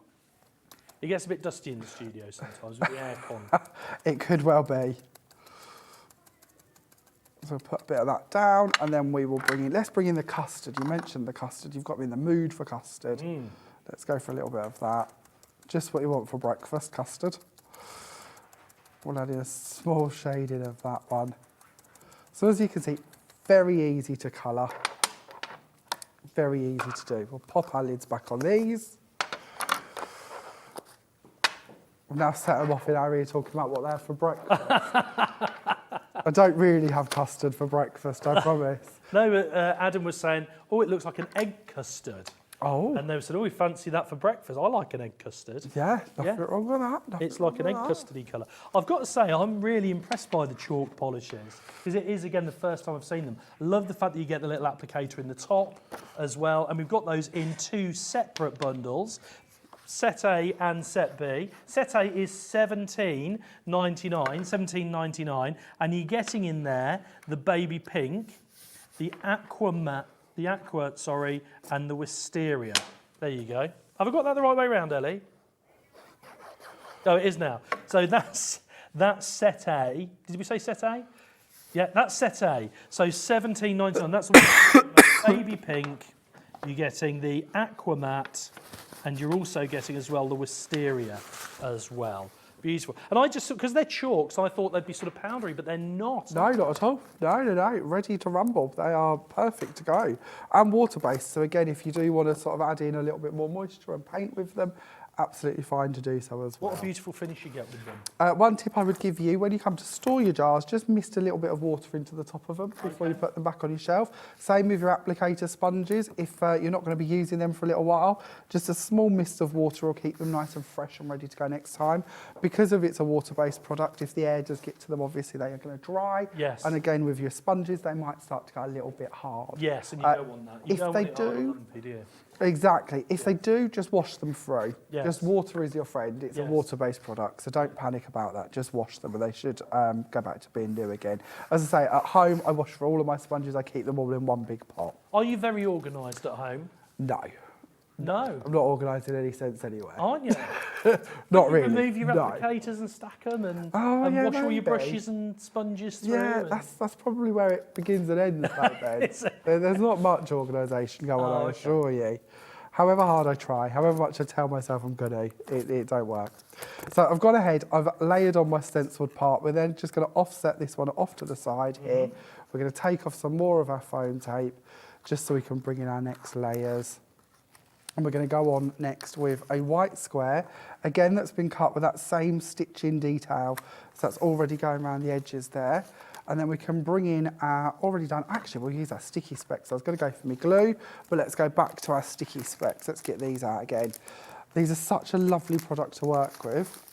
It gets a bit dusty in the studio sometimes with the aircon. It could well be. So we'll put a bit of that down, and then we will bring in, let's bring in the custard. You mentioned the custard. You've got me in the mood for custard. Let's go for a little bit of that. Just what you want for breakfast, custard. We'll add in a small shading of that one. So as you can see, very easy to colour. Very easy to do. We'll pop our lids back on these. I've now set them off in our ear talking about what they have for breakfast. I don't really have custard for breakfast, I promise. No, but Adam was saying, oh, it looks like an egg custard. Oh. And they said, oh, we fancy that for breakfast. I like an egg custard. Yeah, nothing wrong with that. It's like an egg custardy colour. I've got to say, I'm really impressed by the chalk polishes, because it is, again, the first time I've seen them. I love the fact that you get the little applicator in the top as well, and we've got those in 2 separate bundles. Set A and Set B. Set A is $17.99, and you're getting in there the baby pink, the aqua, and the wisteria. There you go. Have I got that the right way around, Ellie? Oh, it is now. So that's Set A. Did we say Set A? Yeah, that's Set A. So $17.99. That's the baby pink. You're getting the aqua matte, and you're also getting as well the wisteria as well. Beautiful. And I just, because they're chalks, I thought they'd be sort of powdery, but they're not. No, not at all. No. Ready to rumble. They are perfect to go. And water-based. So again, if you do want to sort of add in a little bit more moisture and paint with them, absolutely fine to do so as well. What a beautiful finish you get with them. One tip I would give you, when you come to store your jars, just mist a little bit of water into the top of them before you put them back on your shelf. Same with your applicator sponges. If you're not going to be using them for a little while, just a small mist of water will keep them nice and fresh and ready to go next time. Because of it's a water-based product, if the air does get to them, obviously they are going to dry. Yes. And again, with your sponges, they might start to go a little bit hard. Yes, and you don't want that. You if don't they want it hard and do, lumpy, do you? Exactly. If they do, just wash them through. Yes. Just water is your friend. It's Yes. a water-based product, so don't panic about that. Just wash them, and they should go back to being new again. As I say, at home, I wash for all of my sponges. I keep them all in one big pot. Are you very organised at home? No. No. I'm not organised in any sense anyway. Aren't you? Not You really. remove your no. applicators and stack them and, Oh, yeah, wash all your maybe. brushes and sponges through. Yeah, and- that's probably where it begins and ends back then. There's not much organisation going on, I okay. assure you. However hard I try, however much I tell myself I'm gonna, it don't work. So I've gone ahead, I've layered on my stenciled part. We're then just gonna offset this one off to the side here. We're gonna take off some more of our foam tape, just so we can bring in our next layers. And we're going to go on next with a white square, again that's been cut with that same stitching detail, so that's already going around the edges there. And then we can bring in our already done, actually we'll use our sticky specs. I was going to go for my glue, but let's go back to our sticky specs. Let's get these out again. These are such a lovely product to work with,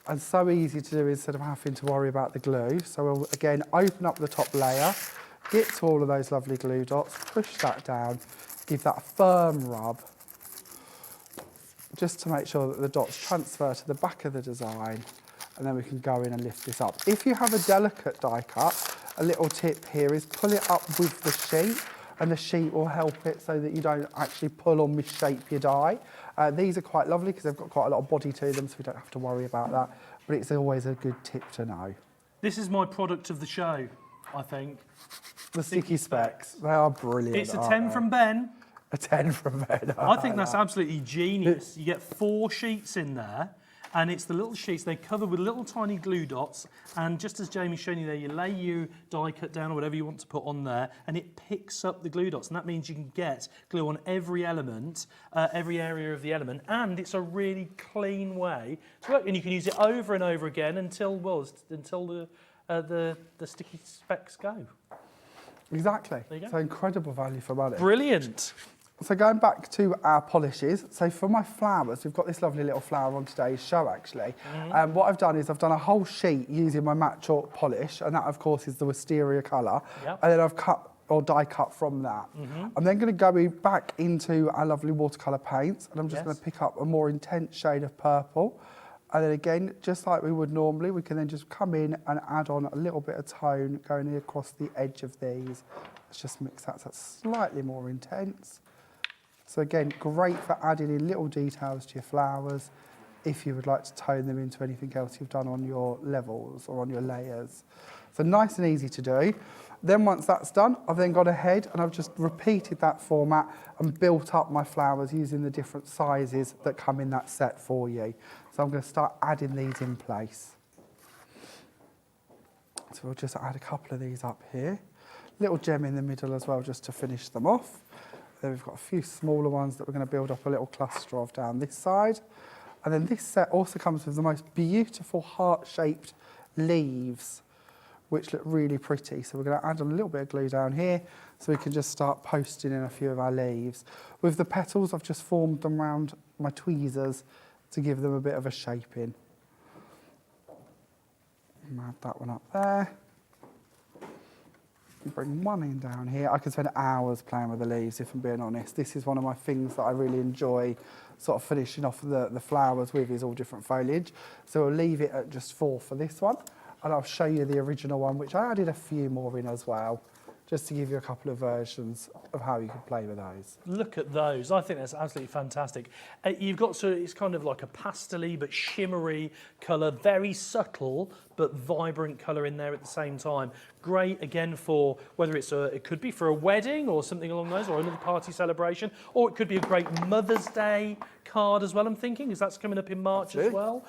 and so easy to do instead of having to worry about the glue. So we'll again open up the top layer, get to all of those lovely glue dots, push that down, give that a firm rub, just to make sure that the dots transfer to the back of the design, and then we can go in and lift this up. If you have a delicate die cut, a little tip here is pull it up with the sheet and the sheet will help it so that you don't actually pull or misshape your die. These are quite lovely because they've got quite a lot of body to them, so we don't have to worry about that. But it's always a good tip to know. This is my product of the show, I think. The sticky specs, they are brilliant. It's a 10 from Ben. A 10 from Ben. I think that's absolutely genius. You get 4 sheets in there, and it's the little sheets, they're covered with little tiny glue dots, and just as Jamie's shown you there, you lay your die cut down or whatever you want to put on there, and it picks up the glue dots, and that means you can get glue on every element, every area of the element, and it's a really clean way to work, and you can use it over and over again until the sticky specs go. Exactly. There you go. So incredible value for money. Brilliant. So going back to our polishes, so for my flowers, we've got this lovely little flower on today's show actually. What I've done is I've done a whole sheet using my matte chalk polish, and that of course is the wisteria colour. Yep. And then I've cut or die cut from that. I'm then going to go back into our lovely watercolour paints, and I'm just going to pick up a more intense shade of purple. And then again, just like we would normally, we can then just come in and add on a little bit of tone going across the edge of these. Let's just mix that so it's slightly more intense. So again, great for adding in little details to your flowers if you would like to tone them into anything else you've done on your levels or on your layers. So nice and easy to do. Then once that's done, I've then gone ahead and I've just repeated that format and built up my flowers using the different sizes that come in that set for you. So I'm going to start adding these in place. So we'll just add a couple of these up here. Little gem in the middle as well, just to finish them off. Then we've got a few smaller ones that we're going to build up a little cluster of down this side. And then this set also comes with the most beautiful heart-shaped leaves, which look really pretty. So we're going to add a little bit of glue down here so we can just start posting in a few of our leaves. With the petals, I've just formed them around my tweezers to give them a bit of a shaping. Add that one up there. Bring one in down here. I could spend hours playing with the leaves, if I'm being honest. This is one of my things that I really enjoy sort of finishing off the flowers with, is all different foliage. So we'll leave it at just 4 for this one. And I'll show you the original one, which I added a few more in as well, just to give you a couple of versions of how you can play with those. Look at those. I think that's absolutely fantastic. You've got it's kind of like a pastel-y but shimmery colour, very subtle but vibrant colour in there at the same time. Great again for whether it could be for a wedding or something along those, or another party celebration, or it could be a great Mother's Day card as well, I'm thinking, because that's coming up in March as well.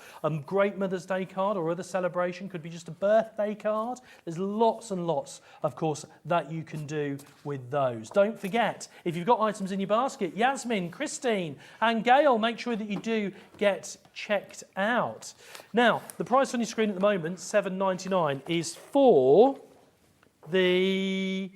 Great Mother's Day card or other celebration, could be just a birthday card. There's lots and lots, of course, that you can do with those. Don't forget, if you've got items in your basket, Yasmin, Christine and Gail, make sure that you do get checked out. Now, the price on your screen at the moment, $7.99, is for the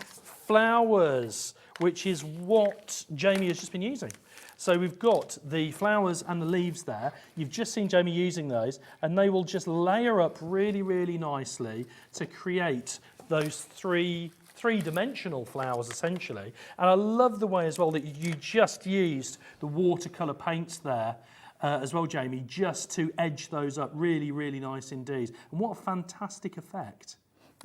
flowers, which is what Jamie has just been using. So we've got the flowers and the leaves there. You've just seen Jamie using those, and they will just layer up really, really nicely to create those three-dimensional flowers, essentially. And I love the way as well that you just used the watercolour paints there as well, Jamie, just to edge those up really, really nice indeed. And what a fantastic effect.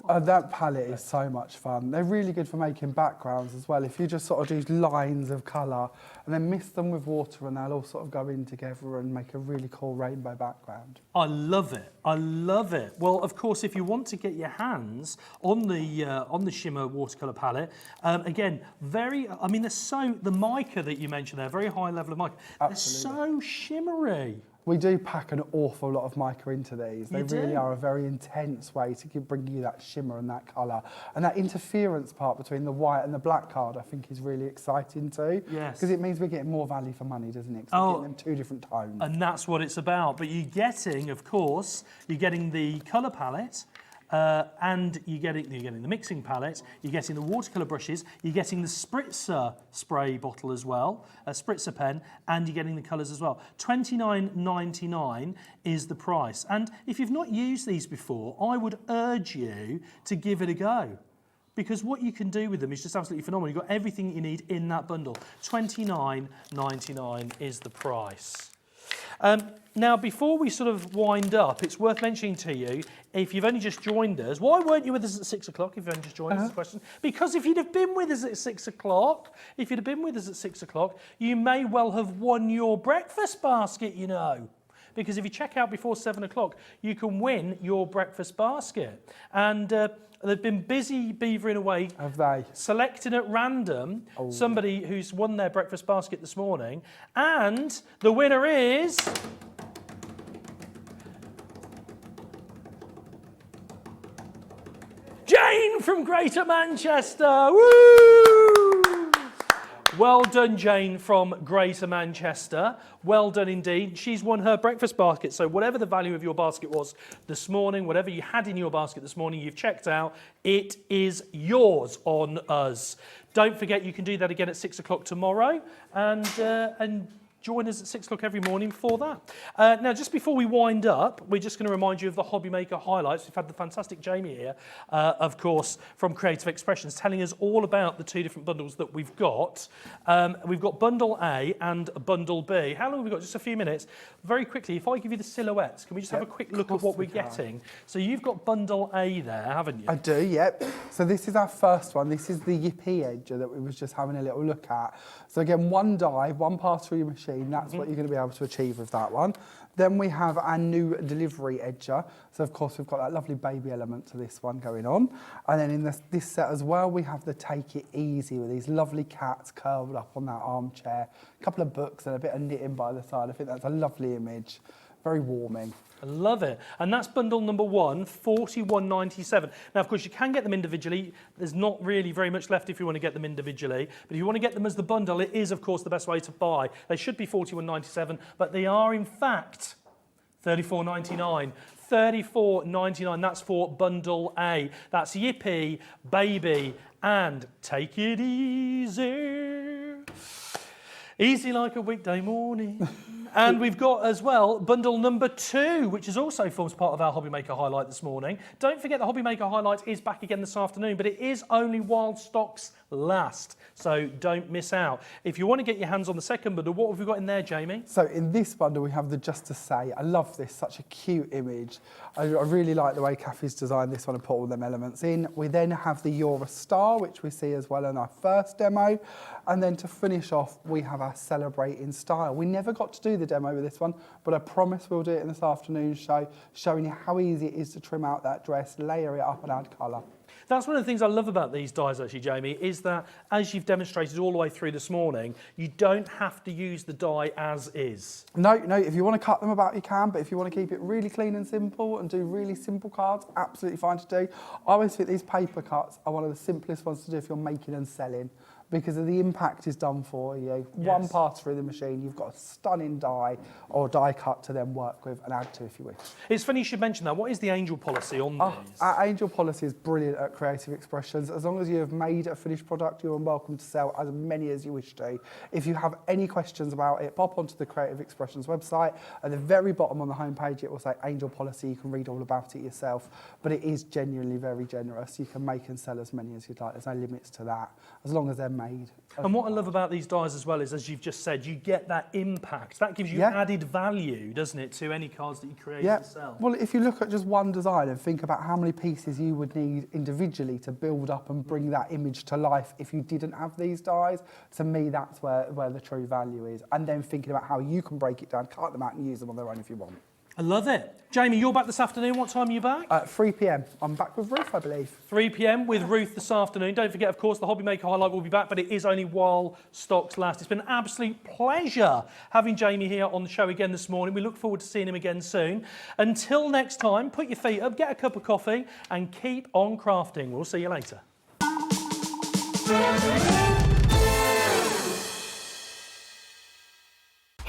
That palette is so much fun. They're really good for making backgrounds as well. If you just sort of do lines of colour and then mix them with water, and they'll all sort of go in together and make a really cool rainbow background. I love it. I love it. Well, of course, if you want to get your hands on the Shimmer watercolour palette, again, the mica that you mentioned there, very high level of mica. Absolutely. They're so shimmery. We do pack an awful lot of mica into these. They really do. are a very intense way to bring you that shimmer and that colour. And that interference part between the white and the black card, I think, is really exciting too. Yes. Because it means we're getting more value for money, doesn't it? 'Cause we're getting them 2 different tones. And that's what it's about. But you're getting, of course, you're getting the colour palette, and you're getting the mixing palette, you're getting the watercolour brushes, you're getting the spritzer spray bottle as well, a spritzer pen, and you're getting the colours as well. $29.99 is the price. And if you've not used these before, I would urge you to give it a go, because what you can do with them is just absolutely phenomenal. You've got everything that you need in that bundle. $29.99 is the price. Now, before we sort of wind up, it's worth mentioning to you, if you've only just joined us, why weren't you with us at 6 o'clock if you've only just joined us? Is the question. Because if you'd have been with us at 6 o'clock, you may well have won your breakfast basket, you know. Because if you check out before 7 o'clock, you can win your breakfast basket. And they've been busy beavering away, Have they? selecting at random somebody who's won their breakfast basket this morning. And the winner is... Jane from Greater Manchester. Woo! Well done, Jane from Greater Manchester. Well done indeed. She's won her breakfast basket. So whatever the value of your basket was this morning, whatever you had in your basket this morning, you've checked out, it is yours on us. Don't forget you can do that again at 6 o'clock tomorrow and join us at 6 o'clock every morning for that. Now, just before we wind up, we're just going to remind you of the Hobby Maker highlights. We've had the fantastic Jamie here, of course, from Creative Expressions, telling us all about the two different bundles that we've got. We've got Bundle A and Bundle B. How long have we got? Just a few minutes. Very quickly, if I give you the silhouettes, can we just have a quick look at what we're getting? So you've got Bundle A there, haven't you? I do, yep. So this is our first one. This is the Yippee Edger that we was just having a little look at. So again, one die, one pass through your machine. That's what you're going to be able to achieve with that one. Then we have our new delivery edger. So of course we've got that lovely baby element to this one going on. And then in this set as well, we have the Take It Easy with these lovely cats curled up on that armchair. A couple of books and a bit of knitting by the side. I think that's a lovely image. Very warming. I love it. And that's bundle number one, $41.97. Now, of course, you can get them individually. There's not really very much left if you want to get them individually. But if you want to get them as the bundle, it is, of course, the best way to buy. They should be $41.97, but they are, in fact, $34.99. $34.99. That's for bundle A. That's Yippee, Baby, and Take It Easy. Easy like a weekday morning. And we've got as well bundle number 2, which is also forms part of our Hobby Maker highlight this morning. Don't forget the Hobby Maker highlight is back again this afternoon, but it is only while stocks last. So don't miss out. If you want to get your hands on the second bundle, what have we got in there, Jamie? So in this bundle, we have the Just to Say. I love this, such a cute image. I really like the way Kathy's designed this one and put all them elements in. We then have the You're a Star, which we see as well in our first demo. And then to finish off, we have our Celebrate in Style. We never got to do the demo with this one, but I promise we'll do it in this afternoon show, showing you how easy it is to trim out that dress, layer it up and add colour. That's one of the things I love about these dies, actually, Jamie, is that, as you've demonstrated all the way through this morning, you don't have to use the die as is. No, if you want to cut them about, you can, but if you want to keep it really clean and simple and do really simple cards, absolutely fine to do. I always think these paper cuts are one of the simplest ones to do if you're making and selling, because of the impact is done for you. Yes. One pass through the machine, you've got a stunning die or die cut to then work with and add to if you wish. It's funny you should mention that. What is the Angel policy on these? Our Angel policy is brilliant at Creative Expressions. As long as you have made a finished product, you're welcome to sell as many as you wish to. If you have any questions about it, pop onto the Creative Expressions website. At the very bottom on the homepage, it will say Angel policy. You can read all about it yourself, but it is genuinely very generous. You can make and sell as many as you'd like. There's no limits to that, as long as they're made. And what I love about these dies as well is, as you've just said, you get that impact. That gives you added value, doesn't it, to any cards that you create and sell? Well, if you look at just one design and think about how many pieces you would need individually to build up and bring that image to life if you didn't have these dies, to me, that's where the true value is. And then thinking about how you can break it down, cut them out and use them on their own if you want. I love it. Jamie, you're back this afternoon. What time are you back? 3 p.m. I'm back with Ruth, I believe. 3 p.m. with Ruth this afternoon. Don't forget, of course, the Hobby Maker highlight will be back, but it is only while stocks last. It's been an absolute pleasure having Jamie here on the show again this morning. We look forward to seeing him again soon. Until next time, put your feet up, get a cup of coffee, and keep on crafting. We'll see you later.